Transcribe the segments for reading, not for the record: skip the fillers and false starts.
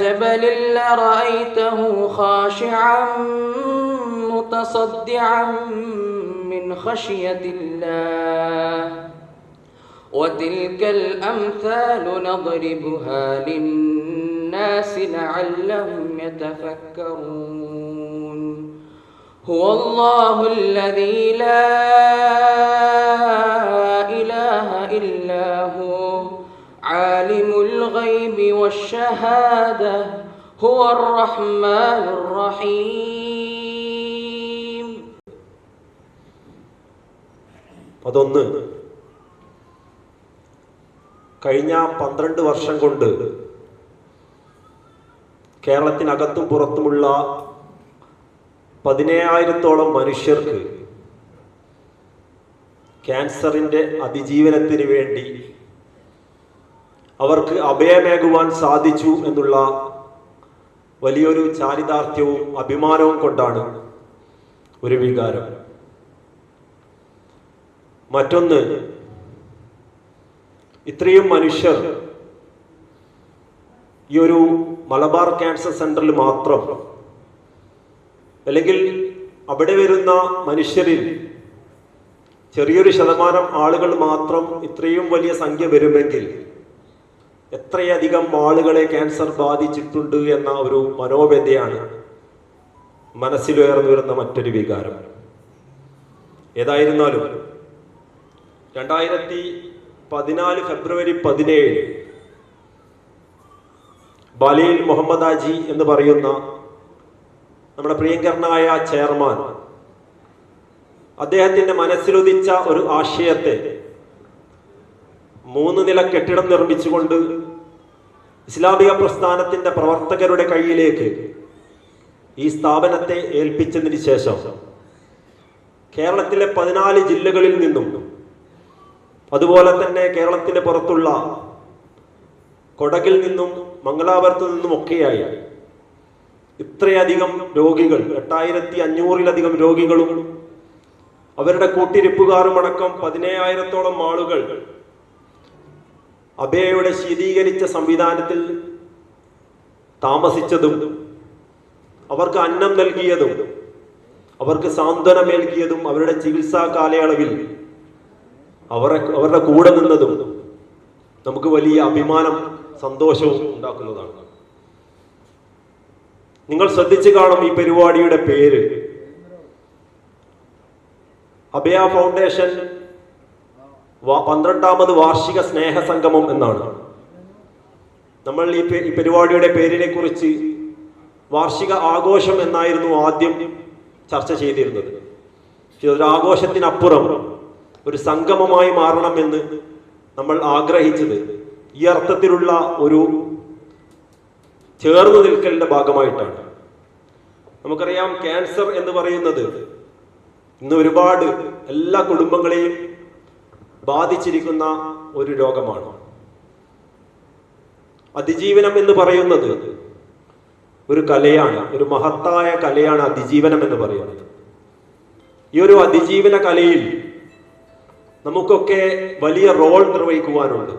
جبل لرأيته خاشعا متصدعا من خشية الله وتلك الأمثال نضربها للناس لعلهم يتفكرون هو الله الذي لا إله إلا هو عالم الغيب والشهادة هو الرحمن الرحيم. അതൊന്ന് കഴിഞ്ഞ 12 വർഷം കൊണ്ട് കേരളത്തിനകത്തും പുറത്തുമുള്ള 17,000-ഓളം മനുഷ്യർക്ക് ക്യാൻസറിൻ്റെ അതിജീവനത്തിന് വേണ്ടി അവർക്ക് അഭയമേകുവാൻ സാധിച്ചു എന്നുള്ള വലിയൊരു ചാരിതാർത്ഥ്യവും അഭിമാനവും കൊണ്ടാണ് ഒരു വികാരം. മറ്റൊന്ന്, ഇത്രയും മനുഷ്യർ ഈ ഒരു മലബാർ ക്യാൻസർ സെന്ററിൽ മാത്രം, അല്ലെങ്കിൽ അവിടെ വരുന്ന മനുഷ്യരിൽ ചെറിയൊരു ശതമാനം ആളുകൾ മാത്രം ഇത്രയും വലിയ സംഖ്യ വരുമെങ്കിൽ എത്രയധികം ആളുകളെ ക്യാൻസർ ബാധിച്ചിട്ടുണ്ട് എന്ന ഒരു മനോവ്യതയാണ് മനസ്സിലുയർന്നു വരുന്ന മറ്റൊരു വികാരം. ഏതായിരുന്നാലും 2014 ഫെബ്രുവരി 17 ബാലിയിൽ മുഹമ്മദ് ഹാജി എന്ന് പറയുന്ന നമ്മുടെ പ്രിയങ്കരനായ ചെയർമാൻ അദ്ദേഹത്തിന്റെ മനസ്സിലുദിച്ച ഒരു ആശയത്തെ 3 നില കെട്ടിടം നിർമ്മിച്ചുകൊണ്ട് ഇസ്ലാമിക പ്രസ്ഥാനത്തിന്റെ പ്രവർത്തകരുടെ കയ്യിലേക്ക് ഈ സ്ഥാപനത്തെ ഏൽപ്പിച്ചതിന് ശേഷം കേരളത്തിലെ 14 ജില്ലകളിൽ നിന്നും അതുപോലെ തന്നെ കേരളത്തിന് പുറത്തുള്ള കൊടകിൽ നിന്നും മംഗലാപുരത്തു നിന്നുമൊക്കെയായി ഇത്രയധികം രോഗികൾ, 8500-ലധികം രോഗികളും അവരുടെ കൂട്ടിരിപ്പുകാരും അടക്കം 17,000-ഓളം ആളുകൾ അഭയയുടെ ശീതീകരിച്ച സംവിധാനത്തിൽ താമസിച്ചതും അവർക്ക് അന്നം നൽകിയതും അവർക്ക് സാന്ത്വനമേൽക്കിയതും അവരുടെ ചികിത്സാ കാലയളവിൽ അവരുടെ കൂടെ നിന്നതും നമുക്ക് വലിയ അഭിമാനം, സന്തോഷവും ഉണ്ടാക്കുന്നതാണ്. നിങ്ങൾ ശ്രദ്ധിച്ചു കാണും, ഈ പരിപാടിയുടെ പേര് അഭയ ഫൗണ്ടേഷൻ 12ാമത് വാർഷിക സ്നേഹസംഗമം എന്നാണ്. നമ്മൾ ഈ പരിപാടിയുടെ പേരിനെ കുറിച്ച് വാർഷിക ആഘോഷം എന്നായിരുന്നു ആദ്യം ചർച്ച ചെയ്തിരുന്നത്. ഒരു ആഘോഷത്തിനപ്പുറം ഒരു സംഗമമായി മാറണമെന്ന് നമ്മൾ ആഗ്രഹിച്ചത് ഈ അർത്ഥത്തിലുള്ള ഒരു ചേർന്ന് നിൽക്കലിന്റെ ഭാഗമായിട്ടാണ്. നമുക്കറിയാം, ക്യാൻസർ എന്ന് പറയുന്നത് ഇന്ന് ഒരുപാട് എല്ലാ കുടുംബങ്ങളെയും ബാധിച്ചിരിക്കുന്ന ഒരു രോഗമാണ്. അതിജീവനം എന്ന് പറയുന്നത് ഒരു കലയാണ്, ഒരു മഹത്തായ കലയാണ് അതിജീവനം എന്ന് പറയുന്നത്. ഈ ഒരു അതിജീവന കലയിൽ നമുക്കൊക്കെ വലിയ റോൾ നിർവഹിക്കുവാനുണ്ട്.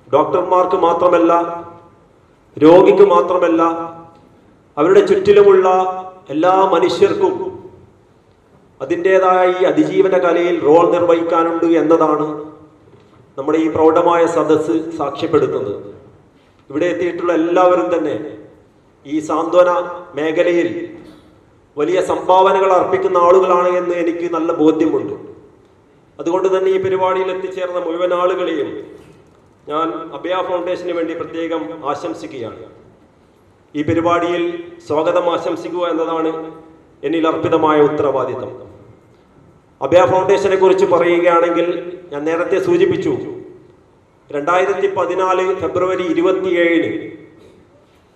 ഡോക്ടർമാർക്ക് മാത്രമല്ല, രോഗിക്ക് മാത്രമല്ല, അവരുടെ ചുറ്റിലുമുള്ള എല്ലാ മനുഷ്യർക്കും അതിൻ്റെതായ ഈ അതിജീവന കലയിൽ റോൾ നിർവഹിക്കാനുണ്ട് എന്നതാണ് നമ്മുടെ ഈ പ്രൗഢമായ സദസ്സ് സാക്ഷ്യപ്പെടുത്തുന്നത്. ഇവിടെ എത്തിയിട്ടുള്ള എല്ലാവരും തന്നെ ഈ സാന്ത്വന മേഖലയിൽ വലിയ സംഭാവനകൾ അർപ്പിക്കുന്ന ആളുകളാണ് എന്ന് എനിക്ക് നല്ല ബോധ്യമുണ്ട്. അതുകൊണ്ട് തന്നെ ഈ പരിപാടിയിൽ എത്തിച്ചേർന്ന മുഴുവൻ ആളുകളെയും ഞാൻ അഭയ ഫൗണ്ടേഷന് വേണ്ടി പ്രത്യേകം ആശംസിക്കുകയാണ്. ഈ പരിപാടിയിൽ സ്വാഗതം ആശംസിക്കുക എന്നതാണ് എന്നിൽ അർപ്പിതമായ ഉത്തരവാദിത്തം. അഭയ ഫൗണ്ടേഷനെ കുറിച്ച് പറയുകയാണെങ്കിൽ, ഞാൻ നേരത്തെ സൂചിപ്പിച്ചു, 2014 ഫെബ്രുവരി 27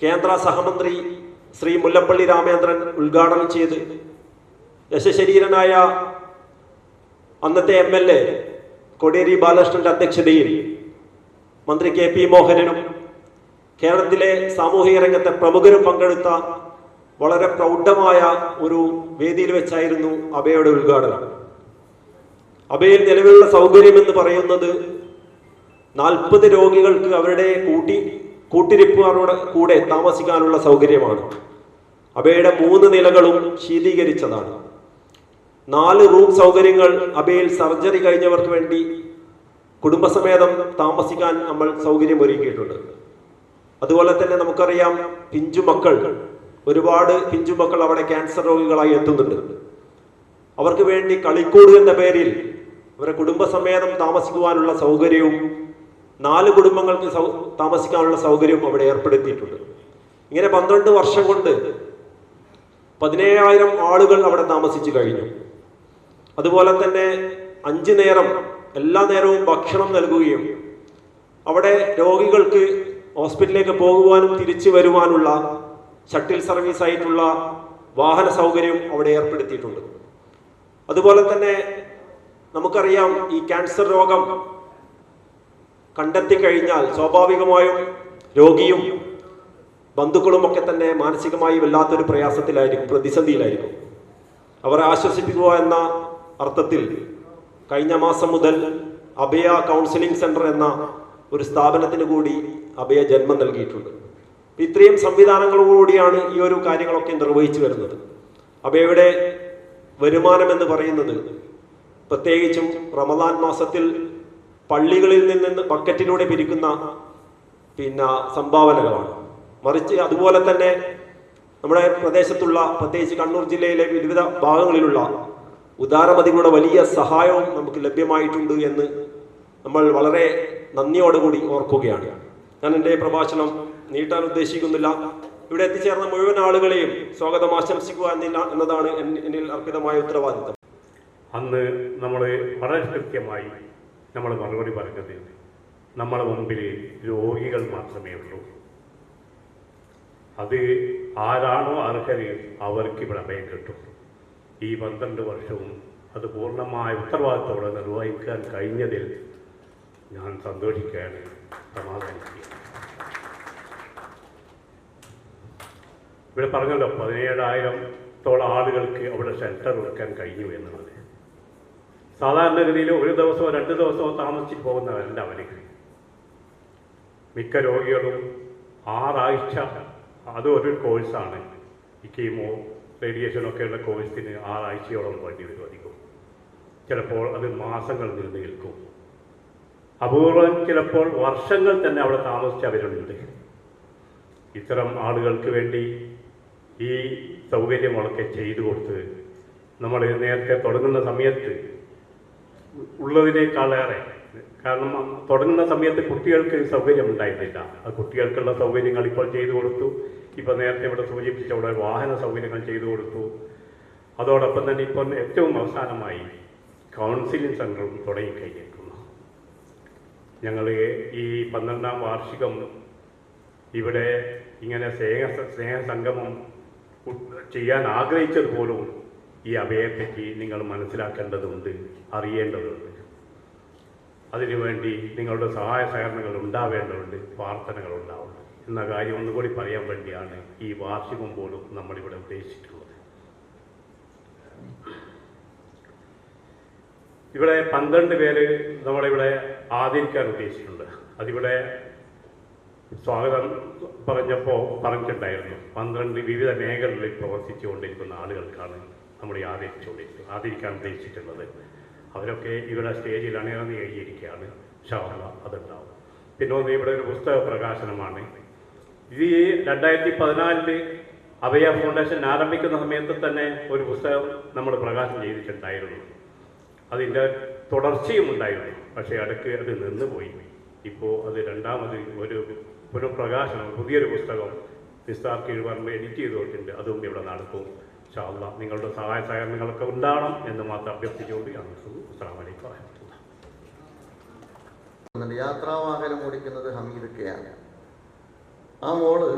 കേന്ദ്ര സഹമന്ത്രി ശ്രീ മുല്ലപ്പള്ളി രാമചന്ദ്രൻ ഉദ്ഘാടനം ചെയ്ത് യശശരീരനായ അന്നത്തെ MLA കോടിയേരി ബാലകൃഷ്ണന്റെ അധ്യക്ഷതയിൽ മന്ത്രി KP മോഹനനും കേരളത്തിലെ സാമൂഹിക രംഗത്തെ പ്രമുഖരും പങ്കെടുത്ത വളരെ പ്രൗഢമായ ഒരു വേദിയിൽ വെച്ചായിരുന്നു അഭയയുടെ ഉദ്ഘാടനം. അഭയയിൽ നിലവിലുള്ള സൗകര്യം എന്ന് പറയുന്നത് 40 രോഗികൾക്ക് അവരുടെ കൂട്ടിരിപ്പുകാരുടെ കൂടെ താമസിക്കാനുള്ള സൗകര്യമാണ്. അബയുടെ 3 നിലകളും ശീതീകരിച്ചതാണ്. 4 റൂം സൗകര്യങ്ങൾ അബയിൽ സർജറി കഴിഞ്ഞവർക്ക് വേണ്ടി കുടുംബസമേതം താമസിക്കാൻ നമ്മൾ സൗകര്യം ഒരുക്കിയിട്ടുണ്ട്. അതുപോലെ തന്നെ നമുക്കറിയാം, ഒരുപാട് പിഞ്ചുമക്കൾ അവിടെ ക്യാൻസർ രോഗികളായി എത്തുന്നുണ്ട്. അവർക്ക് വേണ്ടി കളിക്കൂട് എന്ന പേരിൽ അവരെ കുടുംബസമേതം താമസിക്കുവാനുള്ള സൗകര്യവും 4 കുടുംബങ്ങൾക്ക് താമസിക്കാനുള്ള സൗകര്യവും അവിടെ ഏർപ്പെടുത്തിയിട്ടുണ്ട്. ഇങ്ങനെ 12 വർഷം കൊണ്ട് 17,000 ആളുകൾ അവിടെ താമസിച്ചു കഴിഞ്ഞു. അതുപോലെ തന്നെ 5 നേരം എല്ലാ നേരവും ഭക്ഷണം നൽകുകയും അവിടെ രോഗികൾക്ക് ഹോസ്പിറ്റലിലേക്ക് പോകുവാനും തിരിച്ചു വരുവാനുള്ള ഷട്ടിൽ സർവീസ് ആയിട്ടുള്ള വാഹന സൗകര്യം അവിടെ ഏർപ്പെടുത്തിയിട്ടുണ്ട്. അതുപോലെ തന്നെ നമുക്കറിയാം, ഈ ക്യാൻസർ രോഗം കണ്ടെത്തി കഴിഞ്ഞാൽ സ്വാഭാവികമായും രോഗിയും ബന്ധുക്കളും ഒക്കെ തന്നെ മാനസികമായി വല്ലാത്തൊരു പ്രയാസത്തിലായിരിക്കും, പ്രതിസന്ധിയിലായിരിക്കും. അവരെ ആശ്വസിപ്പിക്കുക എന്ന അർത്ഥത്തിൽ കഴിഞ്ഞ മാസം മുതൽ അഭയ കൗൺസിലിംഗ് സെന്റർ എന്ന ഒരു സ്ഥാപനത്തിന് കൂടി അഭയ ജന്മം നൽകിയിട്ടുണ്ട്. ഇത്രയും സംവിധാനങ്ങളോടുകൂടിയാണ് ഈ ഒരു കാര്യങ്ങളൊക്കെ നിർവഹിച്ചു വരുന്നത്. അഭയയുടെ വരുമാനം എന്ന് പറയുന്നത് പ്രത്യേകിച്ചും റമദാൻ മാസത്തിൽ പള്ളികളിൽ നിന്ന് ബക്കറ്റിലൂടെ പിരിക്കുന്ന സംഭാവനകളാണ്. മറിച്ച് അതുപോലെ തന്നെ നമ്മുടെ പ്രദേശത്തുള്ള, പ്രത്യേകിച്ച് കണ്ണൂർ ജില്ലയിലെ വിവിധ ഭാഗങ്ങളിലുള്ള ഉദാരമതികളുടെ വലിയ സഹായവും നമുക്ക് ലഭ്യമായിട്ടുണ്ട് എന്ന് നമ്മൾ വളരെ നന്ദിയോടുകൂടി ഓർക്കുകയാണ്. ഞാൻ എൻ്റെ പ്രഭാഷണം നീട്ടാൻ ഉദ്ദേശിക്കുന്നില്ല. ഇവിടെ എത്തിച്ചേർന്ന മുഴുവൻ ആളുകളെയും സ്വാഗതം ആശംസിക്കുക എന്നതാണ് എന്നിൽ അർപ്പിതമായ ഉത്തരവാദിത്തം. അന്ന് നമ്മൾ വളരെ കൃത്യമായി നമ്മൾ മറുപടി പറഞ്ഞത്, നമ്മുടെ മുമ്പിൽ രോഗികൾ മാത്രമേ ഉള്ളൂ. അത് ആരാണോ അർഹര് അവർക്ക് ഇവിടെ അഭയം കിട്ടും. ഈ 12 വർഷവും അത് പൂർണ്ണമായ ഉത്തരവാദിത്തത്തോടെ നിർവഹിക്കാൻ കഴിഞ്ഞതിൽ ഞാൻ സന്തോഷിക്കുകയാണ്, സമാധാനിക്കുകയാണ്. ഇവിടെ പറഞ്ഞല്ലോ 17,000-ഓളം ആളുകൾക്ക് അവിടെ ഷെൽട്ടർ കൊടുക്കാൻ കഴിഞ്ഞു എന്നുള്ളത്. സാധാരണഗതിയിൽ 1 ദിവസമോ 2 ദിവസമോ താമസിച്ച് പോകുന്നവരല്ല അവർക്ക്. മിക്ക രോഗികളും 6 ആഴ്ച, അത് ഒരു കോഴ്സാണ്. ഈ കീമോ റേഡിയേഷനൊക്കെയുള്ള കോഴ്സിന് 6 ആഴ്ചയോളം വേണ്ടി വരും അധികം. ചിലപ്പോൾ അത് മാസങ്ങൾ നീണ്ടു നിൽക്കും. അപൂർവം ചിലപ്പോൾ വർഷങ്ങൾ തന്നെ അവിടെ താമസിച്ചവരുണ്ട്. ഇത്തരം ആളുകൾക്ക് വേണ്ടി ഈ സൗകര്യങ്ങളൊക്കെ ചെയ്തു കൊടുത്ത് നമ്മൾ നേരത്തെ തുടങ്ങുന്ന സമയത്ത് ഉള്ളതിനേക്കാളേറെ, കാരണം തുടങ്ങുന്ന സമയത്ത് കുട്ടികൾക്ക് സൗകര്യം ഉണ്ടായിരുന്നില്ല. ആ കുട്ടികൾക്കുള്ള സൗകര്യങ്ങൾ ഇപ്പോൾ ചെയ്തു കൊടുത്തു. ഇപ്പോൾ നേരത്തെ ഇവിടെ സൂചിപ്പിച്ച അവിടെ വാഹന സൗകര്യങ്ങൾ ചെയ്തു കൊടുത്തു. അതോടൊപ്പം തന്നെ ഇപ്പം ഏറ്റവും അവസാനമായി കൗൺസിലിംഗ് സെൻ്ററും തുടങ്ങിക്കഴിഞ്ഞിരിക്കുന്നു. ഞങ്ങൾ ഈ 12ാം വാർഷികം ഇവിടെ ഇങ്ങനെ സ്നേഹസംഗമം ചെയ്യാൻ ആഗ്രഹിച്ചതുപോലും ഈ അഭയത്തെക്ക് നിങ്ങൾ മനസ്സിലാക്കേണ്ടതുണ്ട്, അറിയേണ്ടതുണ്ട്. അതിനുവേണ്ടി നിങ്ങളുടെ സഹായ സഹകരണങ്ങൾ ഉണ്ടാവേണ്ടതുണ്ട്, പ്രാർത്ഥനകൾ ഉണ്ടാവുന്നു എന്ന കാര്യം ഒന്നുകൂടി പറയാൻ വേണ്ടിയാണ് ഈ വാർഷികം പോലും നമ്മളിവിടെ ഉദ്ദേശിച്ചിട്ടുള്ളത്. ഇവിടെ 12 പേര് നമ്മളിവിടെ ആദരിക്കാൻ ഉദ്ദേശിച്ചിട്ടുണ്ട്. അതിവിടെ സ്വാഗതം പറഞ്ഞിട്ടുണ്ടായിരുന്നു. 12 വിവിധ മേഖലകളിൽ പ്രവർത്തിച്ചുകൊണ്ടിരിക്കുന്ന ആളുകൾക്കാണ് നമ്മൾ ആദരിക്കാൻ ഉദ്ദേശിച്ചിട്ടുള്ളത്. അവരൊക്കെ ഇവിടെ സ്റ്റേജിൽ അണിയറന്ന് കഴിഞ്ഞിരിക്കുകയാണ്. ഇൻഷാ അല്ലാഹ് അതുണ്ടാവും. പിന്നെ ഒന്ന് ഇവിടെ ഒരു പുസ്തക പ്രകാശനമാണ്. ഇത് 2014 അഭയ ഫൗണ്ടേഷൻ ആരംഭിക്കുന്ന സമയത്ത് തന്നെ ഒരു പുസ്തകം നമ്മൾ പ്രകാശനം ചെയ്തിട്ടുണ്ടായിരുന്നു. അതിൻ്റെ തുടർച്ചയും ഉണ്ടായിരുന്നു. പക്ഷേ ഇടയ്ക്ക് അത് നിന്നുപോയി. ഇപ്പോൾ അത് രണ്ടാമത് ഒരു പുനഃപ്രകാശനം, പുതിയൊരു പുസ്തകം നിസ്താർ കീഴ്പറമ്പ് എഡിറ്റ് ചെയ്തുകൊണ്ടുണ്ട്. അതും ഇവിടെ നടക്കും. ഇൻഷാ അല്ലാഹ് നിങ്ങളുടെ സഹായ സഹകരണങ്ങളൊക്കെ ഉണ്ടാവണം എന്ന് മാത്രം അഭ്യർത്ഥിച്ചുകൊണ്ട് അസ്സലാമു അലൈക്കും വറഹ്മത്തുള്ളാഹി. യാത്രാവാഹനം ഓടിക്കുന്നത് ഹമീദക്കയാണ്. ആ മോള്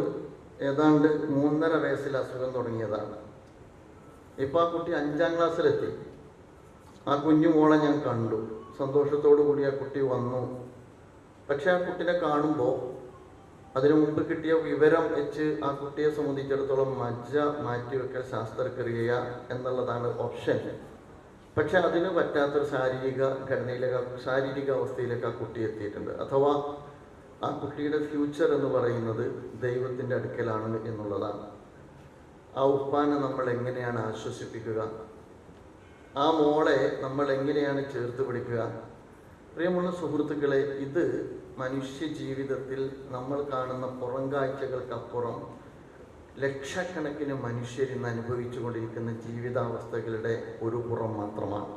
ഏതാണ്ട് 3.5 വയസ്സിൽ അസുഖം തുടങ്ങിയതാണ്. ഇപ്പോൾ ആ കുട്ടി 5ാം ക്ലാസ്സിലെത്തി. ആ കുഞ്ഞു മോളെ ഞാൻ കണ്ടു. സന്തോഷത്തോടു കൂടി ആ കുട്ടി വന്നു. പക്ഷെ ആ കുട്ടിനെ കാണുമ്പോൾ അതിനു മുമ്പ് കിട്ടിയ വിവരം വെച്ച് ആ കുട്ടിയെ സംബന്ധിച്ചിടത്തോളം മജ്ജ മാറ്റിവെക്കൽ ശസ്ത്രക്രിയ എന്നുള്ളതാണ് ഓപ്ഷൻ. പക്ഷെ അതിന് പറ്റാത്തൊരു ശാരീരിക അവസ്ഥയിലേക്ക് ആ കുട്ടി എത്തിയിട്ടുണ്ട്. അഥവാ ആ കുട്ടിയുടെ ഫ്യൂച്ചർ എന്ന് പറയുന്നത് ദൈവത്തിൻ്റെ അടുക്കലാണ് എന്നുള്ളതാണ്. ആ ഉപ്പാനെ നമ്മൾ എങ്ങനെയാണ് ആശ്വസിപ്പിക്കുക? ആ മോളെ നമ്മൾ എങ്ങനെയാണ് ചേർത്ത് പിടിക്കുക? പ്രിയമുള്ള സുഹൃത്തുക്കളെ, ഇത് മനുഷ്യ ജീവിതത്തിൽ നമ്മൾ കാണുന്ന പുറം കാഴ്ചകൾക്കപ്പുറം ലക്ഷക്കണക്കിന് മനുഷ്യരിന്ന് അനുഭവിച്ചു കൊണ്ടിരിക്കുന്ന ജീവിതാവസ്ഥകളുടെ ഒരു പുറം മാത്രമാണ്.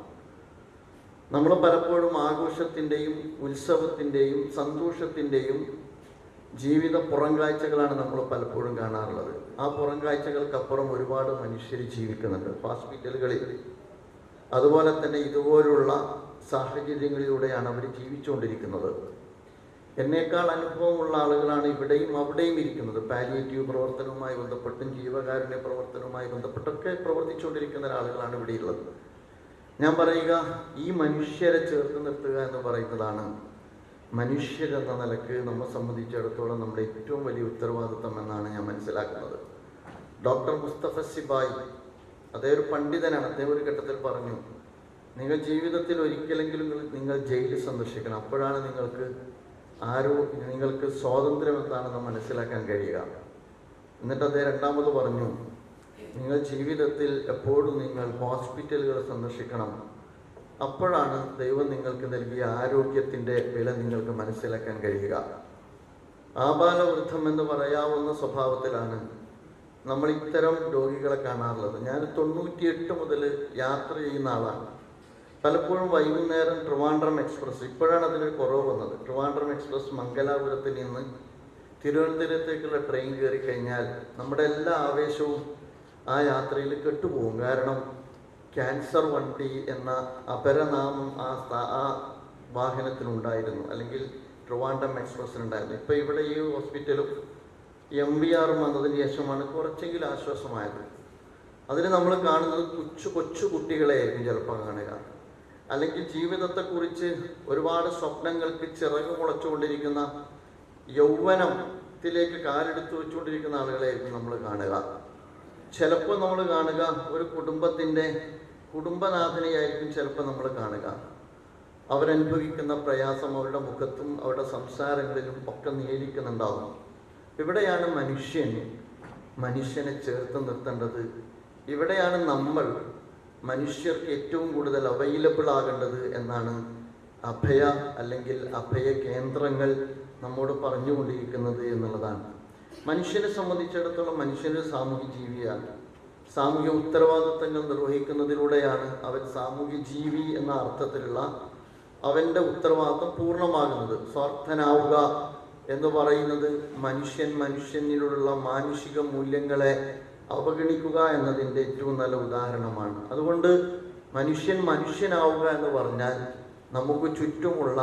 നമ്മൾ പലപ്പോഴും ആഘോഷത്തിൻ്റെയും ഉത്സവത്തിൻ്റെയും സന്തോഷത്തിൻ്റെയും ജീവിത പുറം കാഴ്ചകളാണ് നമ്മൾ പലപ്പോഴും കാണാറുള്ളത്. ആ പുറം കാഴ്ചകൾക്കപ്പുറം ഒരുപാട് മനുഷ്യർ ജീവിക്കുന്നുണ്ട് ഹോസ്പിറ്റലുകളിൽ. അതുപോലെ തന്നെ ഇതുപോലുള്ള സാഹചര്യങ്ങളിലൂടെയാണ് അവർ ജീവിച്ചുകൊണ്ടിരിക്കുന്നത്. എന്നേക്കാൾ അനുഭവമുള്ള ആളുകളാണ് ഇവിടെയും അവിടെയും ഇരിക്കുന്നത്. പാലിയേറ്റീവ് പ്രവർത്തനവുമായി ബന്ധപ്പെട്ടും ജീവകാരുണ്യ പ്രവർത്തനവുമായി ബന്ധപ്പെട്ടൊക്കെ പ്രവർത്തിച്ചുകൊണ്ടിരിക്കുന്ന ആളുകളാണ് ഇവിടെയുള്ളത്. ഞാൻ പറയുക, ഈ മനുഷ്യരെ ചേർത്ത് നിർത്തുക എന്ന് പറയുന്നതാണ് മനുഷ്യരെന്ന നിലക്ക് നമ്മെ സംബന്ധിച്ചിടത്തോളം നമ്മുടെ ഏറ്റവും വലിയ ഉത്തരവാദിത്വം എന്നാണ് ഞാൻ മനസ്സിലാക്കുന്നത്. ഡോക്ടർ മുസ്തഫ സിബായി, അദ്ദേഹം ഒരു പണ്ഡിതനാണ്. അദ്ദേഹം ഒരു ഘട്ടത്തിൽ പറഞ്ഞു, നിങ്ങൾ ജീവിതത്തിൽ ഒരിക്കലെങ്കിലും നിങ്ങൾ ജയിലിൽ സന്ദർശിക്കണം, അപ്പോഴാണ് നിങ്ങൾക്ക് സ്വാതന്ത്ര്യം എന്താണെന്ന് മനസ്സിലാക്കാൻ കഴിയുക. എന്നിട്ട് അദ്ദേഹം രണ്ടാമത് പറഞ്ഞു, നിങ്ങൾ ജീവിതത്തിൽ എപ്പോഴും നിങ്ങൾ ഹോസ്പിറ്റലുകൾ സന്ദർശിക്കണം, അപ്പോഴാണ് ദൈവം നിങ്ങൾക്ക് നൽകിയ ആരോഗ്യത്തിൻ്റെ വില നിങ്ങൾക്ക് മനസ്സിലാക്കാൻ കഴിയുക. ആബാലവൃദ്ധം എന്ന് പറയാവുന്ന സ്വഭാവത്തിലാണ് നമ്മൾ ഇത്തരം രോഗികളെ കാണാറുള്ളത്. ഞാൻ 98 മുതൽ യാത്ര ചെയ്യുന്ന ആളാണ്. പലപ്പോഴും വൈകുന്നേരം ട്രിവാൻഡ്രം എക്സ്പ്രസ്, ഇപ്പോഴാണ് അതിനൊരു കുറവ് വന്നത്, ട്രിവാൻഡ്രം എക്സ്പ്രസ് മംഗലാപുരത്തിൽ നിന്ന് തിരുവനന്തപുരത്തേക്കുള്ള ട്രെയിൻ കയറി കഴിഞ്ഞാൽ നമ്മുടെ എല്ലാ ആവേശവും ആ യാത്രയിൽ കെട്ടുപോകും. കാരണം ക്യാൻസർ വണ്ടി എന്ന അപരനാമം ആ വാഹനത്തിനുണ്ടായിരുന്നു, അല്ലെങ്കിൽ ട്രിവാൻഡ്രം എക്സ്പ്രസ്സിനുണ്ടായിരുന്നു. ഇപ്പോൾ ഇവിടെ ഈ ഹോസ്പിറ്റലും MVR വന്നതിന് ശേഷമാണ് കുറച്ചെങ്കിലും ആശ്വാസമായത്. അതിന് നമ്മൾ കാണുന്നത് കൊച്ചു കുട്ടികളെയായിരിക്കും ചിലപ്പോൾ കാണുക, അല്ലെങ്കിൽ ജീവിതത്തെക്കുറിച്ച് ഒരുപാട് സ്വപ്നങ്ങൾക്ക് ചിറക് മുളച്ചുകൊണ്ടിരിക്കുന്ന യൗവനത്തിലേക്ക് കാലെടുത്ത് വെച്ചുകൊണ്ടിരിക്കുന്ന ആളുകളെയായിരിക്കും നമ്മൾ കാണുക. ചിലപ്പോൾ നമ്മൾ കാണുക ഒരു കുടുംബനാഥനെയായിരിക്കും ചിലപ്പോൾ നമ്മൾ കാണുക. അവരനുഭവിക്കുന്ന പ്രയാസം അവരുടെ മുഖത്തും അവരുടെ സംസാരങ്ങളിലും ഒക്കെ നേരിക്കുന്നുണ്ടാവും. ഇവിടെയാണ് മനുഷ്യനെ ചേർത്ത് നിർത്തേണ്ടത്. ഇവിടെയാണ് നമ്മൾ മനുഷ്യർക്ക് ഏറ്റവും കൂടുതൽ അവൈലബിൾ ആകേണ്ടത് എന്നാണ് അഭയ കേന്ദ്രങ്ങൾ നമ്മോട് പറഞ്ഞുകൊണ്ടിരിക്കുന്നത് എന്നുള്ളതാണ്. മനുഷ്യനെ സംബന്ധിച്ചിടത്തോളം മനുഷ്യനൊരു സാമൂഹ്യ ജീവിയാണ്. സാമൂഹ്യ ഉത്തരവാദിത്തങ്ങൾ നിർവഹിക്കുന്നതിലൂടെയാണ് അവൻ സാമൂഹ്യ ജീവി എന്ന അർത്ഥത്തിലുള്ള അവൻ്റെ ഉത്തരവാദിത്വം പൂർണ്ണമാകുന്നത്. സ്വാർത്ഥനാവുക എന്ന് പറയുന്നത് മനുഷ്യനിലുള്ള മാനുഷിക മൂല്യങ്ങളെ അവഗണിക്കുക എന്നതിൻ്റെ ഏറ്റവും നല്ല ഉദാഹരണമാണ്. അതുകൊണ്ട് മനുഷ്യനാവുക എന്ന് പറഞ്ഞാൽ നമുക്ക് ചുറ്റുമുള്ള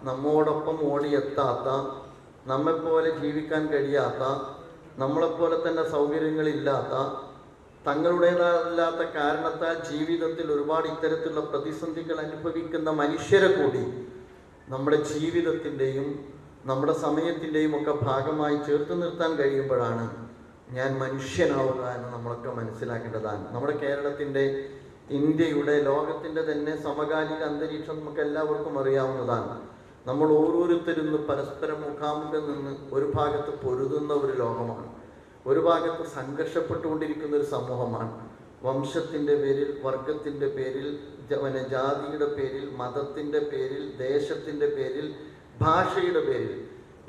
നമ്മോടൊപ്പം ഓടിയെത്താത്ത, നമ്മെപ്പോലെ ജീവിക്കാൻ കഴിയാത്ത, നമ്മളെപ്പോലെ തന്നെ സൗകര്യങ്ങളില്ലാത്ത, തങ്ങളുടേതല്ലാത്ത കാരണത്താൽ ജീവിതത്തിൽ ഒരുപാട് ഇത്തരത്തിലുള്ള പ്രതിസന്ധികൾ അനുഭവിക്കുന്ന മനുഷ്യരെ കൂടി നമ്മുടെ ജീവിതത്തിൻ്റെയും നമ്മുടെ സമയത്തിൻ്റെയും ഒക്കെ ഭാഗമായി ചേർത്ത് നിർത്താൻ കഴിയുമ്പോഴാണ് ഞാൻ മനുഷ്യനാവുക എന്ന് നമ്മളൊക്കെ മനസ്സിലാക്കേണ്ടതാണ്. നമ്മുടെ കേരളത്തിൻ്റെ, ഇന്ത്യയുടെ, ലോകത്തിൻ്റെ തന്നെ സമകാലിക അന്തരീക്ഷം നമുക്ക് എല്ലാവർക്കും അറിയാവുന്നതാണ്. നമ്മൾ ഓരോരുത്തരും പരസ്പരം മുഖാമുഖം നിന്ന് ഒരു ഭാഗത്ത് പൊരുതുന്ന ഒരു ലോകമാണ്, ഒരു ഭാഗത്ത് സംഘർഷപ്പെട്ടുകൊണ്ടിരിക്കുന്ന ഒരു സമൂഹമാണ്. വംശത്തിൻ്റെ പേരിൽ, വർഗത്തിൻ്റെ പേരിൽ, ജാതിയുടെ പേരിൽ, മതത്തിൻ്റെ പേരിൽ, ദേശത്തിൻ്റെ പേരിൽ, ഭാഷയുടെ പേരിൽ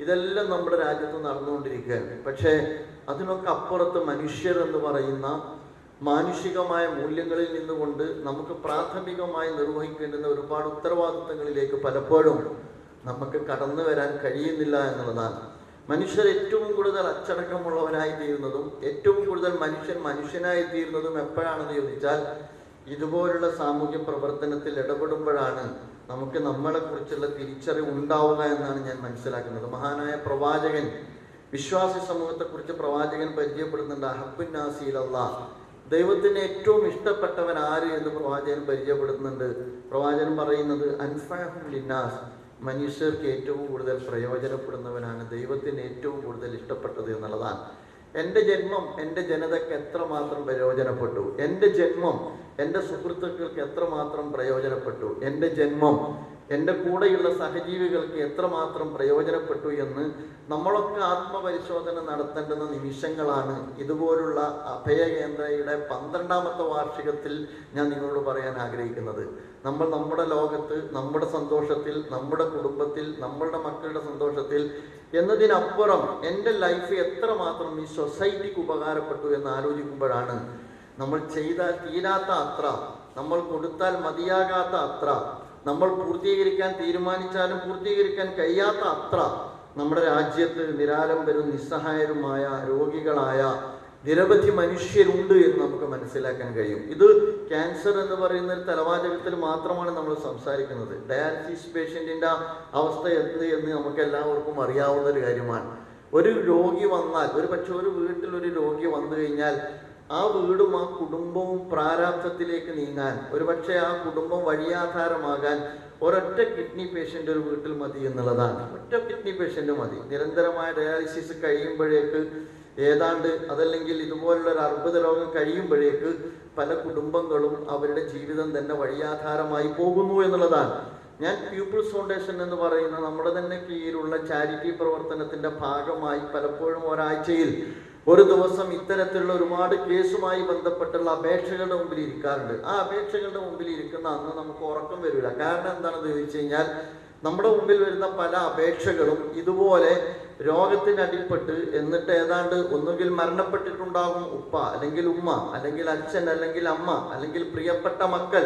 ഇതെല്ലാം നമ്മുടെ രാജ്യത്ത് നടന്നുകൊണ്ടിരിക്കുകയാണ്. പക്ഷേ അതിനൊക്കെ അപ്പുറത്ത് മനുഷ്യർ എന്ന് പറയുന്ന മാനുഷികമായ മൂല്യങ്ങളിൽ നിന്നുകൊണ്ട് നമുക്ക് പ്രാഥമികമായി നിർവഹിക്കേണ്ടുന്ന ഒരുപാട് ഉത്തരവാദിത്തങ്ങളിലേക്ക് പലപ്പോഴും നമുക്ക് കടന്നു വരാൻ കഴിയുന്നില്ല എന്നുള്ളതാണ്. മനുഷ്യർ ഏറ്റവും കൂടുതൽ അച്ചടക്കമുള്ളവനായി തീരുന്നതും ഏറ്റവും കൂടുതൽ മനുഷ്യനായി തീരുന്നതും എപ്പോഴാണെന്ന് ചോദിച്ചാൽ ഇതുപോലുള്ള സാമൂഹ്യ പ്രവർത്തനത്തിൽ ഇടപെടുമ്പോഴാണ് നമുക്ക് നമ്മളെക്കുറിച്ചുള്ള തിരിച്ചറിവ് ഉണ്ടാവുക എന്നാണ് ഞാൻ മനസ്സിലാക്കുന്നത്. മഹാനായ പ്രവാചകൻ വിശ്വാസി സമൂഹത്തെക്കുറിച്ച് പ്രവാചകൻ പരിചയപ്പെടുന്നുണ്ട്. അഹബ്ബുന്നാസി ഇലല്ലാഹ്, ദൈവത്തിന് ഏറ്റവും ഇഷ്ടപ്പെട്ടവൻ ആര് എന്ന് പ്രവാചകൻ പരിചയപ്പെടുത്തുന്നുണ്ട്. പ്രവാചകൻ പറയുന്നത് അൻഫഅഹും ലിന്നാസ്, മനുഷ്യർക്ക് ഏറ്റവും കൂടുതൽ പ്രയോജനപ്പെടുന്നവനാണ് ദൈവത്തിന് ഏറ്റവും കൂടുതൽ ഇഷ്ടപ്പെട്ടത് എന്നുള്ളതാണ്. എൻ്റെ ജന്മം എൻ്റെ ജനതയ്ക്ക് എത്രമാത്രം പ്രയോജനപ്പെട്ടു, എൻ്റെ ജന്മം എൻ്റെ സുഹൃത്തുക്കൾക്ക് എത്രമാത്രം പ്രയോജനപ്പെട്ടു, എൻ്റെ ജന്മം എൻ്റെ കൂടെയുള്ള സഹജീവികൾക്ക് എത്രമാത്രം പ്രയോജനപ്പെട്ടു എന്ന് നമ്മളൊക്കെ ആത്മപരിശോധന നടത്തേണ്ടുന്ന നിമിഷങ്ങളാണ് ഇതുപോലുള്ള അഭയകേന്ദ്രയുടെ 12ാമത്തെ വാർഷികത്തിൽ ഞാൻ നിങ്ങളോട് പറയാൻ ആഗ്രഹിക്കുന്നത്. നമ്മൾ നമ്മുടെ ലോകത്ത്, നമ്മുടെ സന്തോഷത്തിൽ, നമ്മുടെ കുടുംബത്തിൽ, നമ്മളുടെ മക്കളുടെ സന്തോഷത്തിൽ എന്നതിനപ്പുറം എൻ്റെ ലൈഫ് എത്രമാത്രം ഈ സൊസൈറ്റിക്ക് ഉപകാരപ്പെട്ടു എന്ന് ആലോചിക്കുമ്പോഴാണ് നമ്മൾ ചെയ്താൽ തീരാത്ത അത്ര, നമ്മൾ കൊടുത്താൽ മതിയാകാത്ത അത്ര, നമ്മൾ പൂർത്തീകരിക്കാൻ തീരുമാനിച്ചാലും പൂർത്തീകരിക്കാൻ കഴിയാത്ത അത്ര നമ്മുടെ രാജ്യത്ത് നിരാലംബരും നിസ്സഹായരുമായ രോഗികളായ നിരവധി മനുഷ്യരുണ്ട് എന്ന് നമുക്ക് മനസ്സിലാക്കാൻ കഴിയും. ഇത് ക്യാൻസർ എന്ന് പറയുന്ന ഒരു തലവാചകത്തിൽ മാത്രമാണ് നമ്മൾ സംസാരിക്കുന്നത്. ഡയാലിസിസ് പേഷ്യൻറ്റിൻ്റെ അവസ്ഥ എന്ത് എന്ന് നമുക്ക് എല്ലാവർക്കും അറിയാവുന്ന ഒരു കാര്യമാണ്. ഒരു രോഗി വന്നാൽ, ഒരു പക്ഷെ ഒരു വീട്ടിൽ ഒരു രോഗി വന്നു കഴിഞ്ഞാൽ ആ വീടും ആ കുടുംബവും പ്രാരാബ്ധത്തിലേക്ക് നീങ്ങാൻ, ഒരു പക്ഷേ ആ കുടുംബം വഴിയാധാരമാകാൻ ഒരൊറ്റ കിഡ്നി പേഷ്യൻ്റ് ഒരു വീട്ടിൽ മതി എന്നുള്ളതാണ്. ഒറ്റ കിഡ്നി പേഷ്യൻ്റ് മതി. നിരന്തരമായ ഡയാലിസിസ് കഴിയുമ്പോഴേക്ക് ഏതാണ്ട്, അതല്ലെങ്കിൽ ഇതുപോലുള്ള ഒരു അർബുദ രോഗം കഴിയുമ്പോഴേക്ക് പല കുടുംബങ്ങളും അവരുടെ ജീവിതം തന്നെ വഴിയാധാരമായി പോകുന്നു എന്നുള്ളതാണ്. ഞാൻ പീപ്പിൾസ് ഫൗണ്ടേഷൻ എന്ന് പറയുന്ന നമ്മുടെ തന്നെ കീഴിലുള്ള ചാരിറ്റി പ്രവർത്തനത്തിൻ്റെ ഭാഗമായി പലപ്പോഴും ഒരാഴ്ചയിൽ ഒരു ദിവസം ഇത്തരത്തിലുള്ള ഒരുപാട് കേസുമായി ബന്ധപ്പെട്ടുള്ള അപേക്ഷകളുടെ മുമ്പിൽ ഇരിക്കാറുണ്ട്. ആ അപേക്ഷകളുടെ മുമ്പിൽ ഇരിക്കുന്ന അന്ന് നമുക്ക് ഉറക്കം വരില്ല. കാരണം എന്താണെന്ന് ചോദിച്ചു കഴിഞ്ഞാൽ നമ്മുടെ മുമ്പിൽ വരുന്ന പല അപേക്ഷകളും ഇതുപോലെ രോഗത്തിനടിപ്പെട്ട് എന്നിട്ട് ഏതാണ്ട് ഒന്നുകിൽ മരണപ്പെട്ടിട്ടുണ്ടാകും ഉപ്പ, അല്ലെങ്കിൽ ഉമ്മ, അല്ലെങ്കിൽ അച്ഛൻ, അല്ലെങ്കിൽ അമ്മ, അല്ലെങ്കിൽ പ്രിയപ്പെട്ട മക്കൾ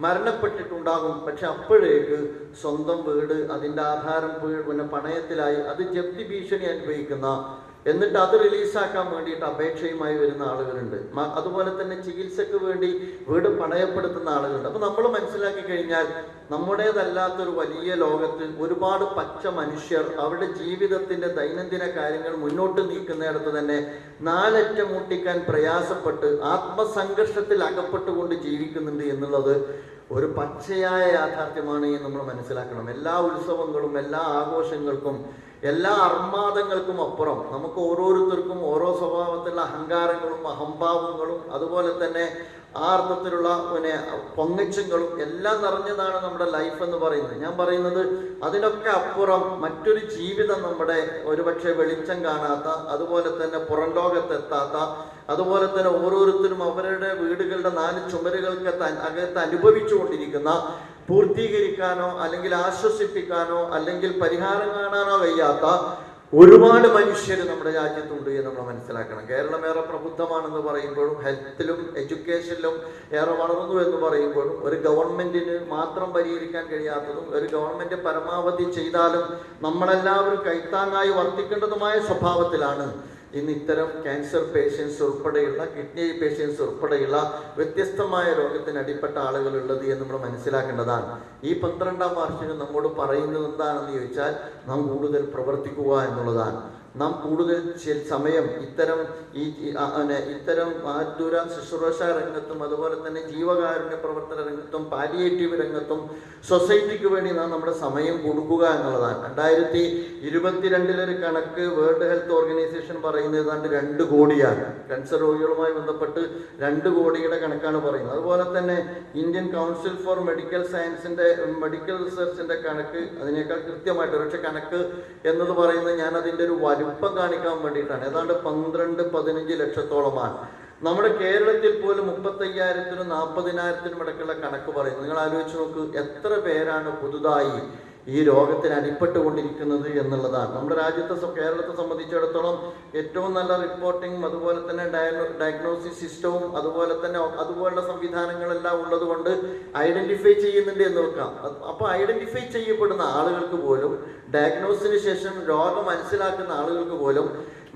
മരണപ്പെട്ടിട്ടുണ്ടാകും. പക്ഷെ അപ്പോഴേക്ക് സ്വന്തം വീട്, അതിൻ്റെ ആധാരം പിന്നെ പണയത്തിലായി, അത് ജപ്തി ഭീഷണി അനുഭവിക്കുന്ന, എന്നിട്ട് അത് റിലീസാക്കാൻ വേണ്ടിയിട്ട് അപേക്ഷയുമായി വരുന്ന ആളുകളുണ്ട്. അതുപോലെ തന്നെ ചികിത്സക്ക് വേണ്ടി വീട് പണയപ്പെടുത്തുന്ന ആളുകളുണ്ട്. അപ്പോൾ നമ്മൾ മനസ്സിലാക്കി കഴിഞ്ഞാൽ നമ്മുടേതല്ലാത്തൊരു വലിയ ലോകത്ത് ഒരുപാട് പച്ച മനുഷ്യർ അവരുടെ ജീവിതത്തിൻ്റെ ദൈനംദിന കാര്യങ്ങൾ മുന്നോട്ട് നീക്കുന്നിടത്ത് തന്നെ നാലറ്റം മുട്ടിക്കാൻ പ്രയാസപ്പെട്ട് ആത്മസംഘർഷത്തിൽ അകപ്പെട്ടുകൊണ്ട് ജീവിക്കുന്നുണ്ട് എന്നുള്ളത് ഒരു പച്ചയായ യാഥാർത്ഥ്യമാണ് എന്ന് നമ്മൾ മനസ്സിലാക്കണം. എല്ലാ ഉത്സവങ്ങളും, എല്ലാ ആഘോഷങ്ങൾക്കും, എല്ലാ അർമാദങ്ങൾക്കും അപ്പുറം നമുക്ക് ഓരോരുത്തർക്കും ഓരോ സ്വഭാവത്തിലുള്ള അഹങ്കാരങ്ങളും അഹംഭാവങ്ങളും അതുപോലെ തന്നെ ആ അർത്ഥത്തിലുള്ള പൊങ്ങച്ചങ്ങളും എല്ലാം നിറഞ്ഞതാണ് നമ്മുടെ ലൈഫ് എന്ന് പറയുന്നത്. ഞാൻ പറയുന്നത് അതിനൊക്കെ അപ്പുറം മറ്റൊരു ജീവിതം നമ്മുടെ ഒരുപക്ഷെ വെളിച്ചം കാണാത്ത, അതുപോലെ തന്നെ പുറം ലോകത്തെത്താത്ത, അതുപോലെ തന്നെ ഓരോരുത്തരും അവരുടെ വീടുകളുടെ 4 ചുമരുകൾക്ക് അകത്ത് അനുഭവിച്ചുകൊണ്ടിരിക്കുന്ന, പൂർത്തീകരിക്കാനോ അല്ലെങ്കിൽ ആശ്വസിപ്പിക്കാനോ അല്ലെങ്കിൽ പരിഹാരം കാണാനോ കഴിയാത്ത ഒരുപാട് മനുഷ്യർ നമ്മുടെ രാജ്യത്തുണ്ട് എന്ന് നമ്മൾ മനസ്സിലാക്കണം. കേരളം ഏറെ പ്രബുദ്ധമാണെന്ന് പറയുമ്പോഴും, ഹെൽത്തിലും എഡ്യൂക്കേഷനിലും ഏറെ വളർന്നു എന്ന് പറയുമ്പോഴും, ഒരു ഗവൺമെന്റിന് മാത്രം പരിഹരിക്കാൻ കഴിയാത്തതും, ഒരു ഗവൺമെന്റ് പരമാവധി ചെയ്താലും നമ്മളെല്ലാവരും കൈത്താങ്ങായി വർത്തിക്കേണ്ടതുമായ സ്വഭാവത്തിലാണ് ഇന്ന് ഇത്തരം ക്യാൻസർ പേഷ്യൻസ് ഉൾപ്പെടെയുള്ള, കിഡ്നി പേഷ്യൻസ് ഉൾപ്പെടെയുള്ള വ്യത്യസ്തമായ രോഗത്തിന് അടിപ്പെട്ട ആളുകളുള്ളത് എന്ന് നമ്മൾ മനസ്സിലാക്കേണ്ടതാണ്. ഈ 12ാം വാർഷികം നമ്മോട് പറയുന്നത് എന്താണെന്ന് ചോദിച്ചാൽ നാം കൂടുതൽ പ്രവർത്തിക്കുക എന്നുള്ളതാണ്. നാം കൂടുതൽ സമയം ഇത്തരം ആതുര ശുശ്രൂഷ രംഗത്തും അതുപോലെ തന്നെ ജീവകാരുണ്യ പ്രവർത്തന രംഗത്തും പാലിയേറ്റീവ് രംഗത്തും സൊസൈറ്റിക്ക് വേണ്ടി നാം നമ്മുടെ സമയം കൊടുക്കുക എന്നുള്ളതാണ്. 2022 കണക്ക് വേൾഡ് ഹെൽത്ത് ഓർഗനൈസേഷൻ പറയുന്നത് ഏതാണ്ട് 2 കോടിയാണ്. ക്യാൻസർ രോഗികളുമായി ബന്ധപ്പെട്ട് 2 കോടിയുടെ കണക്കാണ് പറയുന്നത്. അതുപോലെ തന്നെ ഇന്ത്യൻ കൗൺസിൽ ഫോർ മെഡിക്കൽ സയൻസിന്റെ മെഡിക്കൽ റിസർച്ചിന്റെ കണക്ക് അതിനേക്കാൾ കൃത്യമായിട്ട്, പക്ഷെ കണക്ക് എന്നത് പറയുന്നത് ഞാൻ അതിൻ്റെ ഒരു വലുപ്പം കാണിക്കാൻ വേണ്ടിയിട്ടാണ്. ഏതാണ്ട് 12-15 ലക്ഷത്തോളമാണ്. നമ്മുടെ കേരളത്തിൽ പോലും 35,000-നും 40,000-നും ഇടയ്ക്കുള്ള കണക്ക് പറയുന്നു. നിങ്ങൾ ആലോചിച്ച് നോക്ക്, എത്ര പേരാണ് പുതുതായി ഈ രോഗത്തിന് അടിപ്പെട്ടുകൊണ്ടിരിക്കുന്നത് എന്നുള്ളതാണ്. നമ്മുടെ രാജ്യത്തെ, കേരളത്തെ സംബന്ധിച്ചിടത്തോളം ഏറ്റവും നല്ല റിപ്പോർട്ടിങ്ങും അതുപോലെ തന്നെ ഡയഗ്നോസിസ് സിസ്റ്റവും അതുപോലുള്ള സംവിധാനങ്ങളെല്ലാം ഉള്ളത് കൊണ്ട് ഐഡന്റിഫൈ ചെയ്യുന്നുണ്ട് എന്ന് വെക്കാം. അപ്പോൾ ഐഡന്റിഫൈ ചെയ്യപ്പെടുന്ന ആളുകൾക്ക് പോലും, ഡയഗ്നോസിന് ശേഷം രോഗം മനസ്സിലാക്കുന്ന ആളുകൾക്ക് പോലും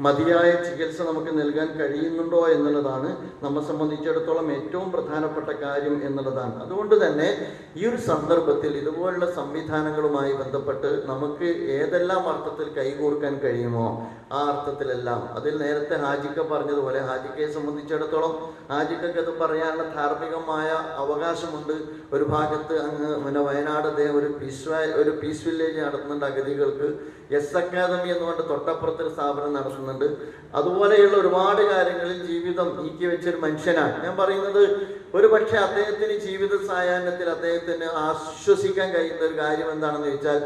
മതിയായ ചികിത്സ നമുക്ക് നൽകാൻ കഴിയുന്നുണ്ടോ എന്നുള്ളതാണ് നമ്മെ സംബന്ധിച്ചിടത്തോളം ഏറ്റവും പ്രധാനപ്പെട്ട കാര്യം എന്നുള്ളതാണ്. അതുകൊണ്ട് തന്നെ ഈ ഒരു സന്ദർഭത്തിൽ ഇതുപോലുള്ള സംവിധാനങ്ങളുമായി ബന്ധപ്പെട്ട് നമുക്ക് ഏതെല്ലാം അർത്ഥത്തിൽ കൈകോർക്കാൻ കഴിയുമോ ആ അർത്ഥത്തിലെല്ലാം, അതിൽ നേരത്തെ ഹാജിക്ക പറഞ്ഞതുപോലെ, ഹാജിക്കയെ സംബന്ധിച്ചിടത്തോളം ഹാജിക്കയ്ക്ക് അത് പറയാനുള്ള ധാർമ്മികമായ അവകാശമുണ്ട്. ഒരു ഭാഗത്ത് അങ്ങ് വയനാട് ഒരു പീസ് വില്ലേജ് നടത്തുന്നുണ്ട് അഗതികൾക്ക്. എസ് അക്കാദമി എന്നുകൊണ്ട് തൊട്ടപ്പുറത്തൊരു സ്ഥാപനം നടത്തുന്നുണ്ട്. അതുപോലെയുള്ള ഒരുപാട് കാര്യങ്ങളിൽ ജീവിതം നീക്കി വെച്ചൊരു മനുഷ്യനാണ്. ഞാൻ പറയുന്നത് ഒരു പക്ഷേ അദ്ദേഹത്തിന് ജീവിത സായാഹ്നത്തിൽ അദ്ദേഹത്തിന് ആശ്വസിക്കാൻ കഴിയുന്ന ഒരു കാര്യം എന്താണെന്ന് ചോദിച്ചാൽ,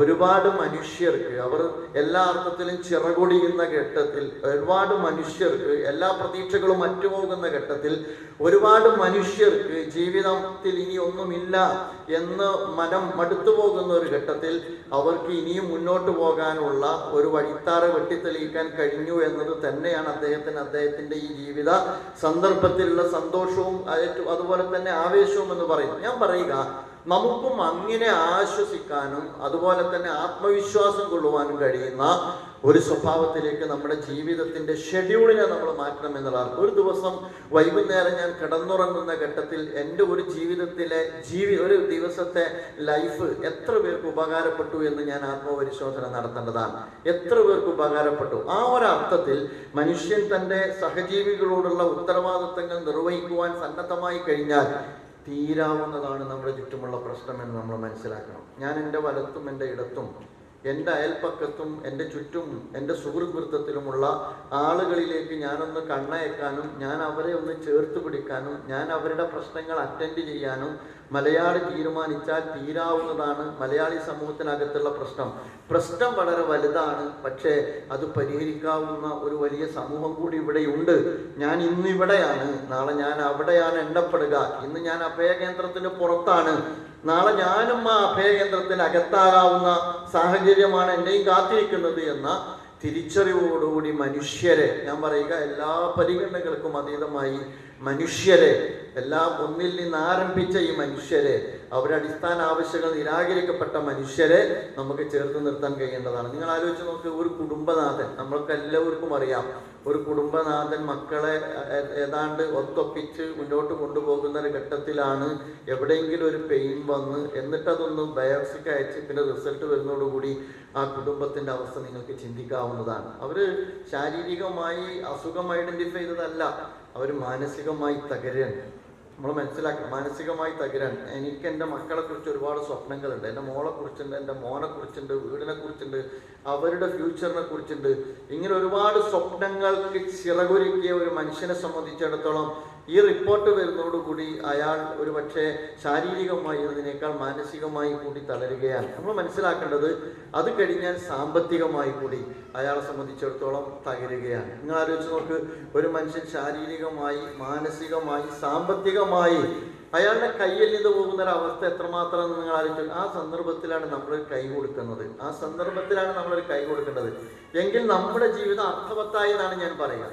ഒരുപാട് മനുഷ്യർക്ക്, അവർ എല്ലാ അർത്ഥത്തിലും ചിറകൊടിയുന്ന ഘട്ടത്തിൽ, ഒരുപാട് മനുഷ്യർക്ക് എല്ലാ പ്രതീക്ഷകളും മറ്റുപോകുന്ന ഘട്ടത്തിൽ, ഒരുപാട് മനുഷ്യർക്ക് ജീവിതത്തിൽ ഇനി ഒന്നുമില്ല എന്ന് മനം മടുത്തു പോകുന്ന ഒരു ഘട്ടത്തിൽ അവർക്ക് ഇനിയും മുന്നോട്ട് പോകാനുള്ള ഒരു വഴിത്താറ വെട്ടിത്തെളിയിക്കാൻ കഴിഞ്ഞു എന്നത് തന്നെയാണ് അദ്ദേഹത്തിന്റെ ഈ ജീവിത സന്ദർഭത്തിലുള്ള സന്തോഷവും അതുപോലെ തന്നെ ആവേശവും എന്ന് പറയുന്നത്. ഞാൻ പറയുക, നമുക്കും അങ്ങനെ ആശ്വസിക്കാനും അതുപോലെ തന്നെ ആത്മവിശ്വാസം കൊള്ളുവാനും കഴിയുന്ന ഒരു സ്വഭാവത്തിലേക്ക് നമ്മുടെ ജീവിതത്തിന്റെ ഷെഡ്യൂളിനെ നമ്മൾ മാറ്റണം എന്നുള്ളതാണ്. ഒരു ദിവസം വൈകുന്നേരം ഞാൻ കിടന്നുറങ്ങുന്ന ഘട്ടത്തിൽ എൻ്റെ ഒരു ജീവിതത്തിലെ ഒരു ദിവസത്തെ ലൈഫ് എത്ര പേർക്ക് ഉപകാരപ്പെട്ടു എന്ന് ഞാൻ ആത്മപരിശോധന നടത്തേണ്ടതാണ്. എത്ര പേർക്ക് ഉപകാരപ്പെട്ടു? ആ ഒരർത്ഥത്തിൽ മനുഷ്യൻ തൻ്റെ സഹജീവികളോടുള്ള ഉത്തരവാദിത്തങ്ങൾ നിർവഹിക്കുവാൻ സന്നദ്ധമായി കഴിഞ്ഞാൽ തീരാവുന്നതാണ് നമ്മുടെ ചുറ്റുമുള്ള പ്രശ്നമെന്ന് നമ്മൾ മനസ്സിലാക്കണം. ഞാൻ എൻ്റെ വലത്തും എൻ്റെ ഇടത്തും എൻ്റെ അയൽപ്പക്കത്തും എൻ്റെ ചുറ്റും എൻ്റെ സുഹൃത്ത് വൃത്തത്തിലുമുള്ള ആളുകളിലേക്ക് ഞാനൊന്ന് കണ്ണയക്കാനും ഞാൻ അവരെ ഒന്ന് ചേർത്ത് പിടിക്കാനും ഞാൻ അവരുടെ പ്രശ്നങ്ങൾ അറ്റൻഡ് ചെയ്യാനും മലയാളി തീരുമാനിച്ചാൽ തീരാവുന്നതാണ് മലയാളി സമൂഹത്തിനകത്തുള്ള പ്രശ്നം വളരെ വലുതാണ്. പക്ഷേ അത് പരിഹരിക്കാവുന്ന ഒരു വലിയ സമൂഹം കൂടി ഇവിടെയുണ്ട്. ഞാൻ ഇന്നിവിടെയാണ്, നാളെ ഞാൻ അവിടെയാണ് എണ്ണപ്പെടുക. ഇന്ന് ഞാൻ അഭയകേന്ദ്രത്തിന് പുറത്താണ്, നാളെ ഞാനും ആ അഭയകേന്ദ്രത്തിന് അകത്താകാവുന്ന സാഹചര്യമാണ് എന്നെയും കാത്തിരിക്കുന്നത് എന്ന തിരിച്ചറിവോടുകൂടി മനുഷ്യരെ, ഞാൻ പറയുക എല്ലാ പരിഗണനകൾക്കും അതീതമായി മനുഷ്യരെ, എല്ലാം ഒന്നിൽ നിന്ന് ആരംഭിച്ച ഈ മനുഷ്യരെ, അവരുടെ അടിസ്ഥാന ആവശ്യങ്ങൾ നിരാകരിക്കപ്പെട്ട മനുഷ്യരെ നമുക്ക് ചേർത്ത് നിർത്താൻ കഴിയേണ്ടതാണ്. നിങ്ങൾ ആലോചിച്ച് നോക്ക്, ഒരു കുടുംബനാഥൻ, നമ്മൾക്ക് എല്ലാവർക്കും അറിയാം, ഒരു കുടുംബനാഥൻ മക്കളെ ഏതാണ്ട് ഒത്തൊപ്പിച്ച് മുന്നോട്ട് കൊണ്ടുപോകുന്ന ഒരു ഘട്ടത്തിലാണ് എവിടെയെങ്കിലും ഒരു പെയിൻ വന്ന് എന്നിട്ടതൊന്ന് ബയോപ്സിക്ക് അയച്ച് പിന്നെ റിസൾട്ട് വരുന്നതോടുകൂടി ആ കുടുംബത്തിൻ്റെ അവസ്ഥ നിങ്ങൾക്ക് ചിന്തിക്കാവുന്നതാണ്. അവർ ശാരീരികമായി അസുഖം ഐഡൻറ്റിഫൈ ചെയ്തതല്ല, അവർ മാനസികമായി തകരാൻ. നമ്മൾ മനസ്സിലാക്കണം, മാനസികമായി തകരാൻ. എനിക്ക് എൻ്റെ മക്കളെ കുറിച്ച് ഒരുപാട് സ്വപ്നങ്ങളുണ്ട്. എൻ്റെ മോളെ കുറിച്ചുണ്ട്, എൻ്റെ മോനെ കുറിച്ചുണ്ട്, വീടിനെ കുറിച്ചുണ്ട്, അവരുടെ ഫ്യൂച്ചറിനെ കുറിച്ചുണ്ട്. ഇങ്ങനെ ഒരുപാട് സ്വപ്നങ്ങൾക്ക് ചിറകൊരുക്കിയ ഒരു മനുഷ്യനെ സംബന്ധിച്ചിടത്തോളം ഈ റിപ്പോർട്ട് വരുന്നതോടുകൂടി അയാൾ ഒരു പക്ഷേ ശാരീരികമായി അതിനേക്കാൾ മാനസികമായി കൂടി തളരുകയാണ്. നമ്മൾ മനസ്സിലാക്കേണ്ടത് അത് കഴിഞ്ഞാൽ സാമ്പത്തികമായി കൂടി അയാളെ സംബന്ധിച്ചിടത്തോളം തകരുകയാണ്. നിങ്ങൾ ആലോചിച്ച് നോക്ക്, ഒരു മനുഷ്യൻ ശാരീരികമായി, മാനസികമായി, സാമ്പത്തികമായി അയാളുടെ കയ്യിൽ നിന്ന് പോകുന്ന ഒരു അവസ്ഥ എത്രമാത്രം നിങ്ങൾ ആലോചിച്ചു. ആ സന്ദർഭത്തിലാണ് നമ്മൾ കൈ കൊടുക്കുന്നത്, ആ സന്ദർഭത്തിലാണ് നമ്മളൊരു കൈ കൊടുക്കേണ്ടത്. എങ്കിൽ നമ്മുടെ ജീവിതം അർത്ഥവത്തായി എന്നാണ് ഞാൻ പറയുക.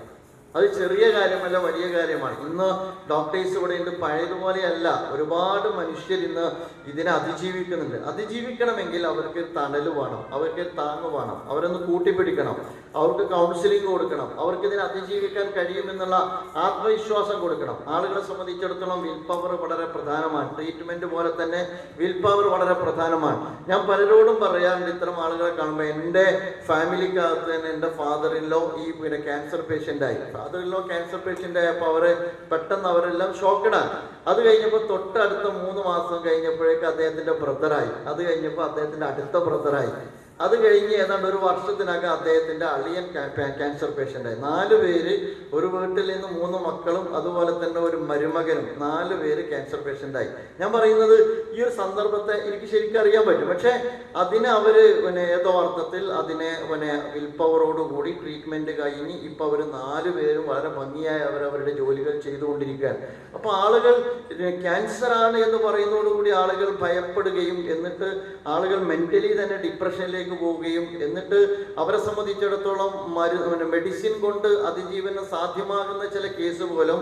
അത് ചെറിയ കാര്യമല്ല, വലിയ കാര്യമാണ്. ഇന്ന് ഡോക്ടേഴ്സ് ഇവിടെ ഉണ്ട്, പഴയതുപോലെയല്ല. ഒരുപാട് മനുഷ്യർ ഇന്ന് ഇതിനെ അതിജീവിക്കുന്നുണ്ട്. അതിജീവിക്കണമെങ്കിൽ അവർക്ക് തണൽ വേണം, അവർക്ക് താങ്ങ് വേണം, അവരൊന്ന് കൂട്ടിപ്പിടിക്കണം, അവർക്ക് കൗൺസിലിംഗ് കൊടുക്കണം, അവർക്ക് ഇതിനെ അതിജീവിക്കാൻ കഴിയുമെന്നുള്ള ആത്മവിശ്വാസം കൊടുക്കണം. ആളുകളെ സംബന്ധിച്ചിടത്തോളം വിൽ പവർ വളരെ പ്രധാനമാണ്. ട്രീറ്റ്മെന്റ് പോലെ തന്നെ വിൽ പവർ വളരെ പ്രധാനമാണ്. ഞാൻ പലരോടും പറയാറുണ്ട്, ഇത്തരം ആളുകളെ കാണുമ്പോൾ, എൻ്റെ ഫാമിലിക്കകത്ത് തന്നെ എൻ്റെ ഫാദർ ഇൻ ലോ ക്യാൻസർ പേഷ്യൻ്റായി. Father in law cancer patient ആയപ്പോൾ പെട്ടെന്ന് അവരെല്ലാം ഷോക്കഡാണ്. അത് കഴിഞ്ഞപ്പോൾ തൊട്ടടുത്ത 3 മാസം കഴിഞ്ഞപ്പോഴേക്ക് അദ്ദേഹത്തിൻ്റെ ബ്രദറായി, അത് കഴിഞ്ഞപ്പോൾ അദ്ദേഹത്തിൻ്റെ അടുത്ത ബ്രദറായി, അത് കഴിഞ്ഞ് ഏതാണ്ട് ഒരു വർഷത്തിനകം അദ്ദേഹത്തിൻ്റെ അളിയൻ ക്യാൻസർ പേഷ്യൻ്റായി. 4 പേര്, ഒരു വീട്ടിൽ നിന്ന് 3 മക്കളും അതുപോലെ തന്നെ ഒരു മരുമകനും, 4 പേര് ക്യാൻസർ പേഷ്യൻ്റായി. ഞാൻ പറയുന്നത് ഈ ഒരു സന്ദർഭത്തെ എനിക്ക് ശരിക്കും അറിയാൻ പറ്റും. പക്ഷേ അതിനെ അവർ ഏതോ അർത്ഥത്തിൽ അതിനെ വിൽ പവറോടുകൂടി ട്രീറ്റ്മെൻറ്റ് കഴിഞ്ഞ് ഇപ്പോൾ അവർ 4 പേരും വളരെ ഭംഗിയായി അവരവരുടെ ജോലികൾ ചെയ്തുകൊണ്ടിരിക്കുകയാണ്. അപ്പോൾ ആളുകൾ ക്യാൻസറാണ് എന്ന് പറയുന്നതോടുകൂടി ആളുകൾ ഭയപ്പെടുകയും എന്നിട്ട് ആളുകൾ മെൻ്റലി തന്നെ ഡിപ്രഷനിലേക്ക് പോവുകയും എന്നിട്ട് അവരെ സംബന്ധിച്ചിടത്തോളം മെഡിസിൻ കൊണ്ട് അതിജീവനം സാധ്യമാകുന്ന ചില കേസ് പോലും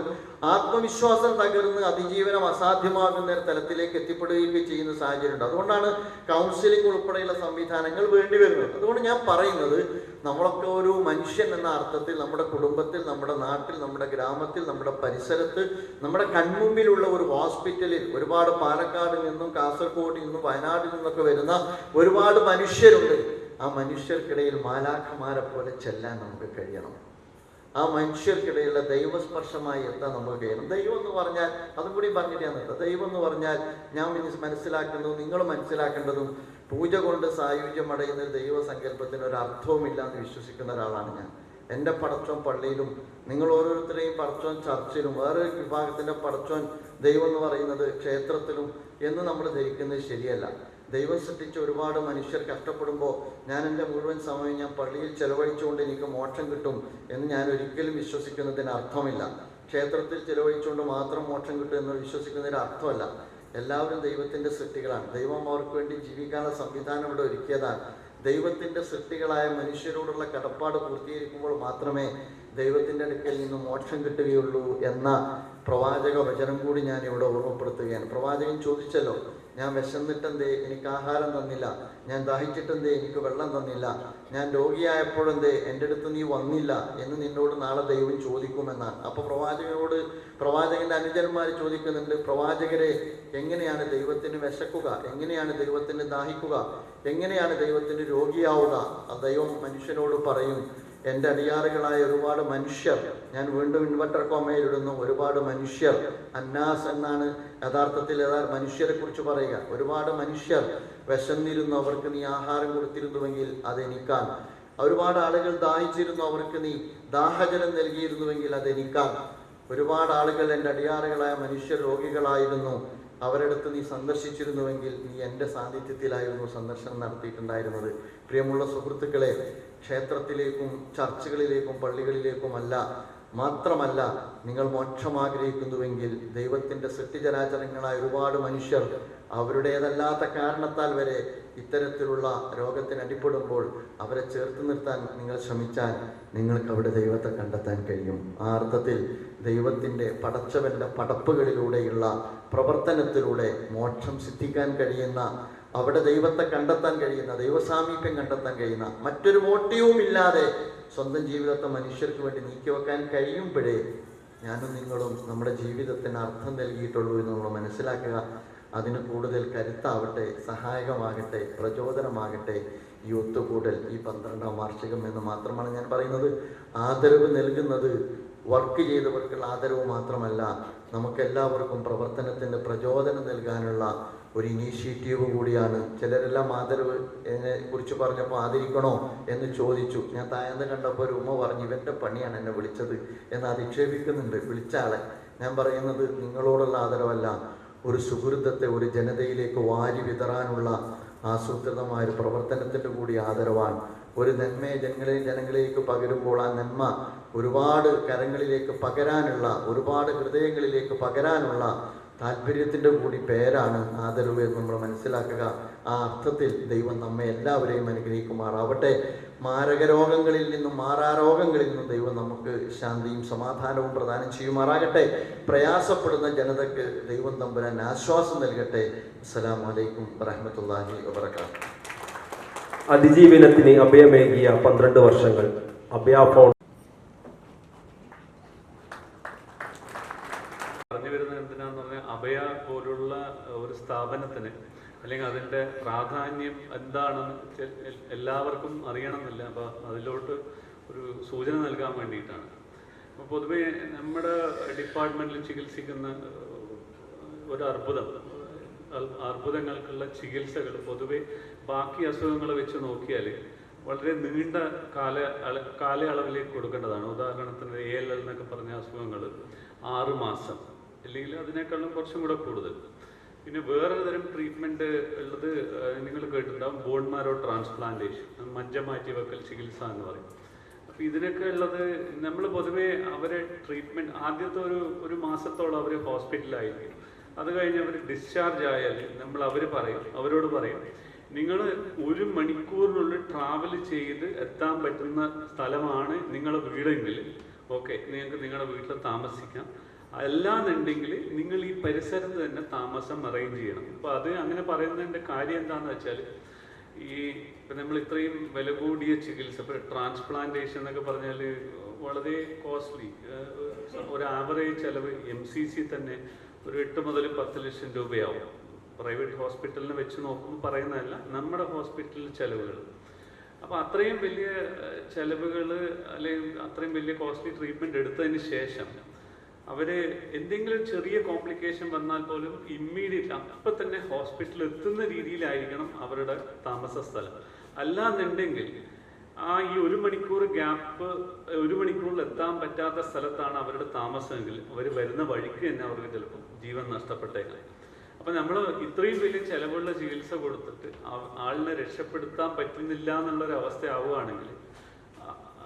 ആത്മവിശ്വാസം തകർന്ന് അതിജീവനം അസാധ്യമാകുന്ന തലത്തിലേക്ക് എത്തിപ്പെടുകയും ചെയ്യുന്ന സാഹചര്യമുണ്ട്. അതുകൊണ്ടാണ് കൗൺസിലിംഗ് ഉൾപ്പെടെയുള്ള സംവിധാനങ്ങൾ വേണ്ടി വരുന്നത്. അതുകൊണ്ട് ഞാൻ പറയുന്നത്, നമ്മളൊക്കെ ഒരു മനുഷ്യൻ എന്ന അർത്ഥത്തിൽ നമ്മുടെ കുടുംബത്തിൽ, നമ്മുടെ നാട്ടിൽ, നമ്മുടെ ഗ്രാമത്തിൽ, നമ്മുടെ പരിസരത്ത്, നമ്മുടെ കൺമുമ്പിലുള്ള ഒരു ഹോസ്പിറ്റലിൽ ഒരുപാട് പാലക്കാട് നിന്നും കാസർഗോഡ് നിന്നും വയനാട്ടിൽ നിന്നൊക്കെ വരുന്ന ഒരുപാട് മനുഷ്യരുണ്ട്. ആ മനുഷ്യർക്കിടയിൽ മാലാഖമാരെ പോലെ ചെല്ലാൻ നമുക്ക് കഴിയണം. ആ മനുഷ്യർക്കിടയിലുള്ള ദൈവസ്പർശമായി എത്താൻ നമുക്ക് കഴിയണം. ദൈവം എന്ന് പറഞ്ഞാൽ, അതും കൂടി പറഞ്ഞിട്ടാണ്, ദൈവം എന്ന് പറഞ്ഞാൽ ഞാൻ മനസ്സിലാക്കുന്നതും നിങ്ങൾ മനസ്സിലാക്കേണ്ടതും, പൂജ കൊണ്ട് സായുജ്യമടയുന്ന ദൈവസങ്കല്പത്തിന് ഒരു അർത്ഥവുമില്ല എന്ന് വിശ്വസിക്കുന്ന ഒരാളാണ് ഞാൻ. എൻ്റെ പടച്ചോൻ പള്ളിയിലും നിങ്ങൾ ഓരോരുത്തരെയും പടച്ചോൻ ചർച്ചിലും വേറൊരു വിഭാഗത്തിൻ്റെ പടച്ചോൻ ദൈവം എന്ന് പറയുന്നത് ക്ഷേത്രത്തിലും എന്ന് നമ്മൾ ധരിക്കുന്നത് ശരിയല്ല. ദൈവം സൃഷ്ടിച്ച ഒരുപാട് മനുഷ്യർ കഷ്ടപ്പെടുമ്പോൾ ഞാൻ എൻ്റെ മുഴുവൻ സമയം ഞാൻ പള്ളിയിൽ ചെലവഴിച്ചുകൊണ്ട് എനിക്ക് മോക്ഷം കിട്ടും എന്ന് ഞാൻ ഒരിക്കലും വിശ്വസിക്കുന്നതിന് അർത്ഥമില്ല. ക്ഷേത്രത്തിൽ ചെലവഴിച്ചുകൊണ്ട് മാത്രം മോക്ഷം കിട്ടും എന്ന് വിശ്വസിക്കുന്നതിന് അർത്ഥമല്ല. എല്ലാവരും ദൈവത്തിൻ്റെ സൃഷ്ടികളാണ്. ദൈവം അവർക്ക് വേണ്ടി ജീവിക്കാനുള്ള സംവിധാനം ഇവിടെ ഒരുക്കിയതാണ്. ദൈവത്തിൻ്റെ സൃഷ്ടികളായ മനുഷ്യരോടുള്ള കടപ്പാട് പൂർത്തീകരിക്കുമ്പോൾ മാത്രമേ ദൈവത്തിൻ്റെ അടുക്കൽ നിന്ന് മോക്ഷം കിട്ടുകയുള്ളൂ എന്ന പ്രവാചക വചനം കൂടി ഞാൻ ഇവിടെ ഓർമ്മപ്പെടുത്തുകയാണ്. പ്രവാചകൻ ചോദിച്ചല്ലോ, ഞാൻ വിശന്നിട്ടെന്തേ എനിക്ക് ആഹാരം തന്നില്ല, ഞാൻ ദാഹിച്ചിട്ടെന്തേ എനിക്ക് വെള്ളം തന്നില്ല, ഞാൻ രോഗിയായപ്പോഴെന്തേ എൻ്റെ അടുത്ത് നീ വന്നില്ല എന്ന് നിന്നോട് നാളെ ദൈവം ചോദിക്കുമെന്നാണ്. അപ്പോൾ പ്രവാചകൻ്റെ അനുജന്മാർ ചോദിക്കുന്നുണ്ട്, പ്രവാചകരെ എങ്ങനെയാണ് ദൈവത്തിന് വിശക്കുക, എങ്ങനെയാണ് ദൈവത്തിന് ദാഹിക്കുക, എങ്ങനെയാണ് ദൈവത്തിന് രോഗിയാവുക? ദൈവം മനുഷ്യനോട് പറയും, എൻ്റെ അടിയാറുകളായ ഒരുപാട് മനുഷ്യർ, ഞാൻ വീണ്ടും ഇൻവെർട്ടർ കോമയിലിടുന്നു, ഒരുപാട് മനുഷ്യർ, അന്നാസ് എന്നാണ് യഥാർത്ഥത്തിൽ മനുഷ്യരെ കുറിച്ച് പറയുക. ഒരുപാട് മനുഷ്യർ വിശന്നിരുന്നു, അവർക്ക് നീ ആഹാരം കൊടുത്തിരുന്നുവെങ്കിൽ അതെനിക്കാണ്. ഒരുപാട് ആളുകൾ ദാഹിച്ചിരുന്നു, അവർക്ക് നീ ദാഹജലം നൽകിയിരുന്നുവെങ്കിൽ അതെനിക്കാണ്. ഒരുപാട് ആളുകൾ എൻ്റെ അടിയാറുകളായ മനുഷ്യർ രോഗികളായിരുന്നു, അവരടുത്ത് നീ സന്ദർശിച്ചിരുന്നുവെങ്കിൽ നീ എൻ്റെ സാന്നിധ്യത്തിലായിരുന്നു സന്ദർശനം നടത്തിയിട്ടുണ്ടായിരുന്നത്. പ്രിയമുള്ള സുഹൃത്തുക്കളെ, ക്ഷേത്രത്തിലേക്കും ചർച്ചുകളിലേക്കും പള്ളികളിലേക്കുമല്ല, മാത്രമല്ല നിങ്ങൾ മോക്ഷം ആഗ്രഹിക്കുന്നുവെങ്കിൽ ദൈവത്തിൻ്റെ സൃഷ്ടിചരാചരങ്ങളായ ഒരുപാട് മനുഷ്യർ അവരുടേതല്ലാത്ത കാരണത്താൽ വരെ ഇത്തരത്തിലുള്ള രോഗത്തിന് അടിപ്പെടുമ്പോൾ അവരെ ചേർത്ത് നിർത്താൻ നിങ്ങൾ ശ്രമിച്ചാൽ നിങ്ങൾക്ക് അവിടെ ദൈവത്തെ കണ്ടെത്താൻ കഴിയും. ആ അർത്ഥത്തിൽ ദൈവത്തിൻ്റെ പടച്ചവൻ്റെ പടപ്പുകളിലൂടെയുള്ള പ്രവർത്തനത്തിലൂടെ മോക്ഷം സിദ്ധിക്കാൻ കഴിയുന്ന, അവിടെ ദൈവത്തെ കണ്ടെത്താൻ കഴിയുന്ന, ദൈവസാമീപ്യം കണ്ടെത്താൻ കഴിയുന്ന, മറ്റൊരു മോട്ടീവും ഇല്ലാതെ സ്വന്തം ജീവിതത്തെ മനുഷ്യർക്ക് വേണ്ടി നീക്കിവെക്കാൻ കഴിയുമ്പോഴേ ഞാനും നിങ്ങളും നമ്മുടെ ജീവിതത്തിന് അർത്ഥം നൽകിയിട്ടുള്ളൂ എന്ന് നമ്മൾ മനസ്സിലാക്കുക. അതിന് കൂടുതൽ കരുത്താവട്ടെ, സഹായകമാകട്ടെ, പ്രചോദനമാകട്ടെ ഈ ഒത്തുകൂടൽ, ഈ 12ാം വാർഷികം എന്ന് മാത്രമാണ് ഞാൻ പറയുന്നത്. ആദരവ് നൽകുന്നത് വർക്ക് ചെയ്തവർക്കുള്ള ആദരവ് മാത്രമല്ല, നമുക്കെല്ലാവർക്കും പ്രവർത്തനത്തിൻ്റെ പ്രചോദനം നൽകാനുള്ള ഒരു ഇനീഷ്യേറ്റീവ് കൂടിയാണ്. ചിലരെല്ലാം ആദരവ് കുറിച്ച് പറഞ്ഞപ്പോൾ ആദരിക്കണോ എന്ന് ചോദിച്ചു. ഞാൻ താഴ്ന്ന് കണ്ടപ്പോൾ ഒരു ഉമ്മ പറഞ്ഞു, ഇവൻ്റെ പണിയാണ് എന്നെ വിളിച്ചത് എന്ന് അധിക്ഷേപിക്കുന്നുണ്ട് വിളിച്ച ആളെ. ഞാൻ പറയുന്നത് നിങ്ങളോടുള്ള ആദരവല്ല, ഒരു സുഹൃത്തത്തെ ഒരു ജനതയിലേക്ക് വാരി വിതറാനുള്ള ആസൂത്രിതമായ ഒരു പ്രവർത്തനത്തിൻ്റെ കൂടി ആദരവാണ്. ഒരു നന്മയെ ജനങ്ങളിലേക്ക് പകരുമ്പോൾ ആ നന്മ ഒരുപാട് കരങ്ങളിലേക്ക് പകരാനുള്ള, ഒരുപാട് ഹൃദയങ്ങളിലേക്ക് പകരാനുള്ള താല്പര്യത്തിൻ്റെ കൂടി പേരാണ് ആദരവ് എന്ന് നമ്മൾ മനസ്സിലാക്കുക. ആ അർത്ഥത്തിൽ ദൈവം നമ്മെ എല്ലാവരെയും അനുഗ്രഹിക്കുമാറാവട്ടെ. മാരക രോഗങ്ങളിൽ നിന്നും മാറാരോഗങ്ങളിൽ നിന്നും ദൈവം നമുക്ക് ശാന്തിയും സമാധാനവും പ്രദാനം ചെയ്യുമാറാകട്ടെ. പ്രയാസപ്പെടുന്ന ജനതയ്ക്ക് ദൈവം തമ്പുരാൻ ആശ്വാസം നൽകട്ടെ. അസ്സലാമു അലൈക്കും വറഹ്മത്തുള്ളാഹി വബറകാതുഹു. അതിജീവനത്തിന് അഭയമേകിയ 12 വർഷങ്ങൾ. അഭയ ഫൗണ്ട് പറഞ്ഞു വരുന്നത് എന്തിനാന്ന് പറഞ്ഞാൽ, അഭയ പോലുള്ള ഒരു സ്ഥാപനത്തിന് അല്ലെങ്കിൽ അതിൻ്റെ പ്രാധാന്യം എന്താണെന്ന് എല്ലാവർക്കും അറിയണമെന്നില്ല. അപ്പോൾ അതിലോട്ട് ഒരു സൂചന നൽകാൻ വേണ്ടിയിട്ടാണ്. അപ്പോൾ പൊതുവേ നമ്മുടെ ഡിപ്പാർട്ട്മെൻറ്റിൽ ചികിത്സിക്കുന്ന ഒരു അർബുദങ്ങൾക്കുള്ള ചികിത്സകൾ പൊതുവെ ബാക്കി അസുഖങ്ങൾ വെച്ച് നോക്കിയാൽ വളരെ നീണ്ട കാലയളവിലേക്ക് കൊടുക്കേണ്ടതാണ്. ഉദാഹരണത്തിന് ALL എന്നൊക്കെ പറഞ്ഞ അസുഖങ്ങൾ 6 മാസം അല്ലെങ്കിൽ അതിനേക്കാളും കുറച്ചും കൂടെ കൂടുതൽ. പിന്നെ വേറൊരു തരം ട്രീറ്റ്മെൻറ്റ് ഉള്ളത് നിങ്ങൾ കേട്ടിട്ടുണ്ടാകും, ബോൺ മാരോ ട്രാൻസ്പ്ലാന്റേഷൻ, മജ്ജ മാറ്റി വെക്കൽ ചികിത്സ എന്ന് പറയും. അപ്പോൾ ഇതിനൊക്കെ ഉള്ളത് നമ്മൾ പൊതുവേ അവരെ ട്രീറ്റ്മെൻറ്റ് ആദ്യത്തെ ഒരു മാസത്തോളം അവർ ഹോസ്പിറ്റലായിരിക്കും. അത് കഴിഞ്ഞ് അവർ ഡിസ്ചാർജ് ആയാൽ അവരോട് പറയും, നിങ്ങൾ 1 മണിക്കൂറിനുള്ളിൽ ട്രാവൽ ചെയ്ത് എത്താൻ പറ്റുന്ന സ്ഥലമാണ് നിങ്ങളുടെ വീടെങ്കിൽ ഓക്കെ, നിങ്ങൾക്ക് നിങ്ങളുടെ വീട്ടിൽ താമസിക്കാം. അല്ലാന്നുണ്ടെങ്കിൽ നിങ്ങൾ ഈ പരിസരത്ത് തന്നെ താമസം അറേഞ്ച് ചെയ്യണം. അപ്പോൾ അത് അങ്ങനെ പറയുന്നതിൻ്റെ കാര്യം എന്താണെന്ന് വെച്ചാൽ, ഇപ്പം നമ്മൾ ഇത്രയും വില കൂടിയ ചികിത്സ, ഇപ്പോൾ ട്രാൻസ്പ്ലാന്റേഷൻ എന്നൊക്കെ പറഞ്ഞാൽ വളരെ കോസ്റ്റ്ലി, ഒരു ആവറേജ് ചിലവ് MCC തന്നെ ഒരു 8 മുതൽ 10 ലക്ഷം രൂപയാവും. പ്രൈവറ്റ് ഹോസ്പിറ്റലിനെ വെച്ച് നോക്കുമ്പോൾ പറയുന്നതല്ല, നമ്മുടെ ഹോസ്പിറ്റൽ ചിലവുകൾ. അപ്പോൾ അത്രയും വലിയ ചിലവുകൾ അല്ലെങ്കിൽ അത്രയും വലിയ കോസ്റ്റ്ലി ട്രീറ്റ്മെൻറ്റ് എടുത്തതിന് ശേഷം അവർ എന്തെങ്കിലും ചെറിയ കോംപ്ലിക്കേഷൻ വന്നാൽ പോലും ഇമ്മീഡിയറ്റ് അപ്പം തന്നെ ഹോസ്പിറ്റലിൽ എത്തുന്ന രീതിയിലായിരിക്കണം അവരുടെ താമസ സ്ഥലം. അല്ലാന്നുണ്ടെങ്കിൽ ഈ 1 മണിക്കൂർ ഗ്യാപ്പ്, 1 മണിക്കൂറിൽ എത്താൻ പറ്റാത്ത സ്ഥലത്താണ് അവരുടെ താമസമെങ്കിൽ അവർ വരുന്ന വഴിക്ക് തന്നെ അവർക്ക് ചിലപ്പോൾ ജീവൻ നഷ്ടപ്പെട്ടേക്കാം. അപ്പം നമ്മൾ ഇത്രയും വലിയ ചിലവുള്ള ചികിത്സ കൊടുത്തിട്ട് ആളിനെ രക്ഷപ്പെടുത്താൻ പറ്റുന്നില്ല എന്നുള്ളൊരു അവസ്ഥ ആവുകയാണെങ്കിൽ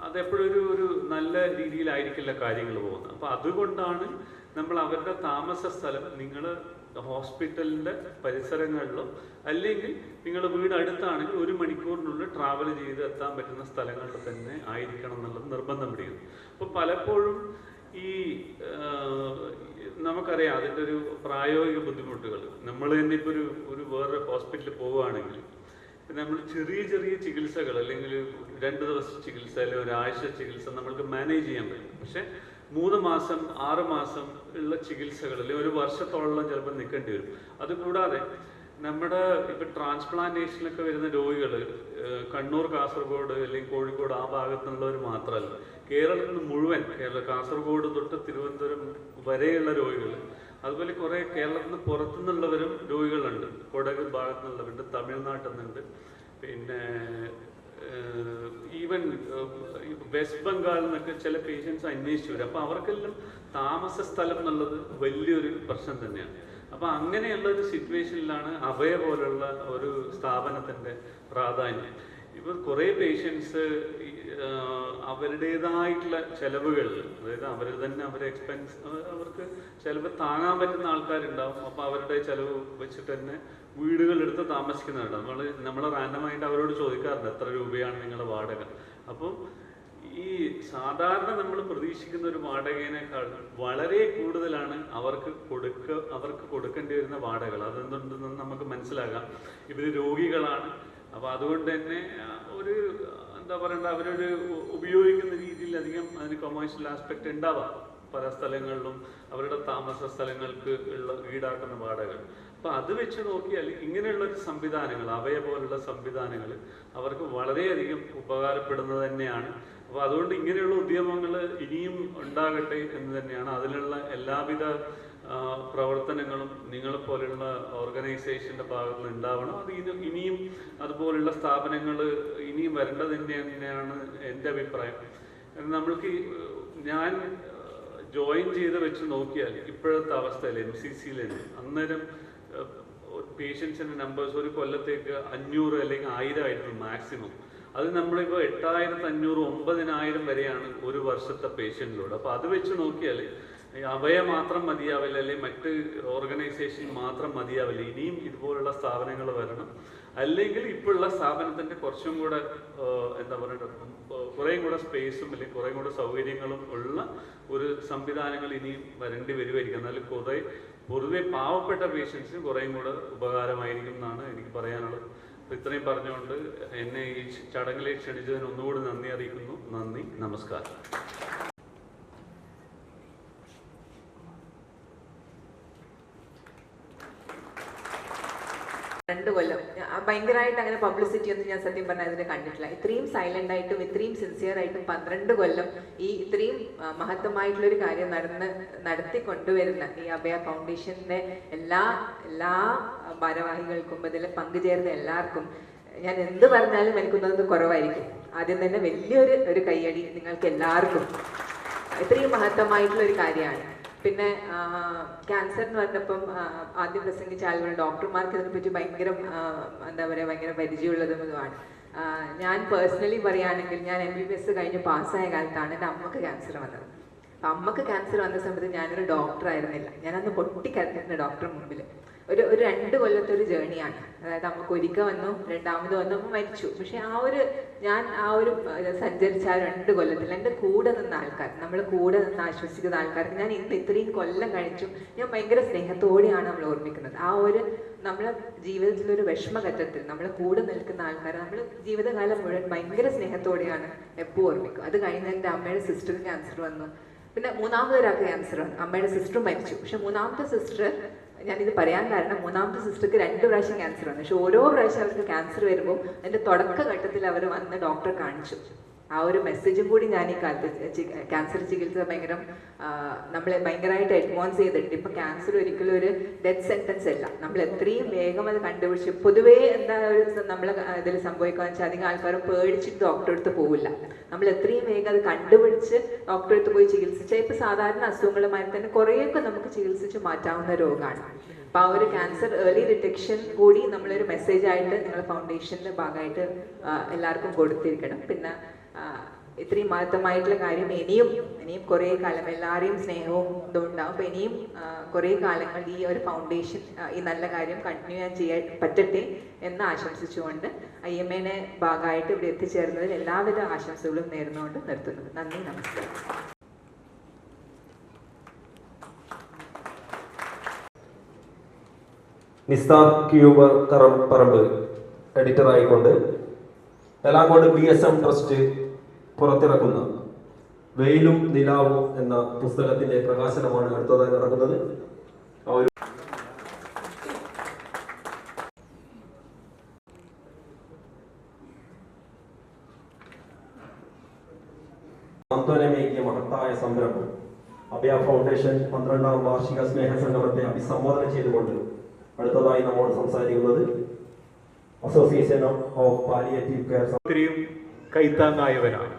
അതെപ്പോഴും ഒരു നല്ല രീതിയിലായിരിക്കില്ല കാര്യങ്ങൾ പോകുന്നത്. അപ്പം അതുകൊണ്ടാണ് നമ്മൾ അവരുടെ താമസ സ്ഥലം നിങ്ങൾ ഹോസ്പിറ്റലിൻ്റെ പരിസരങ്ങളിലോ അല്ലെങ്കിൽ നിങ്ങൾ വീട് അടുത്താണെങ്കിൽ 1 മണിക്കൂറിനുള്ളിൽ ട്രാവൽ ചെയ്ത് എത്താൻ പറ്റുന്ന സ്ഥലങ്ങളിൽ തന്നെ ആയിരിക്കണം എന്നുള്ളത് നിർബന്ധം പിടിക്കുന്നു. അപ്പോൾ പലപ്പോഴും ഈ നമുക്കറിയാം അതിൻ്റെ ഒരു പ്രായോഗിക ബുദ്ധിമുട്ടുകൾ. നമ്മൾ തന്നെ ഇപ്പോൾ ഒരു വേറൊരു ഹോസ്പിറ്റലിൽ പോവുകയാണെങ്കിൽ നമ്മൾ ചെറിയ ചികിത്സകൾ അല്ലെങ്കിൽ 2 ദിവസ ചികിത്സ അല്ലെങ്കിൽ ഒരാഴ്ച ചികിത്സ നമ്മൾക്ക് മാനേജ് ചെയ്യാൻ പറ്റും. പക്ഷെ 3 മാസം 6 മാസം ഉള്ള ചികിത്സകൾ അല്ലെങ്കിൽ 1 വർഷത്തോളം ചിലപ്പോൾ നിൽക്കേണ്ടി വരും. അതുകൂടാതെ നമ്മുടെ ഇപ്പം ട്രാൻസ്പ്ലാന്റേഷനിലൊക്കെ വരുന്ന രോഗികൾ കണ്ണൂർ, കാസർഗോഡ് അല്ലെങ്കിൽ കോഴിക്കോട് ആ ഭാഗത്തുനിന്നുള്ളവർ മാത്രമല്ല, കേരളത്തിൽ നിന്ന് മുഴുവൻ, കാസർഗോഡ് തൊട്ട് തിരുവനന്തപുരം വരെയുള്ള രോഗികൾ, അതുപോലെ കുറേ കേരളത്തിൽ നിന്ന് പുറത്തുനിന്നുള്ളവരും രോഗികളുണ്ട്. കൊടക് ഭാഗത്തു നിന്നുള്ളവരുണ്ട്, തമിഴ്നാട്ടിൽ നിന്നുണ്ട്, പിന്നെ ഈവൻ വെസ്റ്റ് ബംഗാളിൽ നിന്നൊക്കെ ചില പേഷ്യൻസ് അന്വേഷിച്ചു വരും. അപ്പോൾ അവർക്കെല്ലാം താമസ സ്ഥലം എന്നുള്ളത് വലിയൊരു പ്രശ്നം തന്നെയാണ്. അപ്പം അങ്ങനെയുള്ള ഒരു സിറ്റുവേഷനിലാണ് അഭയ പോലുള്ള ഒരു സ്ഥാപനത്തിൻ്റെ പ്രാധാന്യം. ഇപ്പം കുറേ പേഷ്യൻസ് അവരുടേതായിട്ടുള്ള ചിലവുകൾ, അതായത് അവർ തന്നെ അവർക്ക് ചിലവ് താങ്ങാൻ പറ്റുന്ന ആൾക്കാരുണ്ടാവും. അപ്പോൾ അവരുടെ ചിലവ് വെച്ചിട്ട് തന്നെ വീടുകളെടുത്ത് താമസിക്കുന്നുണ്ട്. നമ്മൾ റാൻഡമായിട്ട് അവരോട് ചോദിക്കാറുണ്ട് എത്ര രൂപയാണ് നിങ്ങളുടെ വാടക. അപ്പം ഈ സാധാരണ നമ്മൾ പ്രതീക്ഷിക്കുന്ന ഒരു വാടകേനേക്കാൾ വളരെ കൂടുതലാണ് അവർക്ക് കൊടുക്കേണ്ടി വരുന്ന വാടകൾ. അതെന്തുണ്ടെന്ന് നമുക്ക് മനസ്സിലാക്കാം. ഇവർ രോഗികളാണ്. അപ്പോൾ അതുകൊണ്ട് തന്നെ ഒരു എന്താ പറയണ്ട, അവരൊരു ഉപയോഗിക്കുന്ന രീതിയിൽ അധികം അതിന് കൊമേഴ്ഷ്യൽ ആസ്പെക്റ്റ് ഉണ്ടാവാം. പല സ്ഥലങ്ങളിലും അവരുടെ താമസ സ്ഥലങ്ങൾക്ക് ഈടാക്കുന്ന വാടകൾ. അപ്പോൾ അത് വെച്ച് നോക്കിയാൽ ഇങ്ങനെയുള്ളൊരു സംവിധാനങ്ങൾ, അവയെ പോലുള്ള സംവിധാനങ്ങൾ അവർക്ക് വളരെയധികം ഉപകാരപ്പെടുന്നത് തന്നെയാണ്. അപ്പോൾ അതുകൊണ്ട് ഇങ്ങനെയുള്ള ഉദ്യമങ്ങൾ ഇനിയും ഉണ്ടാകട്ടെ എന്ന് തന്നെയാണ്. അതിനുള്ള എല്ലാവിധ പ്രവർത്തനങ്ങളും നിങ്ങളെപ്പോലെയുള്ള ഓർഗനൈസേഷൻ്റെ ഭാഗത്ത് നിന്ന് ഉണ്ടാവണം. അത് ഇനിയും അതുപോലുള്ള സ്ഥാപനങ്ങൾ ഇനിയും വരേണ്ടത് തന്നെയാണ് എൻ്റെ അഭിപ്രായം. നമ്മൾക്ക് ഞാൻ ജോയിൻ ചെയ്ത് വെച്ച് നോക്കിയാൽ ഇപ്പോഴത്തെ അവസ്ഥയിൽ MCCയിൽ അന്നേരം പേഷ്യൻസിൻ്റെ നമ്പേഴ്സ് ഒരു കൊല്ലത്തേക്ക് 500 അല്ലെങ്കിൽ 1000 ആയിരുന്നു മാക്സിമം. അത് നമ്മളിപ്പോൾ 8500, 9000 വരെയാണ് ഒരു വർഷത്തെ പേഷ്യൻറ്റിലോട്. അപ്പോൾ അത് വെച്ച് നോക്കിയാൽ അവയെ മാത്രം മതിയാവില്ല, അല്ലെങ്കിൽ മറ്റ് ഓർഗനൈസേഷൻ മാത്രം മതിയാവില്ല. ഇനിയും ഇതുപോലുള്ള സ്ഥാപനങ്ങൾ വരണം. അല്ലെങ്കിൽ ഇപ്പോഴുള്ള സ്ഥാപനത്തിൻ്റെ കുറച്ചും കൂടെ എന്താ പറയുക, കുറേയും കൂടെ സ്പേസും അല്ലെങ്കിൽ കുറേയും കൂടെ സൗകര്യങ്ങളും ഉള്ള ഒരു സംവിധാനങ്ങൾ ഇനിയും വരേണ്ടി വരുമായിരിക്കും. എന്നാലും പൊതുവെ പാവപ്പെട്ട പേഷ്യൻസിന് കുറേയും കൂടെ ഉപകാരമായിരിക്കും എന്നാണ് എനിക്ക് പറയാനുള്ളത്. അപ്പോൾ ഇത്രയും പറഞ്ഞുകൊണ്ട് എന്നെ ഈ ചടങ്ങിലേക്ക് ക്ഷണിച്ചതിന് ഒന്നുകൂടി നന്ദി അറിയിക്കുന്നു. നന്ദി, നമസ്കാരം. 2 കൊല്ലം ഭയങ്കരമായിട്ട് അങ്ങനെ പബ്ലിസിറ്റി ഒന്നും ഞാൻ സത്യം പറഞ്ഞാൽ അതിന് കണ്ടിട്ടില്ല. ഇത്രയും സൈലന്റ് ആയിട്ടും ഇത്രയും സിൻസിയർ ആയിട്ടും 12 കൊല്ലം ഈ ഇത്രയും മഹത്തമായിട്ടുള്ളൊരു കാര്യം നടത്തി കൊണ്ടുവരുന്ന ഈ അഭയ ഫൗണ്ടേഷന്റെ എല്ലാ ഭാരവാഹികൾക്കും ഇതിൽ പങ്കുചേർന്ന എല്ലാവർക്കും ഞാൻ എന്ത് പറഞ്ഞാലും എനിക്കൊന്നത് കുറവായിരിക്കും. ആദ്യം തന്നെ വലിയൊരു കയ്യടി നിങ്ങൾക്ക് എല്ലാവർക്കും. ഇത്രയും മഹത്തമായിട്ടുള്ള ഒരു കാര്യമാണ്. പിന്നെ ക്യാൻസർ എന്ന് പറഞ്ഞപ്പം ആദ്യം പ്രസംഗിച്ച ആളുകൾ ഡോക്ടർമാർക്ക് ഇതിനെപ്പറ്റി ഭയങ്കര എന്താ പറയുക, ഭയങ്കര പരിചയമുള്ളതുമാണ്. ഞാൻ പേഴ്സണലി പറയുകയാണെങ്കിൽ ഞാൻ MBBS കഴിഞ്ഞ് പാസ്സായ കാലത്താണ് എൻ്റെ അമ്മക്ക് ക്യാൻസർ വന്നത്. അപ്പം അമ്മക്ക് ക്യാൻസർ വന്ന സമയത്ത് ഞാനൊരു ഡോക്ടർ ആയിരുന്നില്ല. ഞാനന്ന് പൊട്ടിക്കരഞ്ഞിരുന്ന ഡോക്ടർ മുമ്പിൽ. ഒരു 2 കൊല്ലത്തെ ഒരു ജേണിയാണ്. അതായത് അമ്മക്ക് ഒരിക്കൽ വന്നു, രണ്ടാമത് വന്നു, അമ്മ മരിച്ചു. പക്ഷെ ഞാൻ സഞ്ചരിച്ച 2 കൊല്ലത്തിൽ എൻ്റെ കൂടെ നിന്ന ആൾക്കാർ, നമ്മൾ കൂടെ നിന്ന് ആശ്വസിക്കുന്ന ആൾക്കാർക്ക് ഞാൻ ഇന്ന് ഇത്രയും കൊല്ലം കഴിച്ചു ഞാൻ ഭയങ്കര സ്നേഹത്തോടെയാണ് നമ്മൾ ഓർമ്മിക്കുന്നത്. നമ്മളെ ജീവിതത്തിലൊരു വിഷമഘട്ടത്തിൽ നമ്മളെ കൂടെ നിൽക്കുന്ന ആൾക്കാരെ നമ്മൾ ജീവിതകാലം മുഴുവൻ ഭയങ്കര സ്നേഹത്തോടെയാണ് എപ്പോൾ ഓർമ്മിക്കും. അത് കഴിഞ്ഞ് എൻ്റെ അമ്മയുടെ സിസ്റ്ററിന് ക്യാൻസർ വന്നു. പിന്നെ 3ാമതൊരാൾക്ക് ക്യാൻസർ വന്നു. അമ്മയുടെ സിസ്റ്റർ മരിച്ചു. പക്ഷെ 3ാമത്തെ സിസ്റ്റർ, ഞാനിത് പറയാൻ കാരണം 3ാമത്തെ സിസ്റ്റർക്ക് 2 പ്രാവശ്യം ക്യാൻസർ വന്നു. പക്ഷെ ഓരോ പ്രാവശ്യം അവർക്ക് ക്യാൻസർ വരുമ്പോൾ അതിൻ്റെ തുടക്കഘട്ടത്തിൽ അവർ വന്ന് ഡോക്ടറെ കാണിച്ചു. ആ ഒരു മെസ്സേജും കൂടി ഞാൻ ഈ കാലത്ത് ക്യാൻസർ ചികിത്സ നമ്മളെ ഭയങ്കരമായിട്ട് അഡ്വാൻസ് ചെയ്തിട്ട് ഇപ്പം ക്യാൻസർ ഒരിക്കലും ഒരു ഡെത്ത് സെൻറ്റൻസ് അല്ല. നമ്മൾ എത്രയും വേഗം അത് കണ്ടുപിടിച്ച്, പൊതുവേ എന്താ നമ്മൾ ഇതിൽ സംഭവിക്കാന്ന് വെച്ചാൽ അധികം ആൾക്കാരും പേടിച്ചിട്ട് ഡോക്ടറെ അടുത്ത് പോവില്ല. നമ്മൾ എത്രയും വേഗം അത് കണ്ടുപിടിച്ച് ഡോക്ടറെ അടുത്ത് പോയി ചികിത്സിച്ചാൽ ഇപ്പം സാധാരണ അസുഖങ്ങളുമായി തന്നെ കുറേയൊക്കെ നമുക്ക് ചികിത്സിച്ച് മാറ്റാവുന്ന രോഗമാണ്. അപ്പോൾ ആ ഒരു ക്യാൻസർ ഏർലി ഡിറ്റക്ഷൻ കൂടി നമ്മളൊരു മെസ്സേജായിട്ട് നിങ്ങളുടെ ഫൗണ്ടേഷൻ്റെ ഭാഗമായിട്ട് എല്ലാവർക്കും കൊടുത്തിരിക്കണം. പിന്നെ ഇത്രയും മഹത്തമായിട്ടുള്ള കാര്യം ഇനിയും കുറേ കാലം എല്ലാവരെയും സ്നേഹവും ഇതുണ്ടാവും. അപ്പോൾ ഇനിയും കുറേ കാലങ്ങൾ ഈ ഒരു ഫൗണ്ടേഷൻ ഈ നല്ല കാര്യം കണ്ടിന്യൂ ചെയ്യാൻ പറ്റട്ടെ എന്ന് ആശംസിച്ചുകൊണ്ട് IMA ഭാഗമായിട്ട് ഇവിടെ എത്തിച്ചേർന്നതിൽ എല്ലാവിധ ആശംസകളും നേർന്നുകൊണ്ട് നിർത്തുന്നു. നന്ദി, നമസ്കാരം. നിസ്താർ ക്യൂബർ പറമ്പ് എഡിറ്ററായിക്കൊണ്ട് എലാങ്കോട് BSM ട്രസ്റ്റ് പുറത്തിറക്കുന്ന വെയിലും നിലാവും എന്ന പുസ്തകത്തിന്റെ പ്രകാശനമാണ് അടുത്തതായി നടക്കുന്നത്. സാന്ത്വനമേകിയ മഹത്തായ സംരംഭം അഭയ ഫൗണ്ടേഷൻ 12ാം വാർഷിക സ്നേഹസംഗമത്തെ അഭിസംബോധന ചെയ്തുകൊണ്ട് അടുത്തതായി നമ്മോട് സംസാരിക്കുന്നത് അസോസിയേഷൻ ഓഫ് പാലിയേറ്റീവ് കെയർ ഒത്തിരിയും കൈത്താങ്ങായവരാണ്.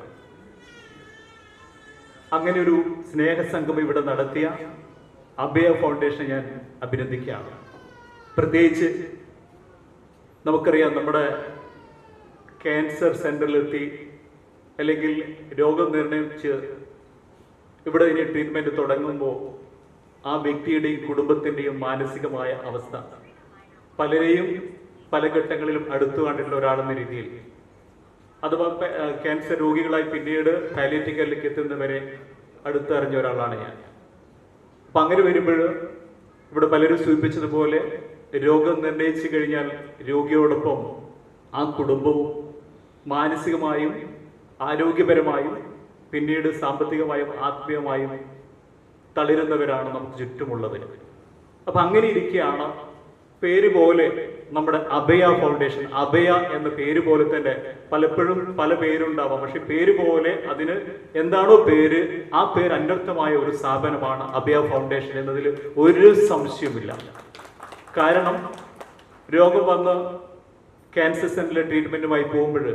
അങ്ങനെ ഒരു സ്നേഹസംഗമം ഇവിടെ നടത്തിയ അഭയ ഫൗണ്ടേഷൻ ഞാൻ അഭിനന്ദിക്കുകയാണ്. പ്രത്യേകിച്ച് നമുക്കറിയാം, നമ്മുടെ ക്യാൻസർ സെന്ററിലെത്തി അല്ലെങ്കിൽ രോഗം നിർണയിച്ച് ഇവിടെ ഇനി ട്രീറ്റ്മെന്റ് തുടങ്ങുമ്പോൾ ആ വ്യക്തിയുടെയും കുടുംബത്തിൻ്റെയും മാനസികമായ അവസ്ഥ പലരെയും പല ഘട്ടങ്ങളിലും അടുത്തു കണ്ടിട്ടുള്ള ഒരാളെന്ന രീതിയിൽ, അഥവാ ക്യാൻസർ രോഗികളായി പിന്നീട് പാലിയേറ്റീവ് കെയറിലേക്ക് എത്തുന്നവരെ അടുത്തറിഞ്ഞ ഒരാളാണ് ഞാൻ. അപ്പം അങ്ങനെ വരുമ്പോൾ ഇവിടെ പലരും സൂചിപ്പിച്ചതുപോലെ രോഗം നിർണയിച്ചു കഴിഞ്ഞാൽ രോഗിയോടൊപ്പം ആ കുടുംബവും മാനസികമായും ആരോഗ്യപരമായും പിന്നീട് സാമ്പത്തികമായും ആത്മീയമായും തളിരുന്നവരാണ് നമുക്ക് ചുറ്റുമുള്ളത്. അപ്പം അങ്ങനെ ഇരിക്കുകയാണ് പേര് പോലെ നമ്മുടെ അഭയ ഫൗണ്ടേഷൻ. അഭയ എന്ന പേര് പോലെ തന്നെ പലപ്പോഴും പല പേരുണ്ടാവാം, പക്ഷെ പേര് പോലെ അതിന് എന്താണോ പേര്, ആ പേര് അന്വർത്ഥമായ ഒരു സ്ഥാപനമാണ് അഭയ ഫൗണ്ടേഷൻ എന്നതിൽ ഒരു സംശയമില്ല. കാരണം രോഗം വന്ന് ക്യാൻസർ സെന്ററിലെ ട്രീറ്റ്മെന്റുമായി പോകുമ്പോൾ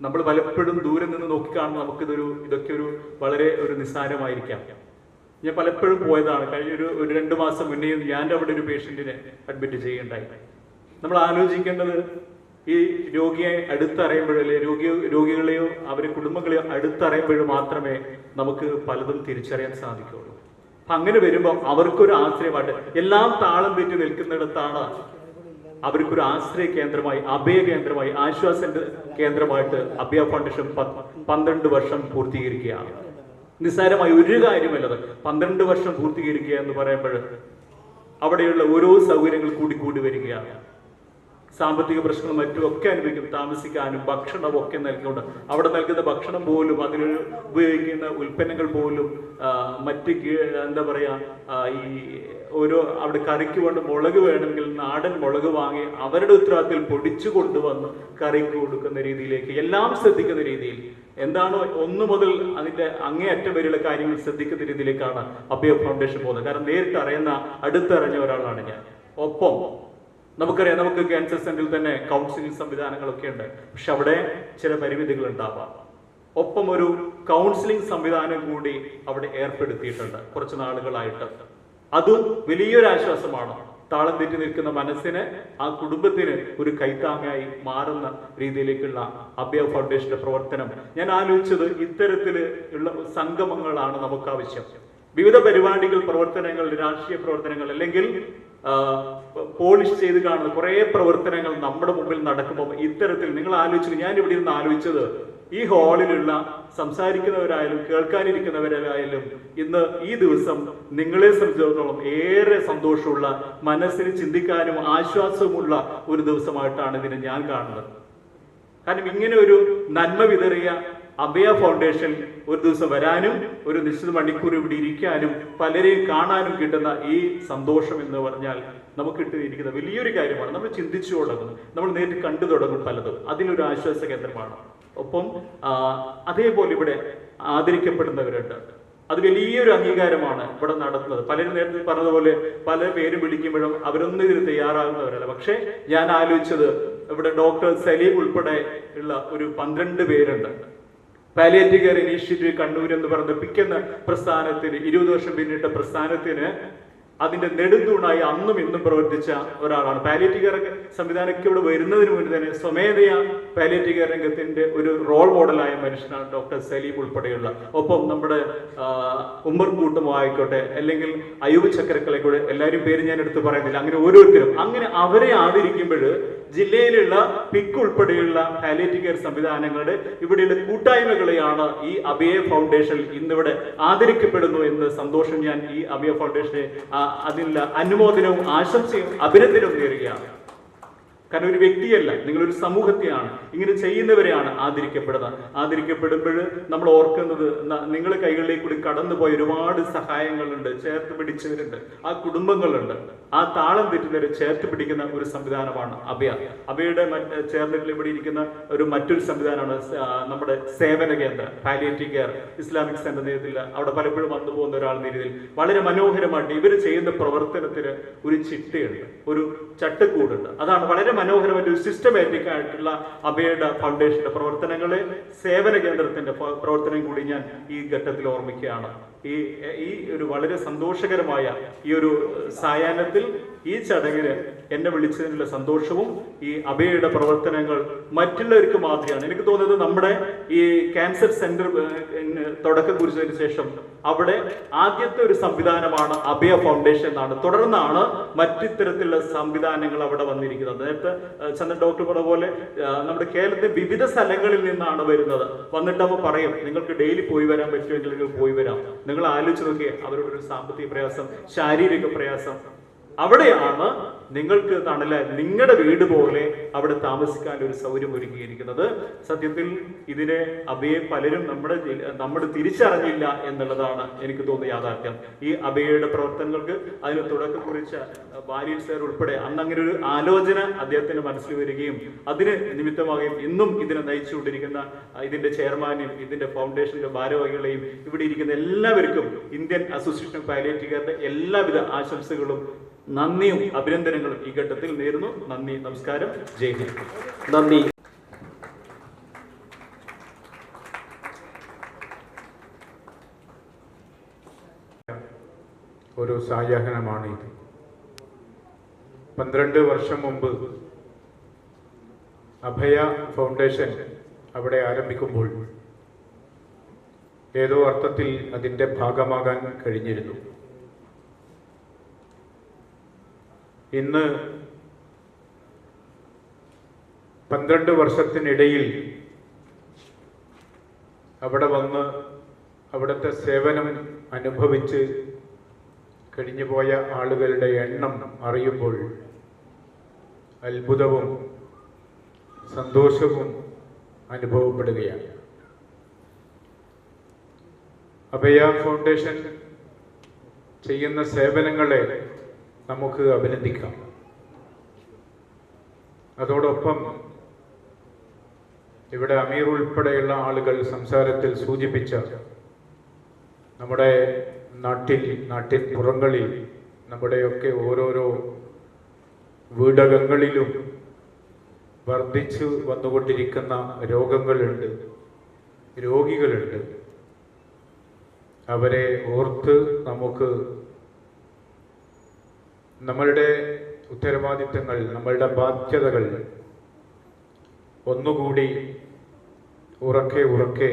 നമ്മൾ പലപ്പോഴും ദൂരെ നിന്ന് നോക്കിക്കാണുമ്പോൾ ഇതൊക്കെ വളരെ നിസ്സാരമായിരിക്കാം. ഞാൻ പലപ്പോഴും പോയതാണ്. കഴിഞ്ഞ ഒരു 2 മാസം മുന്നേയും ഞാൻ അവിടെ ഒരു പേഷ്യന്റിനെ അഡ്മിറ്റ് ചെയ്യേണ്ടായി. നമ്മൾ ആലോചിക്കേണ്ടത്, ഈ രോഗിയെ അടുത്തറിയുമ്പോഴല്ലേ, രോഗികളെയോ അവരുടെ കുടുംബങ്ങളെയോ അടുത്തറിയുമ്പോൾ മാത്രമേ നമുക്ക് പലതും തിരിച്ചറിയാൻ സാധിക്കുകയുള്ളൂ. അപ്പം അങ്ങനെ വരുമ്പോൾ അവർക്കൊരു ആശ്രയമായിട്ട്, എല്ലാം താളം തെറ്റി നിൽക്കുന്നിടത്താണ് അവർക്കൊരു ആശ്രയ കേന്ദ്രമായി, അഭയ കേന്ദ്രമായി, ആശ്വാസ കേന്ദ്രമായിട്ട് അഭയ ഫൗണ്ടേഷൻ 12 വർഷം പൂർത്തീകരിക്കുകയാണ്. നിസ്സാരമായ ഒരു കാര്യമല്ലത്. 12 വർഷം പൂർത്തീകരിക്കുക എന്ന് പറയുമ്പോൾ അവിടെയുള്ള ഓരോ സൗകര്യങ്ങൾ കൂടി വരികയാണ്. സാമ്പത്തിക പ്രശ്നങ്ങളും മറ്റും ഒക്കെ അനുഭവിക്കും. താമസിക്കാനും ഭക്ഷണവും ഒക്കെ നൽകുന്നുണ്ട്. അവിടെ നൽകുന്ന ഭക്ഷണം പോലും, അതിന് ഉപയോഗിക്കുന്ന ഉൽപ്പന്നങ്ങൾ പോലും മറ്റ് എന്താ പറയുക, ഈ ഓരോ അവിടെ കറിക്ക് വേണ്ട മുളക് വേണമെങ്കിൽ നാടൻ മുളക് വാങ്ങി അവരുടെ ഉത്തരവാദിത്തത്തിൽ പൊടിച്ചു കൊണ്ടുവന്ന് കറിക്ക് കൊടുക്കുന്ന രീതിയിലേക്ക്, എല്ലാം ശ്രദ്ധിക്കുന്ന രീതിയിൽ, എന്താണോ 1 മുതൽ അതിന്റെ അങ്ങേയറ്റം വരെയുള്ള കാര്യങ്ങൾ ശ്രദ്ധിക്കുന്ന രീതിയിലേക്കാണ് അഭയ ഫൗണ്ടേഷൻ പോകുന്നത്. കാരണം നേരിട്ട് അടുത്തറിഞ്ഞ ഒരാളാണ് ഞാൻ. ഒപ്പം നമുക്കറിയാം, നമുക്ക് ക്യാൻസർ സെന്ററിൽ തന്നെ കൗൺസിലിംഗ് സംവിധാനങ്ങളൊക്കെ ഉണ്ട്. പക്ഷെ അവിടെ ചില പരിമിതികൾ ഉണ്ടാവാം. ഒപ്പം ഒരു കൗൺസിലിംഗ് സംവിധാനം കൂടി അവിടെ ഏർപ്പെടുത്തിയിട്ടുണ്ട് കുറച്ച് നാളുകളായിട്ട്. അതും വലിയൊരു ആശ്വാസമാണ്. താളം തെറ്റി നിൽക്കുന്ന മനസ്സിന്, ആ കുടുംബത്തിന് ഒരു കൈത്താങ്ങായി മാറുന്ന രീതിയിലേക്കുള്ള അഭയ ഫൗണ്ടേഷന്റെ പ്രവർത്തനം. ഞാൻ ആലോചിച്ചത്, ഇത്തരത്തിൽ ഉള്ള സംഗമങ്ങളാണ് നമുക്ക് ആവശ്യം. വിവിധ പരിപാടികൾ, പ്രവർത്തനങ്ങൾ, രാഷ്ട്രീയ പ്രവർത്തനങ്ങൾ, അല്ലെങ്കിൽ പോളിഷ് ചെയ്ത് കാണുന്ന കുറേ പ്രവർത്തനങ്ങൾ നമ്മുടെ മുമ്പിൽ നടക്കുമ്പോൾ ഇത്തരത്തിൽ നിങ്ങൾ ആലോചിച്ചു, ഞാൻ ഇവിടെ ഇരുന്ന് ആലോചിച്ചത്, ഈ ഹാളിലുള്ള സംസാരിക്കുന്നവരായാലും കേൾക്കാനിരിക്കുന്നവരായാലും ഇന്ന് ഈ ദിവസം നിങ്ങളെ സംബന്ധിച്ചിടത്തോളം ഏറെ സന്തോഷമുള്ള, മനസ്സിന് ചിന്തിക്കാനും ആശ്വാസവുമുള്ള ഒരു ദിവസമായിട്ടാണ് ഇതിനെ ഞാൻ കാണുന്നത്. കാരണം ഇങ്ങനെ ഒരു നന്മ വിതറിയ അഭയ ഫൗണ്ടേഷൻ ഒരു ദിവസം വരാനും ഒരു നിശ്ചിത മണിക്കൂർ ഇവിടെ ഇരിക്കാനും പലരെയും കാണാനും കിട്ടുന്ന ഈ സന്തോഷം എന്ന് പറഞ്ഞാൽ നമുക്ക് കിട്ടിയിരിക്കുന്ന വലിയൊരു കാര്യമാണ്. നമ്മൾ ചിന്തിച്ചു തുടങ്ങും, നമ്മൾ നേരിട്ട് കണ്ടു തുടങ്ങും പലതും. അതിലൊരു ആശ്വാസ കേന്ദ്രമാണ്. ഒപ്പം അതേപോലെ ഇവിടെ ആദരിക്കപ്പെടുന്നവരുണ്ട്. അത് വലിയൊരു അംഗീകാരമാണ് ഇവിടെ നടത്തുന്നത്. പലരും നേരത്തെ പറഞ്ഞതുപോലെ പല പേരും വിളിക്കുമ്പോഴും അവരൊന്നും ഇതിന് തയ്യാറാകുന്നവരല്ല. പക്ഷേ ഞാൻ ആലോചിച്ചത് ഇവിടെ ഡോക്ടർ സലീം ഉൾപ്പെടെ ഉള്ള ഒരു 12 പേരുണ്ട്. പാലിയേറ്റീവ് കെയർ ഇനീഷ്യേറ്റീവ് കണ്ണൂർ എന്ന് പറയുന്ന പിക്കുന്ന പ്രസ്ഥാനത്തിന് 20 വർഷം പിന്നിട്ട പ്രസ്ഥാനത്തിന് അതിന്റെ നെടുന്തൂണായി അന്നും ഇന്നും പ്രവർത്തിച്ച ഒരാളാണ്. പാലിയേറ്റീവ് കെയർ സംവിധാനമൊക്കെ ഇവിടെ വരുന്നതിന് മുന്നേ തന്നെ സ്വമേധയാ പാലിയേറ്റീവ് കെയർ രംഗത്തിന്റെ ഒരു റോൾ മോഡലായ മനുഷ്യനാണ് ഡോക്ടർ സലീം ഉൾപ്പെടെയുള്ള. ഒപ്പം നമ്മുടെ ഉമ്മർ കൂട്ടുമോ ആയിക്കോട്ടെ, അല്ലെങ്കിൽ അയ്യൂബ് ചക്രക്കളായിക്കോട്ടെ, എല്ലാവരും പേര് ഞാൻ എടുത്ത് പറയുന്നില്ല, അങ്ങനെ ഓരോരുത്തരും അങ്ങനെ അവരെ ആദരിക്കുമ്പോൾ ജില്ലയിലുള്ള പിക്ക് ഉൾപ്പെടെയുള്ള പാലിയേറ്റീവ് കെയർ സംവിധാനങ്ങളുടെ ഇവിടെയുള്ള കൂട്ടായ്മകളെയാണ് ഈ അഭയ ഫൗണ്ടേഷൻ ഇന്നിവിടെ ആദരിക്കപ്പെടുന്നു എന്ന് സന്തോഷം ഞാൻ ഈ അഭയ ഫൗണ്ടേഷനെ അതിനുള്ള അനുമോദനവും ആശംസയും അഭിനന്ദനവും നേരുകയാണ്. കാരണം ഒരു വ്യക്തിയല്ല, നിങ്ങളൊരു സമൂഹത്തെയാണ്, ഇങ്ങനെ ചെയ്യുന്നവരെയാണ് ആദരിക്കപ്പെടുമ്പോൾ നമ്മൾ ഓർക്കുന്നത് നിങ്ങളുടെ കൈകളിലേക്ക് കൂടി കടന്നുപോയ ഒരുപാട് സഹായങ്ങളുണ്ട്, ചേർത്ത് പിടിച്ചവരുണ്ട്, ആ കുടുംബങ്ങളുണ്ട്. ആ താളം തെറ്റുന്നവരെ ചേർത്ത് പിടിക്കുന്ന ഒരു സംവിധാനമാണ് അഭയയുടെ ചേർന്നിട്ട് ഇവിടെ ഇരിക്കുന്ന മറ്റൊരു സംവിധാനമാണ് നമ്മുടെ സേവന കേന്ദ്രം പാലിയേറ്റീവ് കെയർ ഇസ്ലാമിക് സെന്റർ നേതൃത്വത്തിൽ അവിടെ പലപ്പോഴും വന്നു പോകുന്ന ഒരാൾ രീതിയിൽ വളരെ മനോഹരമായിട്ട് ഇവർ ചെയ്യുന്ന പ്രവർത്തനത്തിന് ഒരു ചിട്ടയുണ്ട്, ഒരു ചട്ടക്കൂടുണ്ട്. അതാണ് വളരെ മനോഹരമായിട്ട് ഒരു സിസ്റ്റമാറ്റിക് ആയിട്ടുള്ള അഭയയുടെ ഫൗണ്ടേഷന്റെ പ്രവർത്തനങ്ങളെ സേവന കേന്ദ്രത്തിന്റെ പ്രവർത്തനം കൂടി ഞാൻ ഈ ഘട്ടത്തിൽ ഓർമ്മിക്കുകയാണ്. ഈ ഒരു വളരെ സന്തോഷകരമായ ഈ ഒരു സായാഹ്നത്തിൽ ഈ ചടങ്ങിന് എന്നെ വിളിച്ചതിനുള്ള സന്തോഷവും ഈ അഭയയുടെ പ്രവർത്തനങ്ങൾ മറ്റുള്ളവർക്ക് മാതൃകയാണ്. എനിക്ക് തോന്നുന്നത് നമ്മുടെ ഈ ക്യാൻസർ സെന്റർ തുടക്കം കുറിച്ചതിന് ശേഷം അവിടെ ആദ്യത്തെ ഒരു സംവിധാനമാണ് അഭയ ഫൗണ്ടേഷൻ എന്നാണ്. തുടർന്നാണ് മറ്റിത്തരത്തിലുള്ള സംവിധാനങ്ങൾ അവിടെ വന്നിരിക്കുന്നത്. നേരത്തെ ചന്ദ്രൻ ഡോക്ടർ പറഞ്ഞ പോലെ നമ്മുടെ കേരളത്തിലെ വിവിധ സ്ഥലങ്ങളിൽ നിന്നാണ് വരുന്നത്. വന്നിട്ട് അവർ പറയും നിങ്ങൾക്ക് ഡെയിലി പോയി വരാൻ പറ്റുമെങ്കിൽ നിങ്ങൾ പോയി വരാം. നിങ്ങൾ ആലോചിച്ച് നോക്കിയേ അവരുടെ ഒരു സാമ്പത്തിക പ്രയാസം, ശാരീരിക പ്രയാസം, അവിടെയാണ് നിങ്ങൾക്ക് തണലായി നിങ്ങളുടെ വീട് പോലെ അവിടെ താമസിക്കാൻ ഒരു സൗകര്യം ഒരുക്കിയിരിക്കുന്നത്. സത്യത്തിൽ ഇതിനെ അഭയെ പലരും നമ്മുടെ തിരിച്ചറിഞ്ഞില്ല എന്നുള്ളതാണ് എനിക്ക് തോന്നുന്ന യാഥാർത്ഥ്യം. ഈ അഭയയുടെ പ്രവർത്തനങ്ങൾക്ക് അതിന് തുടക്കം കുറിച്ച ബാലിൽ സാർ ഉൾപ്പെടെ അന്ന് അങ്ങനെ ഒരു ആലോചന അദ്ദേഹത്തിന് മനസ്സിൽ വരികയും അതിന് നിമിത്തമാകുകയും ഇന്നും ഇതിനെ നയിച്ചുകൊണ്ടിരിക്കുന്ന ഇതിന്റെ ചെയർമാനും ഇതിന്റെ ഫൗണ്ടേഷന്റെ ഭാരവാഹികളെയും ഇവിടെ ഇരിക്കുന്ന എല്ലാവർക്കും ഇന്ത്യൻ അസോസിയേഷൻ ഓഫ് പാലിയേറ്റീവ് കെയറിന്റെ എല്ലാവിധ ആശംസകളും നന്ദിയും അഭിനന്ദനങ്ങളും ഈ ഘട്ടത്തിൽ നേരുന്നു. നന്ദി, നമസ്കാരം, ജയ് ഹിന്ദ്. നന്ദി. ഒരു സായാഹ്നമാണ് ഇത്. 12 വർഷം മുമ്പ് അഭയ ഫൗണ്ടേഷൻ അവിടെ ആരംഭിക്കുമ്പോൾ ഏതോ അർത്ഥത്തിൽ അതിൻ്റെ ഭാഗമാകാൻ കഴിഞ്ഞിരുന്നു. ഇന്ന് 12 വർഷത്തിനിടയിൽ അവിടെ വന്ന് അവിടുത്തെ സേവനം അനുഭവിച്ച് കഴിഞ്ഞുപോയ ആളുകളുടെ എണ്ണം അറിയുമ്പോൾ അത്ഭുതവും സന്തോഷവും അനുഭവപ്പെടുകയാണ്. അഭയ ഫൗണ്ടേഷൻ ചെയ്യുന്ന സേവനങ്ങളെ നമുക്ക് അഭിനന്ദിക്കാം. അതോടൊപ്പം ഇവിടെ അമീർ ഉൾപ്പെടെയുള്ള ആളുകൾ സംസാരത്തിൽ സൂചിപ്പിച്ച നമ്മുടെ നാട്ടിൻ പുറങ്ങളിൽ നമ്മുടെയൊക്കെ ഓരോരോ വീടകങ്ങളിലും വർദ്ധിച്ചു വന്നുകൊണ്ടിരിക്കുന്ന രോഗങ്ങളുണ്ട്, രോഗികളുണ്ട്. അവരെ ഓർത്ത് നമുക്ക് നമ്മളുടെ ഉത്തരവാദിത്തങ്ങൾ, നമ്മളുടെ ബാധ്യതകൾ ഒന്നുകൂടി ഉറക്കെ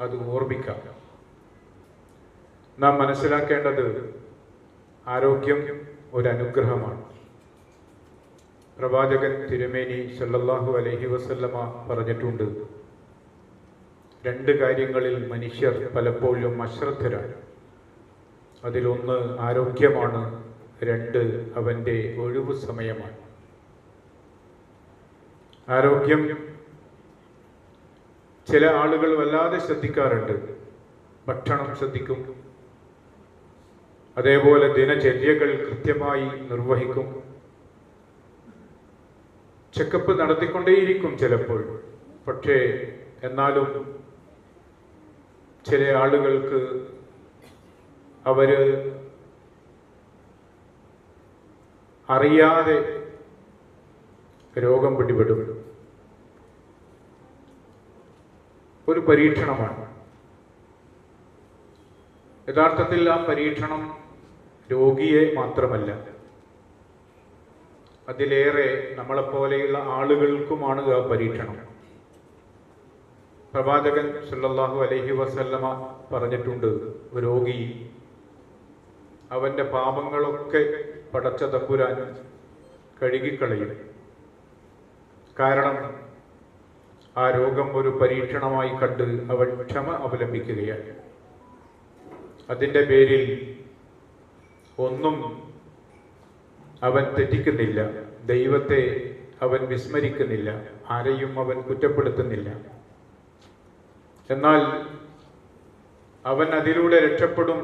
അത് ഓർമ്മിക്കാം. നാം മനസ്സിലാക്കേണ്ടത് ആരോഗ്യം ഒരനുഗ്രഹമാണ്. പ്രവാചകൻ തിരുമേനി സല്ലല്ലാഹു അലൈഹി വസല്ലമ പറഞ്ഞിട്ടുണ്ട്, 2 കാര്യങ്ങളിൽ മനുഷ്യർ പലപ്പോഴും അശ്രദ്ധരാണ്. അതിലൊന്ന് ആരോഗ്യമാണ്, 2 അവൻ്റെ ഒഴിവു സമയമാണ്. ആരോഗ്യം ചില ആളുകൾ വല്ലാതെ ശ്രദ്ധിക്കാറുണ്ട്. ഭക്ഷണം ശ്രദ്ധിക്കും, അതേപോലെ ദിനചര്യകൾ കൃത്യമായി നിർവഹിക്കും, ചെക്കപ്പ് നടത്തിക്കൊണ്ടേയിരിക്കും ചിലപ്പോൾ. പക്ഷേ എന്നാലും ചില ആളുകൾക്ക് അവര് അറിയാതെ രോഗം പിടിപെടും. ഒരു പരീക്ഷണമാണ്. യഥാർത്ഥത്തിൽ ആ പരീക്ഷണം രോഗിയെ മാത്രമല്ല, അതിലേറെ നമ്മളെപ്പോലെയുള്ള ആളുകൾക്കുമാണ് ആ പരീക്ഷണം. പ്രവാചകൻ സല്ലല്ലാഹു അലൈഹി വസല്ലമ പറഞ്ഞിട്ടുണ്ട്, രോഗി അവൻ്റെ പാപങ്ങളൊക്കെ പടച്ച തമ്പുരാൻ കഴുകിക്കളയും. കാരണം ആ രോഗം ഒരു പരീക്ഷണമായി കണ്ട് അവൻ ക്ഷമ അവലംബിക്കുകയാണ്. അതിൻ്റെ പേരിൽ ഒന്നും അവൻ തെറ്റിക്കുന്നില്ല, ദൈവത്തെ അവൻ വിസ്മരിക്കുന്നില്ല, ആരെയും അവൻ കുറ്റപ്പെടുത്തുന്നില്ല. എന്നാൽ അവൻ അതിലൂടെ രക്ഷപ്പെടും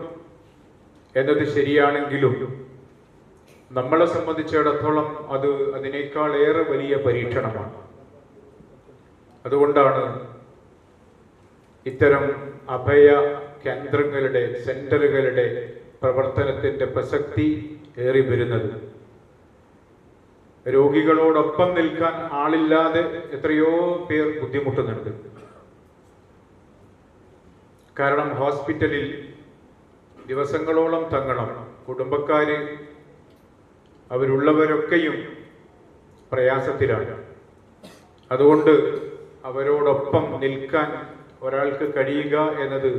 എന്നത് ശരിയാണെങ്കിലും നമ്മളെ സംബന്ധിച്ചിടത്തോളം അത് അതിനേക്കാൾ ഏറെ വലിയ പരീക്ഷണമാണ്. അതുകൊണ്ടാണ് ഇത്തരം അഭയ കേന്ദ്രങ്ങളുടെ, സെന്ററുകളുടെ പ്രവർത്തനത്തിൻ്റെ പ്രസക്തി ഏറി വരുന്നത്. രോഗികളോടൊപ്പം നിൽക്കാൻ ആളില്ലാതെ എത്രയോ പേർ ബുദ്ധിമുട്ടുന്നുണ്ട്. കാരണം ഹോസ്പിറ്റലിൽ ദിവസങ്ങളോളം തങ്ങണം. കുടുംബക്കാര് അവരുള്ളവരൊക്കെയും പ്രയാസത്തിലാണ്. അതുകൊണ്ട് അവരോടൊപ്പം നിൽക്കാൻ ഒരാൾക്ക് കഴിയുക എന്നത്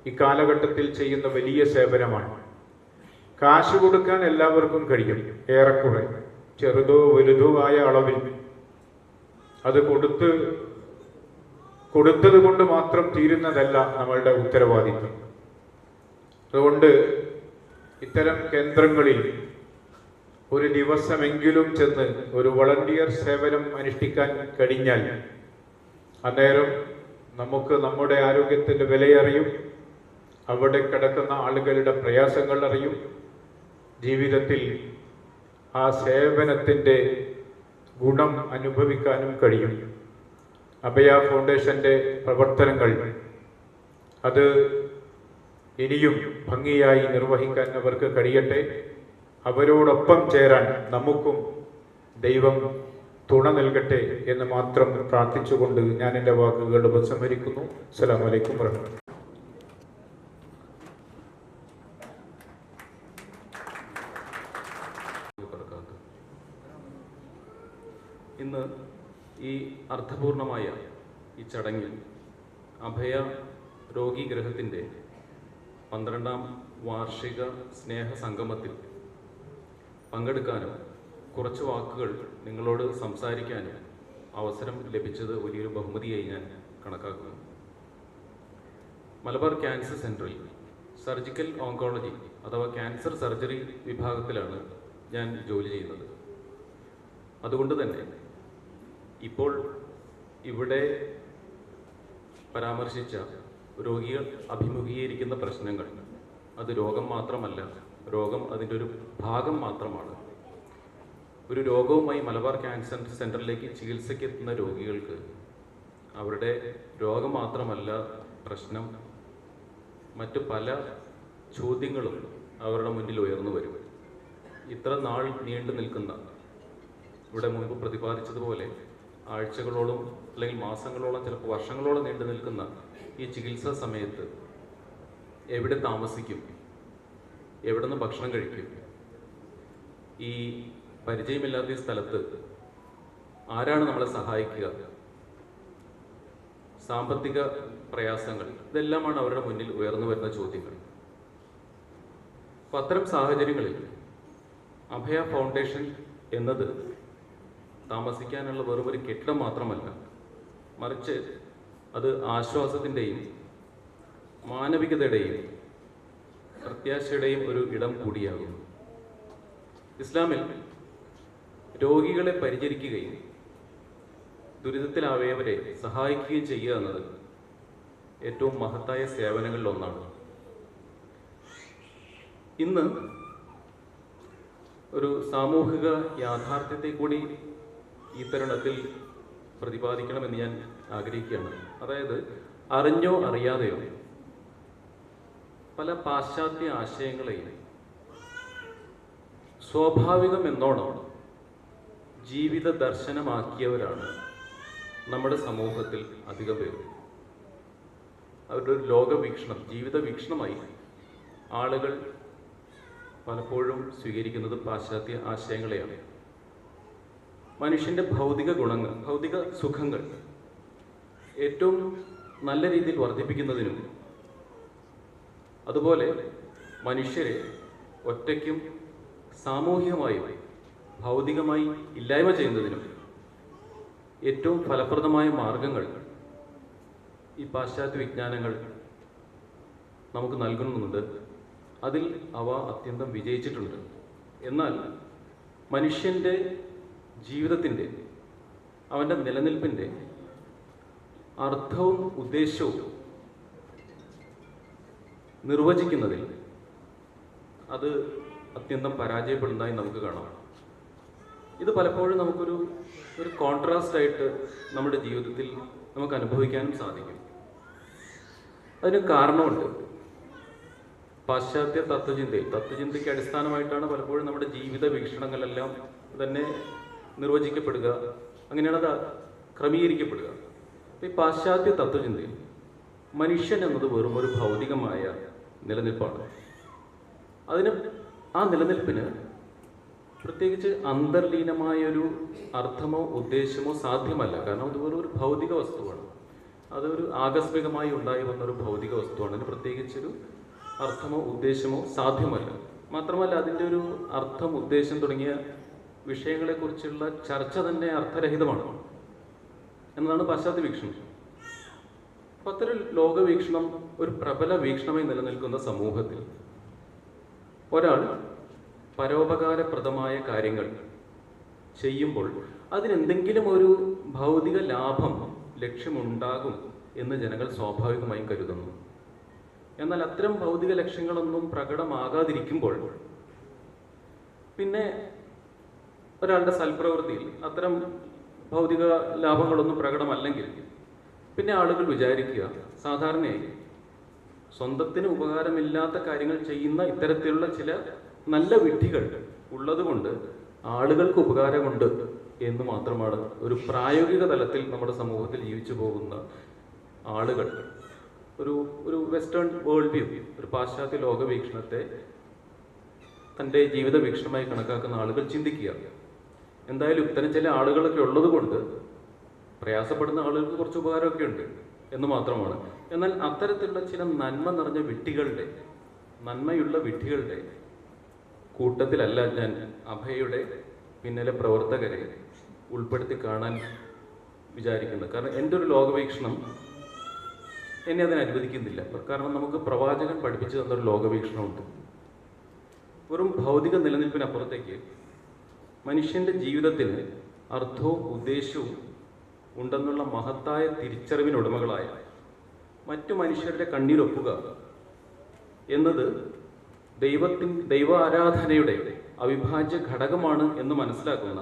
ഈ കാലഘട്ടത്തിൽ ചെയ്യുന്ന വലിയ സേവനമാണ്. കാശ് കൊടുക്കാൻ എല്ലാവർക്കും കഴിയും, ഏറെക്കുറെ ചെറുതോ വലുതോ ആയ അളവിൽ. അത് കൊടുത്തത് കൊണ്ട് മാത്രം തീരുന്നതല്ല നമ്മളുടെ ഉത്തരവാദിത്വം. അതുകൊണ്ട് ഇത്തരം കേന്ദ്രങ്ങളിൽ ഒരു ദിവസമെങ്കിലും ചെന്ന് ഒരു വളണ്ടിയർ സേവനം അനുഷ്ഠിക്കാൻ കഴിഞ്ഞാൽ അന്നേരം നമുക്ക് നമ്മുടെ ആരോഗ്യത്തിൻ്റെ വിലയറിയും, അവിടെ കിടക്കുന്ന ആളുകളുടെ പ്രയാസങ്ങൾ അറിയും, ജീവിതത്തിൽ ആ സേവനത്തിൻ്റെ ഗുണം അനുഭവിക്കാനും കഴിയും. അഭയ ഫൗണ്ടേഷൻ്റെ പ്രവർത്തനങ്ങൾ അത് ഇനിയും ഭംഗിയായി നിർവഹിക്കാൻ അവർക്ക് കഴിയട്ടെ. അവരോടൊപ്പം ചേരാൻ നമുക്കും ദൈവം തുണ നൽകട്ടെ എന്ന് മാത്രം പ്രാർത്ഥിച്ചുകൊണ്ട് ഞാൻ എൻ്റെ വാക്കുകൾ ഉപസംഹരിക്കുന്നു. അസ്സലാമു അലൈക്കും വറഹ്മത്തുള്ളാഹി. ഇന്ന് ഈ അർത്ഥപൂർണമായ ഈ ചടങ്ങിൽ അഭയ രോഗീഗ്രഹത്തിൻ്റെ 12ാം വാർഷിക സ്നേഹ സംഗമത്തിൽ പങ്കെടുക്കാനും കുറച്ച് വാക്കുകൾ നിങ്ങളോട് സംസാരിക്കാനും അവസരം ലഭിച്ചത് വലിയൊരു ബഹുമതിയായി ഞാൻ കണക്കാക്കുന്നു. മലബാർ ക്യാൻസർ സെൻ്ററിൽ സർജിക്കൽ ഓങ്കോളജി അഥവാ ക്യാൻസർ സർജറി വിഭാഗത്തിലാണ് ഞാൻ ജോലി ചെയ്യുന്നത്. അതുകൊണ്ട് തന്നെ ഇപ്പോൾ ഇവിടെ പരാമർശിച്ച രോഗികൾ അഭിമുഖീകരിക്കുന്ന പ്രശ്നങ്ങൾ അത് രോഗം മാത്രമല്ല, രോഗം അതിൻ്റെ ഒരു ഭാഗം മാത്രമാണ്. ഒരു രോഗവുമായി മലബാർ ക്യാൻസർ സെൻ്ററിലേക്ക് ചികിത്സയ്ക്ക് എത്തുന്ന രോഗികൾക്ക് അവരുടെ രോഗം മാത്രമല്ല പ്രശ്നം, മറ്റു പല ചോദ്യങ്ങളും അവരുടെ മുന്നിൽ ഉയർന്നു വരും. ഇത്ര നാൾ നീണ്ടു നിൽക്കുന്ന, ഇവിടെ മുൻപ് പ്രതിപാദിച്ചതുപോലെ ആഴ്ചകളോളം അല്ലെങ്കിൽ മാസങ്ങളോളം ചിലപ്പോൾ വർഷങ്ങളോളം നീണ്ടു നിൽക്കുന്ന ഈ ചികിത്സാ സമയത്ത് എവിടെ താമസിക്കും, എവിടെ നിന്ന് ഭക്ഷണം കഴിക്കും, ഈ പരിചയമില്ലാത്ത ഈ സ്ഥലത്ത് ആരാണ് നമ്മളെ സഹായിക്കുക, സാമ്പത്തിക പ്രയാസങ്ങൾ, ഇതെല്ലാമാണ് അവരുടെ മുന്നിൽ ഉയർന്നു വരുന്ന ചോദ്യങ്ങൾ. അപ്പം അത്തരം സാഹചര്യങ്ങളിൽ അഭയ ഫൗണ്ടേഷൻ എന്നത് താമസിക്കാനുള്ള വെറും ഒരു കെട്ടിടം മാത്രമല്ല, മറിച്ച് അത് ആശ്വാസത്തിൻ്റെയും മാനവികതയുടെയും പ്രത്യാശയുടെയും ഒരു ഇടം കൂടിയാകുന്നു. ഇസ്ലാമിൽ രോഗികളെ പരിചരിക്കുകയും ദുരിതത്തിലായവരെ സഹായിക്കുകയും ചെയ്യുക എന്നത് ഏറ്റവും മഹത്തായ സേവനങ്ങളിൽ ഒന്നാണ്. ഇന്ന് ഒരു സാമൂഹിക യാഥാർത്ഥ്യത്തെ കൂടി ഈ തരുണത്തിൽ പ്രതിപാദിക്കണമെന്ന് ഞാൻ ആഗ്രഹിക്കുകയാണ്. അതായത് അറിഞ്ഞോ അറിയാതെയോ പല പാശ്ചാത്യ ആശയങ്ങളെയും സ്വാഭാവികം എന്നോണം ജീവിത ദർശനമാക്കിയവരാണ് നമ്മുടെ സമൂഹത്തിൽ അധികം പേര്. അവരുടെ ഒരു ലോകവീക്ഷണം, ജീവിത വീക്ഷണമായി ആളുകൾ പലപ്പോഴും സ്വീകരിക്കുന്നത് പാശ്ചാത്യ ആശയങ്ങളെയാണ്. മനുഷ്യൻ്റെ ഭൗതിക ഗുണങ്ങൾ, ഭൗതിക സുഖങ്ങൾ ഏറ്റവും നല്ല രീതിയിൽ വർദ്ധിപ്പിക്കുന്നതിനും അതുപോലെ മനുഷ്യരെ ഒറ്റയ്ക്കും സാമൂഹികമായും ഭൗതികമായി ഇല്ലായ്മ ചെയ്യുന്നതിനും ഏറ്റവും ഫലപ്രദമായ മാർഗങ്ങൾ ഈ പാശ്ചാത്യ വിജ്ഞാനങ്ങൾ നമുക്ക് നൽകുന്നുണ്ട്. അതിൽ അവ അത്യന്തം വിജയിച്ചിട്ടുണ്ട്. എന്നാൽ മനുഷ്യൻ്റെ ജീവിതത്തിൻ്റെ, അവൻ്റെ നിലനിൽപ്പിൻ്റെ അർത്ഥവും ഉദ്ദേശവും നിർവചിക്കുന്നതിൽ അത് അത്യന്തം പരാജയപ്പെടുന്നതായി നമുക്ക് കാണാം. ഇത് പലപ്പോഴും നമുക്കൊരു കോൺട്രാസ്റ്റ് ആയിട്ട് നമ്മുടെ ജീവിതത്തിൽ നമുക്ക് അനുഭവിക്കാനും സാധിക്കും. അതിന് കാരണമുണ്ട്. പാശ്ചാത്യ തത്വചിന്തയ്ക്ക് അടിസ്ഥാനമായിട്ടാണ് പലപ്പോഴും നമ്മുടെ ജീവിത വീക്ഷണങ്ങളെല്ലാം തന്നെ നിർവചിക്കപ്പെടുക, അങ്ങനെയാണ് അത് ക്രമീകരിക്കപ്പെടുക. ഈ പാശ്ചാത്യ തത്വചിന്തയിൽ മനുഷ്യൻ എന്നത് വെറും ഒരു ഭൗതികമായ നിലനിൽപ്പാണ്. ആ നിലനിൽപ്പിന് പ്രത്യേകിച്ച് അന്തർലീനമായൊരു അർത്ഥമോ ഉദ്ദേശമോ സാധ്യമല്ല. കാരണം അത് വെറും ഒരു ഭൗതിക വസ്തുവാണ്. അതൊരു ആകസ്മികമായി ഉണ്ടായി വന്നൊരു ഭൗതിക വസ്തുവാണ്. അതിന് പ്രത്യേകിച്ചൊരു അർത്ഥമോ ഉദ്ദേശമോ സാധ്യമല്ല. മാത്രമല്ല അതിൻ്റെ ഒരു അർത്ഥം, ഉദ്ദേശം തുടങ്ങിയ വിഷയങ്ങളെക്കുറിച്ചുള്ള ചർച്ച തന്നെ അർത്ഥരഹിതമാണ് എന്നതാണ് പാശ്ചാത്യ വീക്ഷണം. അപ്പം അത്തരം ലോകവീക്ഷണം ഒരു പ്രബല വീക്ഷണമായി നിലനിൽക്കുന്ന സമൂഹത്തിൽ ഒരാൾ പരോപകാരപ്രദമായ കാര്യങ്ങൾ ചെയ്യുമ്പോൾ അതിനെന്തെങ്കിലും ഒരു ഭൗതിക ലാഭം ലക്ഷ്യമുണ്ടാകും എന്ന് ജനങ്ങൾ സ്വാഭാവികമായും കരുതുന്നു. എന്നാൽ അത്തരം ഭൗതിക ലക്ഷ്യങ്ങളൊന്നും പ്രകടമാകാതിരിക്കുമ്പോൾ പിന്നെ ഒരാളുടെ സൽപ്രവൃത്തിയിൽ അത്തരം ഭൗതിക ലാഭങ്ങളൊന്നും പ്രകടമല്ലെങ്കിൽ പിന്നെ ആളുകൾ വിചാരിക്കുക, സാധാരണയായി സ്വന്തത്തിന് ഉപകാരമില്ലാത്ത കാര്യങ്ങൾ ചെയ്യുന്ന ഇത്തരത്തിലുള്ള ചില നല്ല വിഡ്ഢികൾ ഉള്ളതുകൊണ്ട് ആളുകൾക്ക് ഉപകാരമുണ്ട് എന്ന് മാത്രമാണ് ഒരു പ്രായോഗിക തലത്തിൽ നമ്മുടെ സമൂഹത്തിൽ ജീവിച്ചു പോകുന്ന ആളുകൾ. ഒരു വെസ്റ്റേൺ വേൾഡ് വ്യൂ, ഒരു പാശ്ചാത്യ ലോകവീക്ഷണത്തെ തൻ്റെ ജീവിത വീക്ഷണമായി കണക്കാക്കുന്ന ആളുകൾ ചിന്തിക്കുക. എന്തായാലും ഇത്തരം ചില ആളുകളൊക്കെ ഉള്ളത് കൊണ്ട് പ്രയാസപ്പെടുന്ന ആളുകൾക്ക് കുറച്ച് ഉപകാരമൊക്കെ ഉണ്ട് എന്ന് മാത്രമാണ്. എന്നാൽ അത്തരത്തിലുള്ള ചില നന്മ നിറഞ്ഞ വിഡ്ഢികളുടെ, നന്മയുള്ള വിഡ്ഢികളുടെ കൂട്ടത്തിലല്ല ഞാൻ അഭയയുടെ പിന്നിലെ പ്രവർത്തകരെ ഉൾപ്പെടുത്തി കാണാൻ വിചാരിക്കുന്നത്. കാരണം എൻ്റെ ഒരു ലോകവീക്ഷണം എന്നെ അതിന് അനുവദിക്കുന്നില്ല. കാരണം നമുക്ക് പ്രവാചകൻ പഠിപ്പിച്ചു തന്നൊരു ലോകവീക്ഷണമുണ്ട്. വെറും ഭൗതിക നിലനിൽപ്പിനപ്പുറത്തേക്ക് മനുഷ്യൻ്റെ ജീവിതത്തിന് അർത്ഥവും ഉദ്ദേശവും ഉണ്ടെന്നുള്ള മഹത്തായ തിരിച്ചറിവിനുടമകളായ മറ്റു മനുഷ്യരുടെ കണ്ണീരൊപ്പുക എന്നത് ദൈവ ആരാധനയുടെ അവിഭാജ്യ ഘടകമാണ് എന്ന് മനസ്സിലാക്കുന്ന,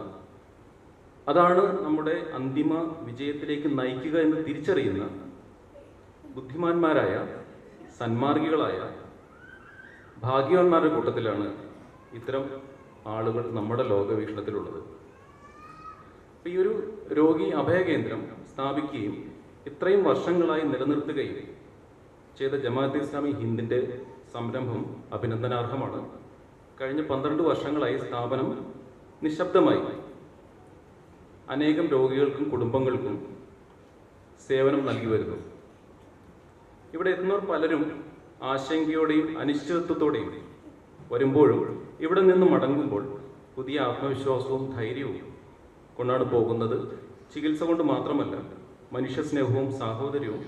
അതാണ് നമ്മുടെ അന്തിമ വിജയത്തിലേക്ക് നയിക്കുക എന്ന് തിരിച്ചറിയുന്ന ബുദ്ധിമാന്മാരായ, സന്മാർഗികളായ, ഭാഗ്യവാന്മാരുടെ കൂട്ടത്തിലാണ് ഇത്തരം ആളുകൾ നമ്മുടെ ലോകവീക്ഷണത്തിലുള്ളത്. അപ്പം ഈ ഒരു രോഗി അഭയകേന്ദ്രം സ്ഥാപിക്കുകയും ഇത്രയും വർഷങ്ങളായി നിലനിർത്തുകയും ചെയ്ത ജമാഅത്തെ ഇസ്ലാമി ഹിന്ദിൻ്റെ സംരംഭം അഭിനന്ദനാർഹമാണ്. കഴിഞ്ഞ 12 വർഷങ്ങളായി സ്ഥാപനം നിശബ്ദമായി അനേകം രോഗികൾക്കും കുടുംബങ്ങൾക്കും സേവനം നൽകി വരുന്നു. ഇവിടെ എത്തുന്നവർ പലരും ആശങ്കയോടെയും അനിശ്ചിതത്വത്തോടെയും വരുമ്പോഴും ഇവിടെ നിന്ന് മടങ്ങുമ്പോൾ പുതിയ ആത്മവിശ്വാസവും ധൈര്യവും കൊണ്ടാണ് പോകുന്നത്. ചികിത്സ കൊണ്ട് മാത്രമല്ല, മനുഷ്യസ്നേഹവും സാഹോദര്യവും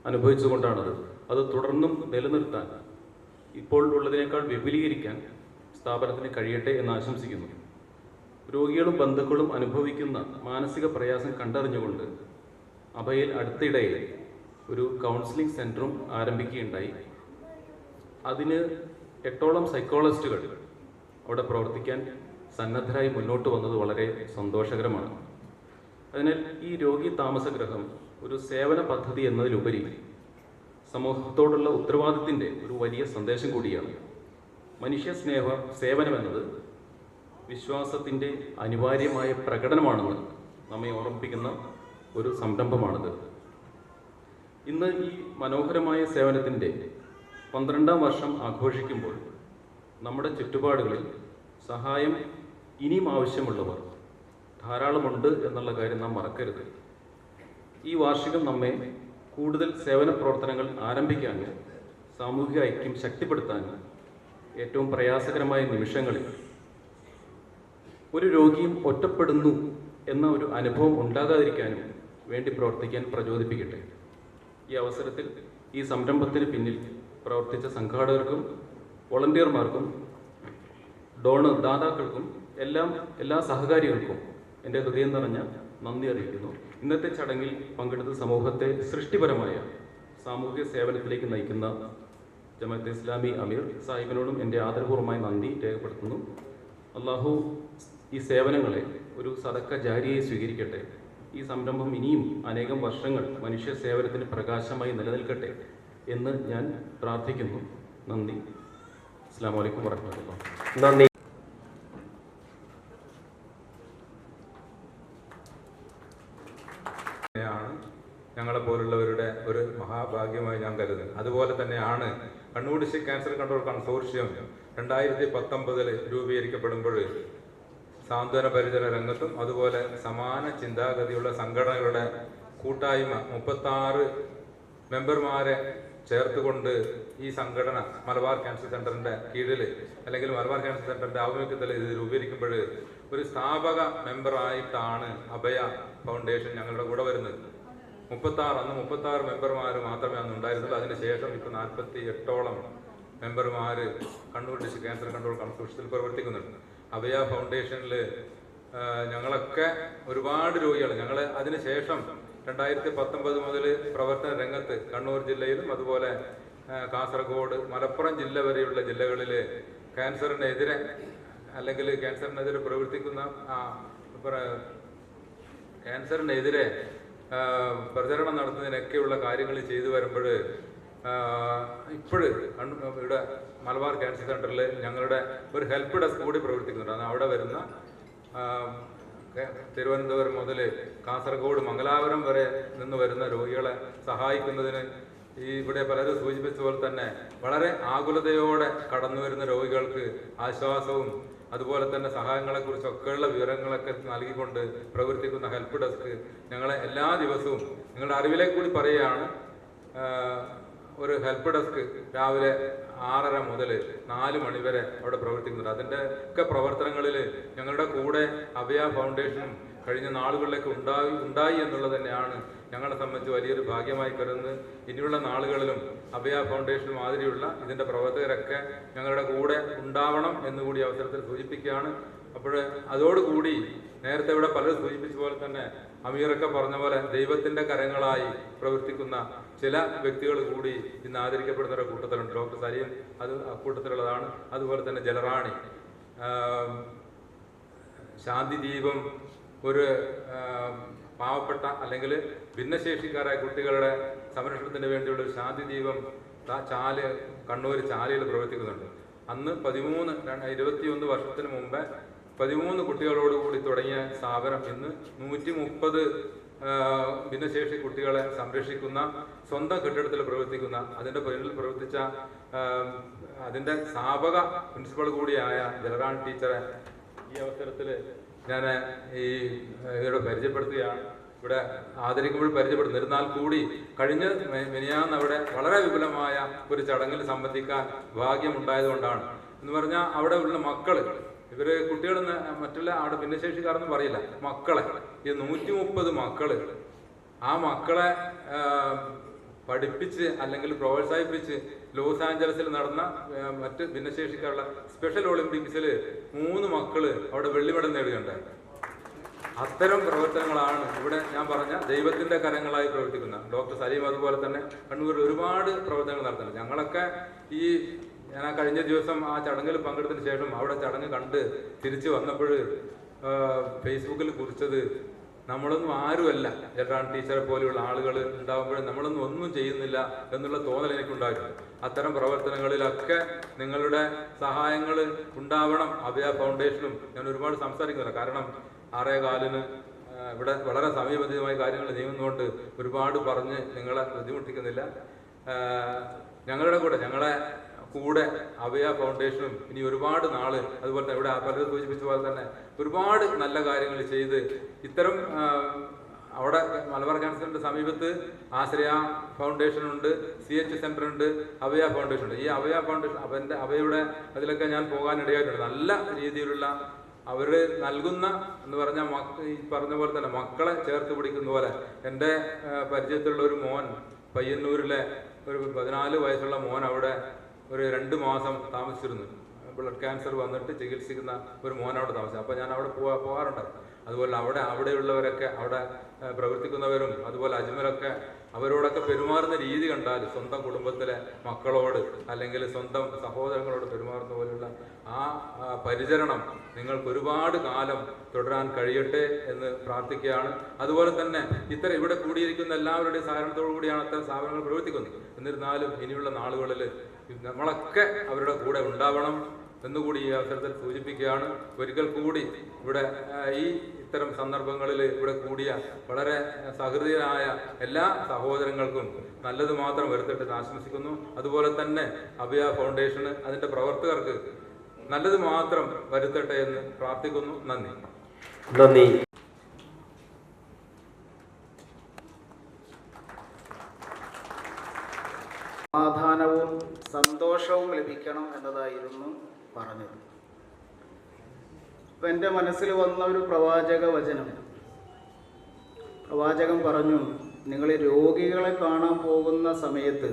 അനുഭവിച്ചുകൊണ്ടാണത്. അത് തുടർന്നും നിലനിർത്താൻ, ഇപ്പോൾ ഉള്ളതിനേക്കാൾ വിപുലീകരിക്കാൻ സ്ഥാപനത്തിന് കഴിയട്ടെ എന്ന് ആശംസിക്കുന്നു. രോഗികളും ബന്ധുക്കളും അനുഭവിക്കുന്ന മാനസിക പ്രയാസം കണ്ടറിഞ്ഞുകൊണ്ട് അഭയയിൽ അടുത്തിടയിൽ ഒരു കൗൺസിലിംഗ് സെൻറ്ററും ആരംഭിക്കുകയുണ്ടായി. അതിന് 8ഓളം സൈക്കോളജിസ്റ്റുകൾ അവിടെ പ്രവർത്തിക്കാൻ സന്നദ്ധരായി മുന്നോട്ട് വന്നത് വളരെ സന്തോഷകരമാണ്. അതിനാൽ ഈ രോഗി താമസഗൃഹം ഒരു സേവന പദ്ധതി എന്നതിലുപരി സമൂഹത്തോടുള്ള ഉത്തരവാദിത്തത്തിൻ്റെ ഒരു വലിയ സന്ദേശം കൂടിയാണ്. മനുഷ്യ സേവനം എന്നത് വിശ്വാസത്തിൻ്റെ അനിവാര്യമായ പ്രകടനമാണെന്ന് നമ്മെ ഓർമ്മിപ്പിക്കുന്ന ഒരു സംരംഭമാണിത്. ഇന്ന് ഈ മനോഹരമായ സേവനത്തിൻ്റെ 12ാം വർഷം ആഘോഷിക്കുമ്പോൾ നമ്മുടെ ചുറ്റുപാടുകളിൽ സഹായം ഇനിയും ആവശ്യമുള്ളവർ ധാരാളമുണ്ട് എന്നുള്ള കാര്യം നാം മറക്കരുത്. ഈ വാർഷികം നമ്മെ കൂടുതൽ സേവന പ്രവർത്തനങ്ങൾ ആരംഭിക്കാനും സാമൂഹിക ഐക്യം ശക്തിപ്പെടുത്താനും ഏറ്റവും പ്രയാസകരമായ നിമിഷങ്ങളിൽ ഒരു രോഗിയും ഒറ്റപ്പെടുന്നു എന്ന ഒരു അനുഭവം ഉണ്ടാകാതിരിക്കാനും വേണ്ടി പ്രവർത്തിക്കാൻ പ്രചോദിപ്പിക്കട്ടെ. ഈ അവസരത്തിൽ ഈ സംരംഭത്തിന് പിന്നിൽ പ്രവർത്തിച്ച സംഘാടകർക്കും വോളണ്ടിയർമാർക്കും ദാതാക്കൾക്കും എല്ലാ സഹകാരികൾക്കും എൻ്റെ ഹൃദയം നിറഞ്ഞ നന്ദി അറിയിക്കുന്നു. ഇന്നത്തെ ചടങ്ങിൽ പങ്കെടുത്ത സമൂഹത്തെ സൃഷ്ടിപരമായ സാമൂഹിക സേവനത്തിലേക്ക് നയിക്കുന്ന ജമാഅത്തെ ഇസ്ലാമി അമീർ സാഹിബിനോടും എൻ്റെ ആദരപൂർവ്വമായ നന്ദി രേഖപ്പെടുത്തുന്നു. അള്ളാഹു ഈ സേവനങ്ങളെ ഒരു സദക്ക ജാരിയായി സ്വീകരിക്കട്ടെ. ഈ സംരംഭം ഇനിയും അനേകം വർഷങ്ങൾ മനുഷ്യ സേവനത്തിന് പ്രകാശമായി നിലനിൽക്കട്ടെ എന്ന് ഞാൻ പ്രാർത്ഥിക്കുന്നു. നന്ദി. അസ്സലാമു അലൈക്കും വറഹ്മത്തുള്ളാഹി. നന്ദി. ഞങ്ങളെപ്പോലുള്ളവരുടെ ഒരു മഹാഭാഗ്യമായി ഞാൻ കരുതുന്നു. അതുപോലെ തന്നെയാണ് Kannur district cancer control consortium 2019 രൂപീകരിക്കപ്പെടുമ്പോൾ സാന്ത്വന പരിചരണ രംഗത്തും അതുപോലെ സമാന ചിന്താഗതിയുള്ള സംഘടനകളുടെ കൂട്ടായ്മ 36 മെമ്പർമാരെ ചേർത്തുകൊണ്ട് ഈ സംഘടന മലബാർ ക്യാൻസർ സെന്ററിന്റെ കീഴിൽ അല്ലെങ്കിൽ മലബാർ ക്യാൻസർ സെന്ററിന്റെ ആഭിമുഖ്യത്തിൽ ഇത് രൂപീകരിക്കുമ്പോൾ ഒരു സ്ഥാപക മെമ്പറായിട്ടാണ് അഭയ ഫൗണ്ടേഷൻ ഞങ്ങളുടെ കൂടെ വരുന്നത്. 36 മെമ്പർമാർ മാത്രമേ അന്ന് ഉണ്ടായിരുന്നുള്ളൂ. അതിനുശേഷം ഇപ്പോൾ 48ഓളം മെമ്പർമാർ കണ്ണൂർ ഡിസ്ട്രിക്ട് ക്യാൻസർ കൺട്രോൾ കൺസോർഷ്യത്തിൽ പ്രവർത്തിക്കുന്നുണ്ട്. അഭയ ഫൗണ്ടേഷനിൽ ഞങ്ങളൊക്കെ ഒരുപാട് രോഗികൾ ഞങ്ങൾ അതിനുശേഷം 2019 മുതൽ പ്രവർത്തന രംഗത്ത് കണ്ണൂർ ജില്ലയിലും അതുപോലെ കാസർഗോഡ് മലപ്പുറം ജില്ല വരെയുള്ള ജില്ലകളിൽ ക്യാൻസറിനെതിരെ അല്ലെങ്കിൽ ക്യാൻസറിനെതിരെ പ്രവർത്തിക്കുന്ന ക്യാൻസറിനെതിരെ പ്രചരണം നടത്തുന്നതിനൊക്കെയുള്ള കാര്യങ്ങൾ ചെയ്തു വരുമ്പോൾ ഇവിടെ മലബാർ ക്യാൻസർ സെന്ററിൽ ഞങ്ങളുടെ ഒരു ഹെൽപ്പ് ഡെസ്ക് കൂടി പ്രവർത്തിക്കുന്നുണ്ട്. അത് അവിടെ വരുന്ന തിരുവനന്തപുരം മുതൽ കാസർഗോഡ് മംഗലാപുരം വരെ നിന്ന് വരുന്ന രോഗികളെ സഹായിക്കുന്നതിന് ഇവിടെ പലരും സൂചിപ്പിച്ച പോലെ തന്നെ വളരെ ആകുലതയോടെ കടന്നു വരുന്ന രോഗികൾക്ക് ആശ്വാസവും അതുപോലെ തന്നെ സഹായങ്ങളെക്കുറിച്ചൊക്കെയുള്ള വിവരങ്ങളൊക്കെ നൽകിക്കൊണ്ട് പ്രവർത്തിക്കുന്ന ഹെൽപ്പ് ഡെസ്ക് ഞങ്ങളെ എല്ലാ ദിവസവും നിങ്ങളുടെ അറിവിലേക്ക് കൂടി പറയുകയാണ്. ഒരു ഹെൽപ്പ് ഡെസ്ക് രാവിലെ 6:30 മുതൽ 4 മണി വരെ അവിടെ പ്രവർത്തിക്കുന്നുണ്ട്. അതിൻ്റെ ഒക്കെ പ്രവർത്തനങ്ങളിൽ ഞങ്ങളുടെ കൂടെ അഭയ ഫൗണ്ടേഷനും കഴിഞ്ഞ നാളുകളിലേക്ക് ഉണ്ടായി എന്നുള്ളത് തന്നെയാണ് ഞങ്ങളെ സംബന്ധിച്ച് വലിയൊരു ഭാഗ്യമായി കരുതുന്നത്. ഇനിയുള്ള നാളുകളിലും അഭയ ഫൗണ്ടേഷൻ മാതിരിയുള്ള ഇതിൻ്റെ പ്രവർത്തകരൊക്കെ ഞങ്ങളുടെ കൂടെ ഉണ്ടാവണം എന്നുകൂടി അവസരത്തിൽ സൂചിപ്പിക്കുകയാണ്. അപ്പോൾ അതോടുകൂടി നേരത്തെ ഇവിടെ പലരും സൂചിപ്പിച്ച പോലെ തന്നെ അമീറൊക്കെ പറഞ്ഞ പോലെ ദൈവത്തിൻ്റെ കരങ്ങളായി പ്രവർത്തിക്കുന്ന ചില വ്യക്തികൾ കൂടി ഇന്ന് ആദരിക്കപ്പെടുന്നവരുടെ കൂട്ടത്തിലുണ്ട്. ഡോക്ടർ സലീം അത് അക്കൂട്ടത്തിലുള്ളതാണ്. അതുപോലെ തന്നെ ജലറാണി, ശാന്തി ദീപം, ഒരു പാവപ്പെട്ട അല്ലെങ്കിൽ ഭിന്നശേഷിക്കാരായ കുട്ടികളുടെ സംരക്ഷണത്തിന് വേണ്ടിയുള്ള ഒരു ശാന്തി ദീപം കണ്ണൂർ ചാലയിൽ പ്രവർത്തിക്കുന്നുണ്ട്. അന്ന് 21 വർഷത്തിന് മുമ്പേ 13 കുട്ടികളോടുകൂടി തുടങ്ങിയ സ്ഥാപനം ഇന്ന് 130 ഭിന്നശേഷി കുട്ടികളെ സംരക്ഷിക്കുന്ന സ്വന്തം കെട്ടിടത്തിൽ പ്രവർത്തിക്കുന്ന അതിൻ്റെ പിന്നിൽ പ്രവർത്തിച്ച അതിൻ്റെ സ്ഥാപക പ്രിൻസിപ്പൾ കൂടിയായ ജലറാണി ടീച്ചറെ ഈ അവസരത്തിൽ ഞാൻ ഇവിടെ പരിചയപ്പെടുത്തുകയാണ്. ഇവിടെ ആദരിക്കുമ്പോൾ പരിചയപ്പെടുന്നു. എന്നാൽ കൂടി കഴിഞ്ഞ മിനിയാന്ന് അവിടെ വളരെ വിപുലമായ ഒരു ചടങ്ങിൽ സംബന്ധിക്കാൻ ഭാഗ്യമുണ്ടായതുകൊണ്ടാണ്. എന്ന് പറഞ്ഞാൽ അവിടെ ഉള്ള മക്കൾ ഇവര് കുട്ടികളെന്ന് മറ്റുള്ള അവിടെ ഭിന്നശേഷിക്കാരെന്ന് പറയില്ല, മക്കളെ ഈ 130 മക്കള് ആ മക്കളെ പഠിപ്പിച്ച് അല്ലെങ്കിൽ പ്രോത്സാഹിപ്പിച്ച് ലോസ് ആഞ്ചലസിൽ നടന്ന മറ്റ് ഭിന്നശേഷിക്കാരുടെ സ്പെഷ്യൽ ഒളിമ്പിക്സിൽ 3 മക്കള് അവിടെ വെള്ളി മെഡൽ നേടുകയുണ്ടായി. അത്തരം പ്രവർത്തനങ്ങളാണ് ഇവിടെ ഞാൻ പറഞ്ഞ ദൈവത്തിന്റെ കരങ്ങളായി പ്രവർത്തിക്കുന്ന ഡോക്ടർ സലീം അതുപോലെ തന്നെ കണ്ണൂരിൽ ഒരുപാട് പ്രവർത്തനങ്ങൾ നടത്തുന്നത്. ഞങ്ങളൊക്കെ ഞാൻ കഴിഞ്ഞ ദിവസം ആ ചടങ്ങിൽ പങ്കെടുത്തതിന് ശേഷം അവിടെ ചടങ്ങ് കണ്ട് തിരിച്ചു വന്നപ്പോൾ ഫേസ്ബുക്കിൽ കുറിച്ചത് നമ്മളൊന്നും ആരുമല്ല. ജെറാൻ ടീച്ചറെ പോലെയുള്ള ആളുകൾ ഉണ്ടാകുമ്പോഴും നമ്മളൊന്നും ഒന്നും ചെയ്യുന്നില്ല എന്നുള്ള തോന്നൽ എനിക്കുണ്ടായിട്ടുണ്ട്. അത്തരം പ്രവർത്തനങ്ങളിലൊക്കെ നിങ്ങളുടെ സഹായങ്ങൾ ഉണ്ടാവണം. അഭയ ഫൗണ്ടേഷനും ഞാൻ ഒരുപാട് സംസാരിക്കുന്നില്ല, കാരണം 6:15 ഇവിടെ വളരെ സമയബന്ധിതമായ കാര്യങ്ങൾ നീങ്ങുന്നതുകൊണ്ട് ഒരുപാട് പറഞ്ഞ് നിങ്ങളെ ബുദ്ധിമുട്ടിക്കുന്നില്ല. ഞങ്ങളുടെ കൂടെ അഭയ ഫൗണ്ടേഷനും ഇനി ഒരുപാട് നാള്, അതുപോലെ തന്നെ ഇവിടെ പലരും സൂചിപ്പിച്ച പോലെ തന്നെ ഒരുപാട് നല്ല കാര്യങ്ങൾ ചെയ്ത് ഇത്തരം അവിടെ മലബാർ ക്യാൻസറിന്റെ സമീപത്ത് ആശ്രയ ഫൗണ്ടേഷൻ ഉണ്ട്, CH സെന്റർ ഉണ്ട്, അഭയ ഫൗണ്ടേഷൻ ഉണ്ട്. ഈ അഭയ ഫൗണ്ടേഷൻ അഭയയുടെ അതിലൊക്കെ ഞാൻ പോകാനിടയായിട്ടുണ്ട്. നല്ല രീതിയിലുള്ള അവർ നൽകുന്ന എന്ന് പറഞ്ഞാൽ ഈ പറഞ്ഞ പോലെ തന്നെ മക്കളെ ചേർത്ത് പിടിക്കുന്ന പോലെ. എൻ്റെ പരിചയത്തിലുള്ള ഒരു മോൻ പയ്യന്നൂരിലെ ഒരു 14 വയസ്സുള്ള മോൻ അവിടെ ഒരു 2 മാസം താമസിച്ചിരുന്നു. ബ്ലഡ് ക്യാൻസർ വന്നിട്ട് ചികിത്സിക്കുന്ന ഒരു മോൻ അവിടെ താമസിച്ചു. അപ്പോൾ ഞാൻ അവിടെ പോകാറുണ്ട്. അതുപോലെ അവിടെയുള്ളവരൊക്കെ അവിടെ പ്രവർത്തിക്കുന്നവരും അതുപോലെ അജ്മലൊക്കെ അവരോടൊക്കെ പെരുമാറുന്ന രീതി കണ്ടാൽ സ്വന്തം കുടുംബത്തിലെ മക്കളോട് അല്ലെങ്കിൽ സ്വന്തം സഹോദരങ്ങളോട് പെരുമാറുന്ന പോലുള്ള ആ പരിചരണം നിങ്ങൾക്ക് ഒരുപാട് കാലം തുടരാൻ കഴിയട്ടെ എന്ന് പ്രാർത്ഥിക്കുകയാണ്. അതുപോലെ തന്നെ ഇവിടെ കൂടിയിരിക്കുന്ന എല്ലാവരുടെയും സഹകരണത്തോടു കൂടിയാണ് അത്തരം സ്ഥാപനങ്ങൾ പ്രവർത്തിക്കുന്നത്. എന്നിരുന്നാലും ഇനിയുള്ള നാളുകളിൽ നമ്മളൊക്കെ അവരുടെ കൂടെ ഉണ്ടാവണം എന്നുകൂടി ഈ അവസരത്തിൽ സൂചിപ്പിക്കുകയാണ്. ഒരിക്കൽ കൂടി ഇവിടെ ഇത്തരം സന്ദർഭങ്ങളിൽ ഇവിടെ കൂടിയ വളരെ സഹൃദയരായ എല്ലാ സഹോദരങ്ങൾക്കും നല്ലത് മാത്രം വരുത്തട്ടെ എന്ന് ആശംസിക്കുന്നു. അതുപോലെ തന്നെ അഭയ ഫൗണ്ടേഷന് അതിൻ്റെ പ്രവർത്തകർക്ക് നല്ലത് മാത്രം വരുത്തട്ടെ എന്ന് പ്രാർത്ഥിക്കുന്നു. നന്ദി. സമാധാനവും സന്തോഷവും ലഭിക്കണം എന്നതായിരുന്നു പറഞ്ഞത്. അപ്പം എൻ്റെ മനസ്സിൽ വന്ന ഒരു പ്രവാചകൻ പറഞ്ഞു, നിങ്ങൾ രോഗികളെ കാണാൻ പോകുന്ന സമയത്ത്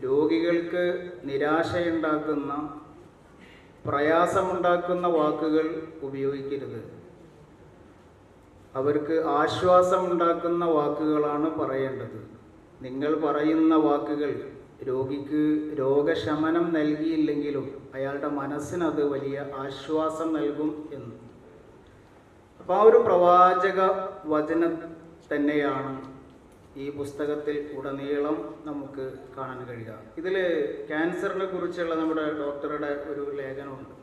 രോഗികൾക്ക് നിരാശയുണ്ടാക്കുന്ന, പ്രയാസമുണ്ടാക്കുന്ന വാക്കുകൾ ഉപയോഗിക്കരുത്. അവർക്ക് ആശ്വാസമുണ്ടാക്കുന്ന വാക്കുകളാണ് പറയേണ്ടത്. നിങ്ങൾ പറയുന്ന വാക്കുകൾ രോഗിക്ക് രോഗശമനം നൽകിയില്ലെങ്കിലും അയാളുടെ മനസ്സിനത് വലിയ ആശ്വാസം നൽകും എന്ന്. അപ്പോൾ ആ ഒരു പ്രവാചക വചനം തന്നെയാണ് ഈ പുസ്തകത്തിൽ ഉടനീളം നമുക്ക് കാണാൻ കഴിയുക. ഇതിൽ ക്യാൻസറിനെ കുറിച്ചുള്ള നമ്മുടെ ഡോക്ടറുടെ ഒരു ലേഖനമുണ്ട്.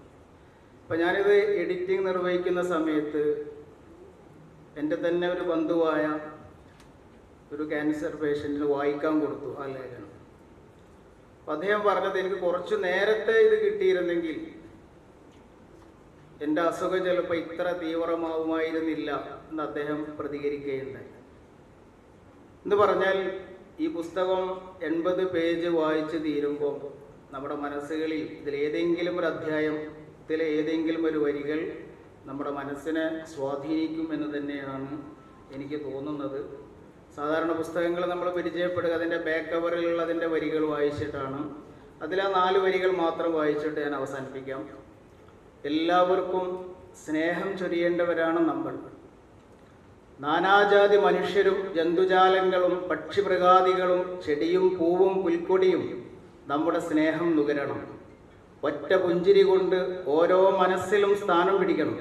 അപ്പോൾ ഞാനിത് എഡിറ്റിംഗ് നിർവഹിക്കുന്ന സമയത്ത് എൻ്റെ തന്നെ ഒരു ബന്ധുവായ ഒരു ക്യാൻസർ പേഷ്യൻറ്റിന് വായിക്കാൻ കൊടുത്തു ആ ലേഖനം. അപ്പം അദ്ദേഹം പറഞ്ഞത്, എനിക്ക് കുറച്ച് നേരത്തെ ഇത് കിട്ടിയിരുന്നെങ്കിൽ എൻ്റെ അസുഖം ചിലപ്പോൾ ഇത്ര തീവ്രമാവുമായിരുന്നില്ല എന്ന് അദ്ദേഹം പ്രതികരിക്കുകയുണ്ടായി. എന്ന് പറഞ്ഞാൽ ഈ പുസ്തകം 80 പേജ് വായിച്ച് തീരുമ്പോൾ നമ്മുടെ മനസ്സുകളിൽ ഇതിലേതെങ്കിലും ഒരു അധ്യായത്തിലെ ഏതെങ്കിലും ഒരു വരികൾ നമ്മുടെ മനസ്സിനെ സ്വാധീനിക്കും എന്ന് തന്നെയാണ് എനിക്ക് തോന്നുന്നത്. സാധാരണ പുസ്തകങ്ങൾ നമ്മൾ പരിചയപ്പെടുക അതിൻ്റെ ബാക്ക് കവറിലുള്ള അതിൻ്റെ വരികൾ വായിച്ചിട്ടാണ്. അതിൽ ആ 4 വരികൾ മാത്രം വായിച്ചിട്ട് ഞാൻ അവസാനിപ്പിക്കാം. എല്ലാവർക്കും സ്നേഹം ചൊരിയേണ്ടവരാണ് നമ്മൾ. നാനാജാതി മനുഷ്യരും ജന്തുജാലങ്ങളും പക്ഷിമൃഗാദികളും ചെടിയും പൂവും പുൽക്കൊടിയും നമ്മുടെ സ്നേഹം നുകരണം. ഒറ്റ പുഞ്ചിരി കൊണ്ട് ഓരോ മനസ്സിലും സ്ഥാനം പിടിക്കണം.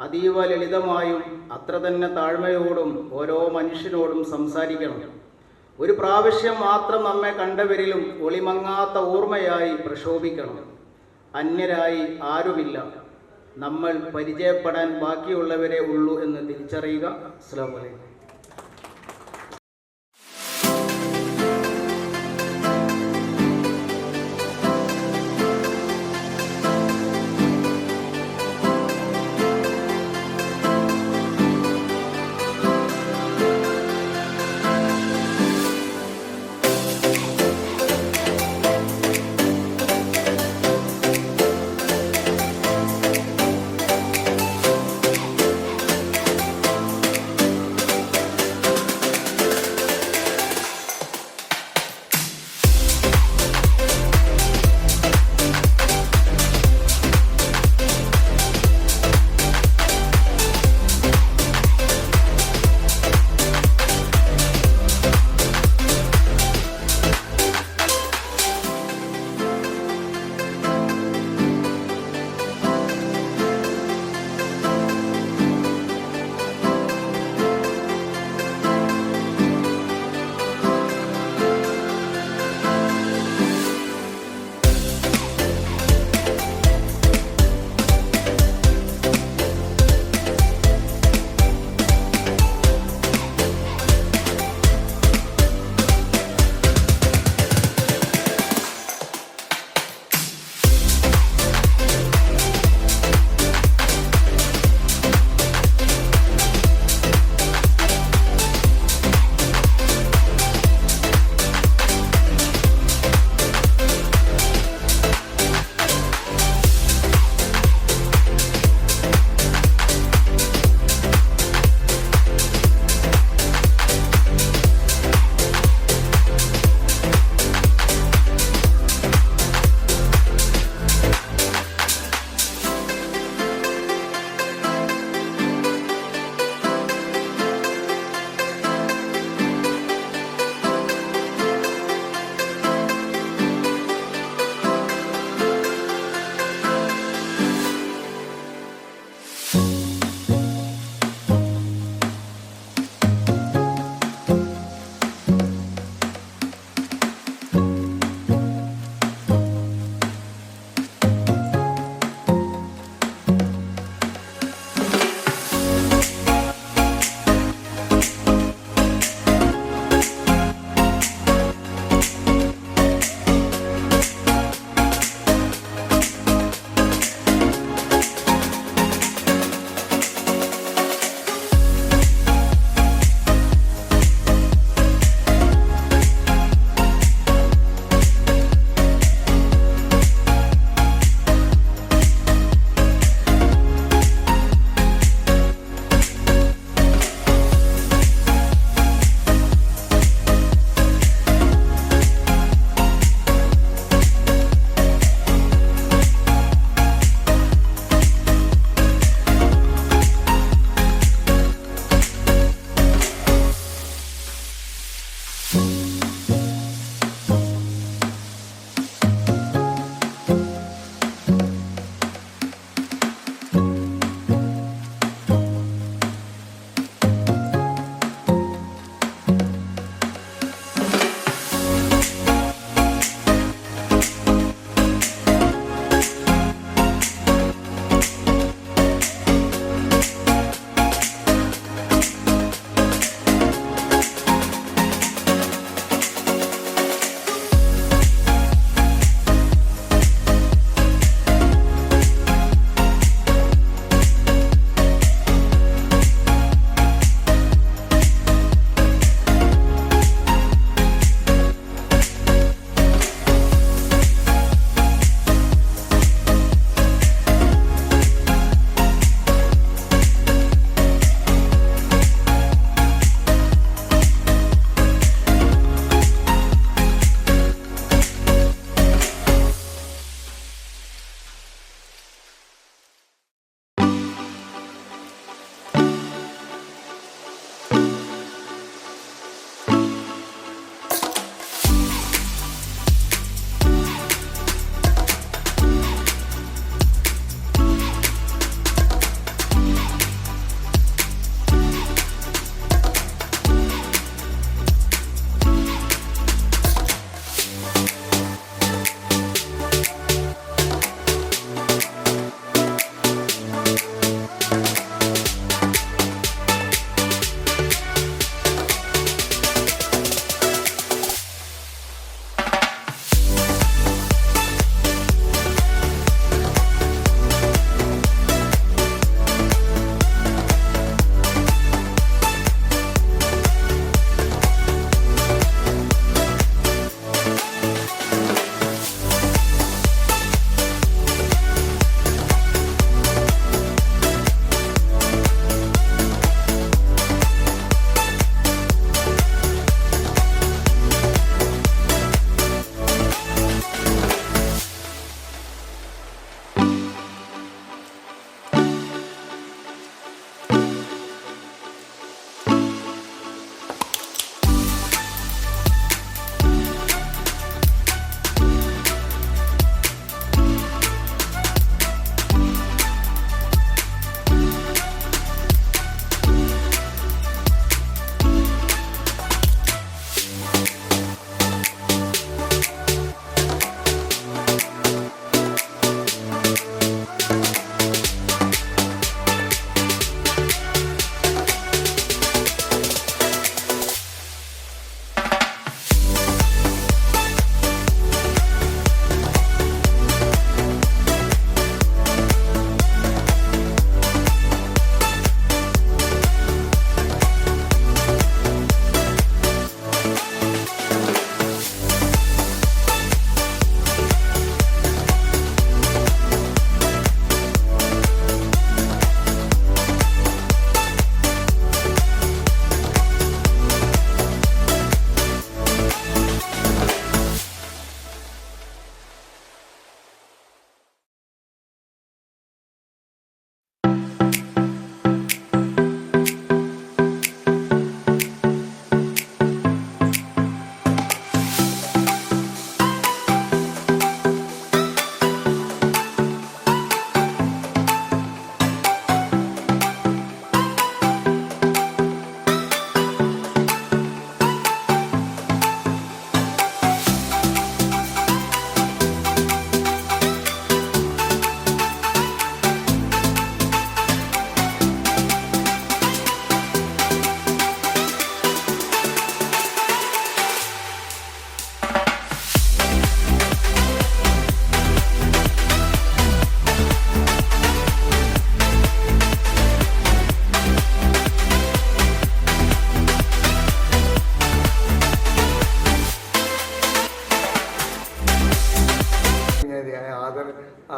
അതീവ ലളിതമായും അത്ര തന്നെ താഴ്മയോടും ഓരോ മനുഷ്യനോടും സംസാരിക്കണം. ഒരു പ്രാവശ്യം മാത്രം നമ്മെ കണ്ടവരിലും ഒളിമങ്ങാത്ത ഓർമ്മയായി പ്രശോഭിക്കണം. അന്യരായി ആരുമില്ല, നമ്മൾ പരിചയപ്പെടാൻ ബാക്കിയുള്ളവരെ ഉള്ളൂ എന്ന് തിരിച്ചറിയുക. അസ്സലാമു അലൈക്കും.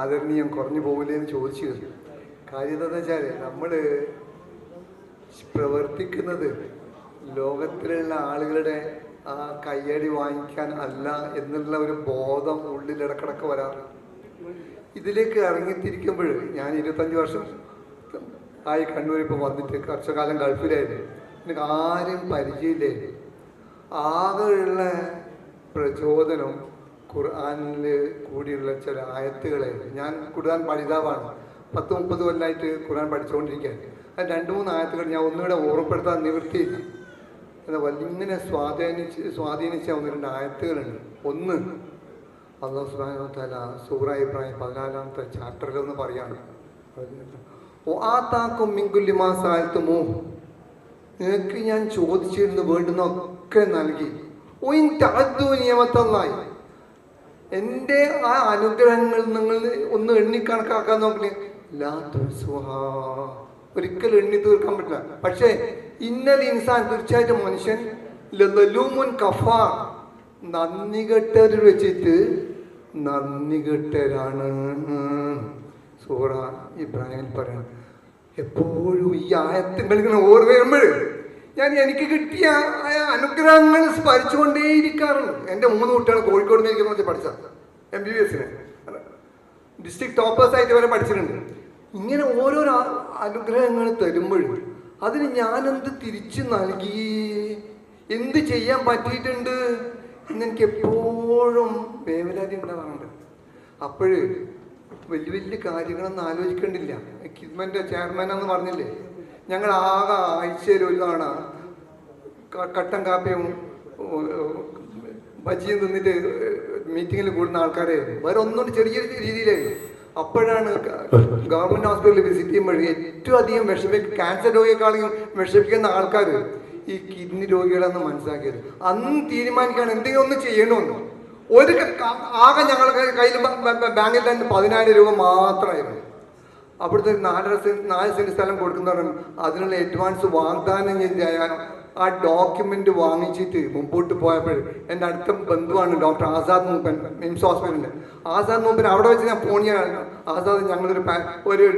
ആദരണീയം കുറഞ്ഞു പോകില്ലെന്ന് ചോദിച്ചു. കാര്യം എന്താണെന്ന് വെച്ചാൽ നമ്മൾ പ്രവർത്തിക്കുന്നത് ലോകത്തിലുള്ള ആളുകളുടെ ആ കയ്യടി വാങ്ങിക്കാൻ അല്ല എന്നുള്ള ഒരു ബോധം ഉള്ളിലിടക്കിടക്ക് വരാറ്. ഇതിലേക്ക് ഇറങ്ങിത്തിരിക്കുമ്പോൾ ഞാൻ 25 വർഷം ആയി കണ്ണൂർ ഇപ്പോൾ വന്നിട്ട് കുറച്ചു കാലം ഗൾഫിലായിരുന്നു. എനിക്ക് ആരും പരിചയമില്ലായിരുന്നു. ആകെയുള്ള പ്രചോദനം ഖുർആനിൽ കൂടിയുള്ള ചില ആയത്തുകളായിരുന്നു. ഞാൻ ഖുർആൻ പഠിതാവാണ്. 10-30 കൊല്ലമായിട്ട് ഖുർആൻ പഠിച്ചുകൊണ്ടിരിക്കുകയാണ്. അത് 2-3 ആയത്തുകൾ ഞാൻ ഒന്നുകൂടെ ഓർമ്മപ്പെടുത്താൻ നിവൃത്തിയില്ല. എന്നാൽ വലിങ്ങനെ സ്വാധീനിച്ച 1-2 ആയത്തുകളുണ്ട്. ഒന്ന്, അല്ലാഹു സുബ്ഹാനഹു വ തആല സൂറ ഇബ്രാഹിം 14-ാമത്തെ ചാപ്റ്ററിലൊന്ന് പറയാണ്, ആതാക്കും മിൻ കുല്ലി മാ സഅൽതുമൂഹ്, നിങ്ങൾക്ക് ഞാൻ ചോദിച്ചിരുന്നു വേണ്ടുന്നൊക്കെ നൽകി. ഒയിൻ തഅദ്ദു നിഅമത്തല്ലാഹി, എൻ്റെ ആ അനുഗ്രഹങ്ങൾ നിങ്ങൾ ഒന്ന് എണ്ണിക്കണക്കാക്കാൻ നോക്കില്ലേ, ലാ തുഹ്സുഹാ, ഒരിക്കലും എണ്ണി തീർക്കാൻ പറ്റില്ല. പക്ഷേ ഇന്നൽ ഇൻസാൻ, തീർച്ചയായിട്ടും മനുഷ്യൻ ലലൂമുൻ കഫാർ, നന്ദി കെട്ടവരിൽ വെച്ചിട്ട് നന്ദി കെട്ടവരാണ്. സൂറ ഇബ്രാഹിമിൽ പറയാം. എപ്പോഴും ഈ ആയത്തുകൾ ഇങ്ങനെ ഓർമ്മ വരുമ്പോൾ എനിക്ക് കിട്ടിയ അനുഗ്രഹങ്ങൾ സ്മരിച്ചുകൊണ്ടേയിരിക്കാറുണ്ട്. എൻ്റെ 3 കുട്ടികൾ കോഴിക്കോട് മേടിക്കുന്ന പഠിച്ച MBBS ഡിസ്ട്രിക്ട് ടോപ്പേഴ്സായിട്ട് വരെ പഠിച്ചിട്ടുണ്ട്. ഇങ്ങനെ ഓരോരോ അനുഗ്രഹങ്ങൾ തരുമ്പോൾ അതിന് ഞാനെന്ത് തിരിച്ചു നൽകി, എന്ത് ചെയ്യാൻ പറ്റിയിട്ടുണ്ട് എന്നെനിക്ക് എപ്പോഴും വേവലാതി ഉണ്ടാവാറുണ്ട്. അപ്പോൾ വലിയ വലിയ കാര്യങ്ങളൊന്നും ആലോചിക്കേണ്ടില്ല. കിദ്മൻ്റെ ചെയർമാനെന്ന് പറഞ്ഞില്ലേ, ഞങ്ങൾ ആകെ ആഴ്ചയിൽ ഒരു തവണ കട്ടൻ കാപ്പിയും ബജിയും തിന്നിട്ട് മീറ്റിങ്ങിൽ കൂടുന്ന ആൾക്കാരായിരുന്നു. വേറെ ഒന്നുകൊണ്ട് ചെറിയ രീതിയിലായിരുന്നു. അപ്പോഴാണ് ഗവൺമെൻറ് ഹോസ്പിറ്റലിൽ വിസിറ്റ് ചെയ്യുമ്പോൾ ഏറ്റവും അധികം ക്യാൻസർ രോഗിയെക്കാളും വിഷമിക്കുന്ന ആൾക്കാർ ഈ കിഡ്നി രോഗികളെന്ന് മനസ്സിലാക്കിയത്. അന്ന് തീരുമാനിക്കുകയാണ് എന്തെങ്കിലും ഒന്ന് ചെയ്യണമെന്ന്. ആകെ ഞങ്ങളുടെ കയ്യിൽ ബാങ്കിൽ തന്നെ 10,000 രൂപ മാത്രമായിരുന്നു. അവിടുത്തെ 4 സെൻറ്റ് സ്ഥലം കൊടുക്കുന്നവരും അതിനുള്ള അഡ്വാൻസ് വാഗ്ദാനം ചെയ്യാൻ ആ ഡോക്യുമെൻ്റ് വാങ്ങിച്ചിട്ട് മുമ്പോട്ട് പോയപ്പോൾ എൻ്റെ അടുത്ത ബന്ധുവാണ് ഡോക്ടർ ആസാദ് മൂപ്പൻ, മിംസ് ഹോസ്പിറ്റലിൻ്റെ ആസാദ് മൂപ്പൻ. അവിടെ വെച്ച് ഞാൻ ഫോൺ ചെയ്യാൻ, ആസാദ് ഞങ്ങളൊരു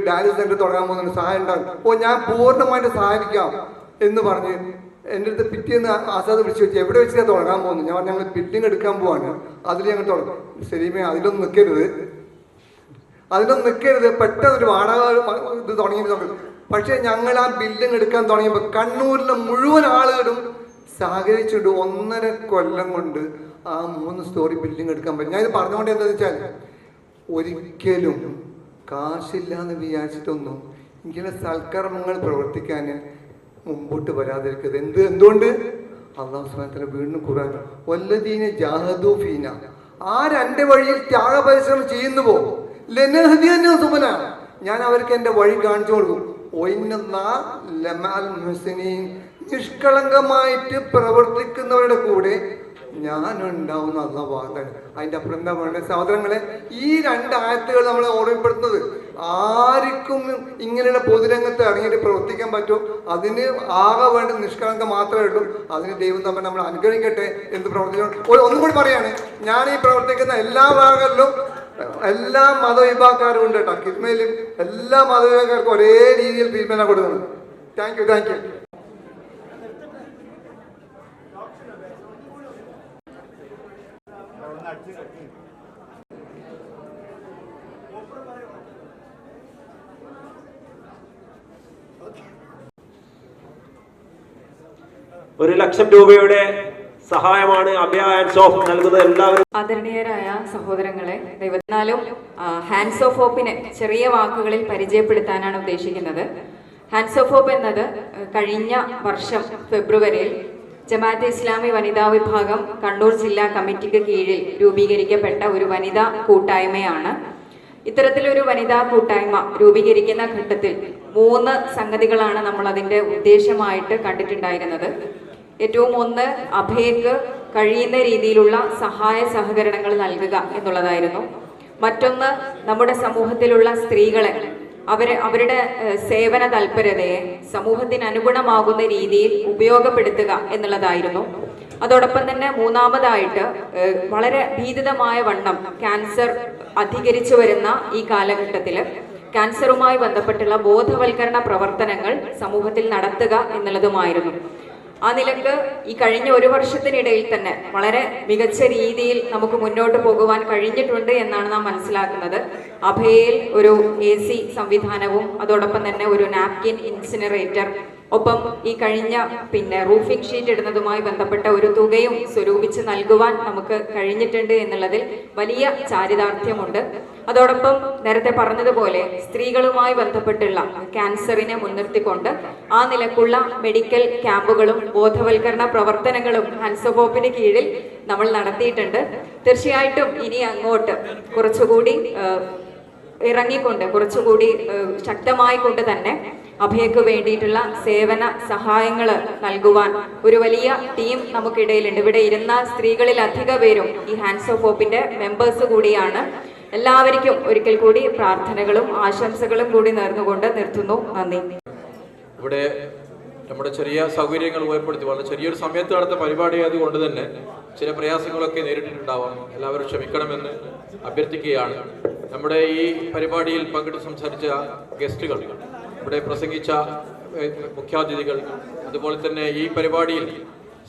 ഡയാലിസിസ് സെൻ്റർ തുടങ്ങാൻ പോകുന്ന സഹായം ഉണ്ടാകും, ഞാൻ പൂർണ്ണമായിട്ട് സഹായിക്കാം എന്ന് പറഞ്ഞ് എൻ്റെ അടുത്ത് പിറ്റേന്ന് ആസാദ് വിളിച്ച് വെച്ച് എവിടെ വെച്ചാൽ തുടങ്ങാൻ പോകുന്നു. ഞാൻ ഞങ്ങൾ ബിൽഡിംഗ് എടുക്കാൻ പോവാണ്, അതിൽ ഞങ്ങൾ തുടങ്ങും. ശരിമേ, അതിലൊന്നും നിൽക്കരുത്, പെട്ടെന്നൊരു വാടക ഇത് തുടങ്ങി. പക്ഷേ ഞങ്ങൾ ആ ബിൽഡിംഗ് എടുക്കാൻ തുടങ്ങിയപ്പോൾ കണ്ണൂരിലെ മുഴുവൻ ആളുകളും സഹകരിച്ചിട്ട് 1.5 കൊല്ലം കൊണ്ട് ആ 3 സ്റ്റോറി ബിൽഡിംഗ് എടുക്കാൻ പറ്റും. ഞാനിത് പറഞ്ഞുകൊണ്ട് എന്താണെന്ന് വെച്ചാൽ ഒരിക്കലും കാശില്ല എന്ന് വിചാരിച്ചിട്ടൊന്നും ഇങ്ങനെ സൽക്കർമ്മങ്ങൾ പ്രവർത്തിക്കാൻ മുമ്പോട്ട് വരാതിരിക്കരുത്. എന്തുകൊണ്ട് അല്ലാഹു സുബ്ഹാനഹു വ തആല വീണ്ടും ഖുർആൻ വല്ലദീന ജാഹദൂ ഫീന, ആര് എൻ്റെ വഴിയിൽ ത്യാഗപരിശ്രമം ചെയ്യുന്നുവോ ലനഹ്ദിയന്നഹും സുബല, ഞാൻ അവർക്ക് എൻ്റെ വഴി കാണിച്ചു കൊടുക്കും. നിഷ്കളങ്കമായിട്ട് പ്രവർത്തിക്കുന്നവരുടെ കൂടെ ഞാനുണ്ടാവുന്ന അല്ലാഹു വാഗ്ദാനം. അതിൻ്റെ അപ്പുറം എന്താ പറയുക സഹോദരങ്ങളെ, ഈ 2 ആയത്തുകൾ നമ്മളെ ഓർമ്മപ്പെടുത്തുന്നത് ആർക്കും ഇങ്ങനെയുള്ള പൊതുരംഗത്ത് ഇറങ്ങിയിട്ട് പ്രവർത്തിക്കാൻ പറ്റുമോ, അതിന് ആകെ വേണ്ട നിഷ്കളങ്കം മാത്രമേ ഉള്ളൂ. അതിന് ദൈവം തമ്മിൽ നമ്മൾ അനുഗ്രഹിക്കട്ടെ എന്ന് പ്രവർത്തിക്കണം. ഒന്നും കൂടി പറയാണ്, ഞാൻ ഈ പ്രവർത്തിക്കുന്ന എല്ലാ ഭാഗങ്ങളിലും എല്ലാ മതവിഭാഗക്കാരും ഉണ്ട് കേട്ടോ. കിസ്മയിലും എല്ലാ മതവിഭാഗക്കാർക്കും ഒരേ രീതിയിൽ ട്രീറ്റ്മെൻറ്റാണ് കൊടുക്കുന്നത്. Thank you. ₹1,00,000 സഹായമാണ് അഭയ ഹാൻഡ്സ് ഓഫ് നൽകുന്നത്. എല്ലാവരും ആദരണീയരായ സഹോദരങ്ങളെ, ദൈവത്തിനാലും ഹാൻഡ്സ് ഓഫ് ഹോപ്പിനെ ചെറിയ വാക്കുകളിൽ പരിചയപ്പെടുത്താനാണ് ഉദ്ദേശിക്കുന്നത്. ഹാൻഡ്സ് ഓഫ് ഹോപ്പ് എന്നത് കഴിഞ്ഞ വർഷം ഫെബ്രുവരിയിൽ ജമാഅത്തെ ഇസ്ലാമി വനിതാ വിഭാഗം കണ്ണൂർ ജില്ലാ കമ്മിറ്റിക്ക് കീഴിൽ രൂപീകരിക്കപ്പെട്ട ഒരു വനിതാ കൂട്ടായ്മയാണ്. ഇത്തരത്തിലൊരു വനിതാ കൂട്ടായ്മ രൂപീകരിക്കുന്ന ഘട്ടത്തിൽ 3 സംഗതികളാണ് നമ്മൾ അതിൻ്റെ ഉദ്ദേശമായിട്ട് കണ്ടിട്ടുണ്ടായിരുന്നത്. ഏറ്റവും ഒന്ന്, അഭയക്ക് കഴിയുന്ന രീതിയിലുള്ള സഹായ സഹകരണങ്ങൾ നൽകുക എന്നുള്ളതായിരുന്നു. മറ്റൊന്ന്, നമ്മുടെ സമൂഹത്തിലുള്ള സ്ത്രീകളെ അവരുടെ സേവന തൽപരതയെ സമൂഹത്തിന് അനുഗുണമാകുന്ന രീതിയിൽ ഉപയോഗപ്പെടുത്തുക എന്നുള്ളതായിരുന്നു. അതോടൊപ്പം തന്നെ മൂന്നാമതായിട്ട് വളരെ ഭീതിതമായ വണ്ണം ക്യാൻസർ അധികരിച്ചു വരുന്ന ഈ കാലഘട്ടത്തിൽ ക്യാൻസറുമായി ബന്ധപ്പെട്ടുള്ള ബോധവൽക്കരണ പ്രവർത്തനങ്ങൾ സമൂഹത്തിൽ നടത്തുക എന്നുള്ളതുമായിരുന്നു. ആ നിലക്ക് ഈ കഴിഞ്ഞ ഒരു വർഷത്തിനിടയിൽ തന്നെ വളരെ മികച്ച രീതിയിൽ നമുക്ക് മുന്നോട്ട് പോകുവാൻ കഴിഞ്ഞിട്ടുണ്ട് എന്നാണ് നാം മനസ്സിലാക്കുന്നത്. അഭയയിൽ ഒരു AC സംവിധാനവും അതോടൊപ്പം തന്നെ ഒരു നാപ്കിൻ ഇൻസിനറേറ്റർ, ഒപ്പം ഈ കഴിഞ്ഞ റൂഫിംഗ് ഷീറ്റ് ഇടുന്നതുമായി ബന്ധപ്പെട്ട ഒരു തുകയും സ്വരൂപിച്ച് നൽകുവാൻ നമുക്ക് കഴിഞ്ഞിട്ടുണ്ട് എന്നുള്ളതിൽ വലിയ ചാരിതാർത്ഥ്യമുണ്ട്. അതോടൊപ്പം നേരത്തെ പറഞ്ഞതുപോലെ സ്ത്രീകളുമായി ബന്ധപ്പെട്ടുള്ള ക്യാൻസറിനെ മുൻനിർത്തിക്കൊണ്ട് ആ നിലക്കുള്ള മെഡിക്കൽ ക്യാമ്പുകളും ബോധവൽക്കരണ പ്രവർത്തനങ്ങളും ഹാൻഡ്സ് ഓഫ് ഹോപ്പിന് കീഴിൽ നമ്മൾ നടത്തിയിട്ടുണ്ട്. തീർച്ചയായിട്ടും ഇനി അങ്ങോട്ട് കുറച്ചുകൂടി ഇറങ്ങിക്കൊണ്ട് കുറച്ചുകൂടി ശക്തമായിക്കൊണ്ട് തന്നെ അഭയക്ക് വേണ്ടിയിട്ടുള്ള സേവന സഹായങ്ങൾ നൽകുവാൻ ഒരു വലിയ ടീം നമുക്കിടയിലുണ്ട്. ഇവിടെ ഇരുന്ന സ്ത്രീകളിൽ അധിക പേരും ഈ ഹാൻഡ്സ് ഓഫ് ഹോപ്പിന്റെ മെമ്പേഴ്സ് കൂടിയാണ്. എല്ലാവർക്കും ഒരിക്കൽ കൂടി പ്രാർത്ഥനകളും ആശംസകളും കൂടി നേർന്നുകൊണ്ട് നിർത്തുന്നു. നന്ദി. ഇവിടെ നമ്മുടെ ചെറിയ സൗകര്യങ്ങൾ ഉപയോഗപ്പെടുത്തി വളരെ ചെറിയൊരു സമയത്ത് നടത്ത പരിപാടി ആയതുകൊണ്ട് തന്നെ ചില പ്രയാസങ്ങളൊക്കെ നേരിട്ടിട്ടുണ്ടാവാം. എല്ലാവരും ക്ഷമിക്കണമെന്ന് അഭ്യർത്ഥിക്കുകയാണ്. നമ്മുടെ ഈ പരിപാടിയിൽ പങ്കെടുത്ത് സംസാരിച്ച ഗസ്റ്റുകൾ, ഇവിടെ പ്രസംഗിച്ച മുഖ്യാതിഥികൾ, അതുപോലെ തന്നെ ഈ പരിപാടിയിൽ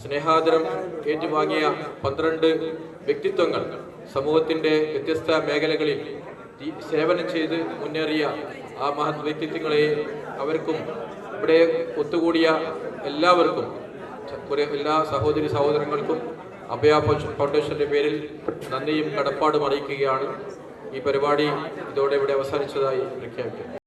സ്നേഹാദരം ഏറ്റുവാങ്ങിയ 12 വ്യക്തിത്വങ്ങൾ, സമൂഹത്തിൻ്റെ വ്യത്യസ്ത മേഖലകളിൽ സേവനം ചെയ്ത് മുന്നേറിയ ആ മഹത് വ്യക്തിത്വങ്ങളെ അവർക്കും ഇവിടെ ഒത്തുകൂടിയ എല്ലാവർക്കും, എല്ലാ സഹോദരി സഹോദരങ്ങൾക്കും അഭയ ഫൗണ്ടേഷന്റെ പേരിൽ നന്ദിയും കടപ്പാടും അറിയിക്കുകയാണ്. ഈ പരിപാടി ഇതോടെ ഇവിടെ അവസാനിച്ചതായി പ്രഖ്യാപിക്കുന്നു.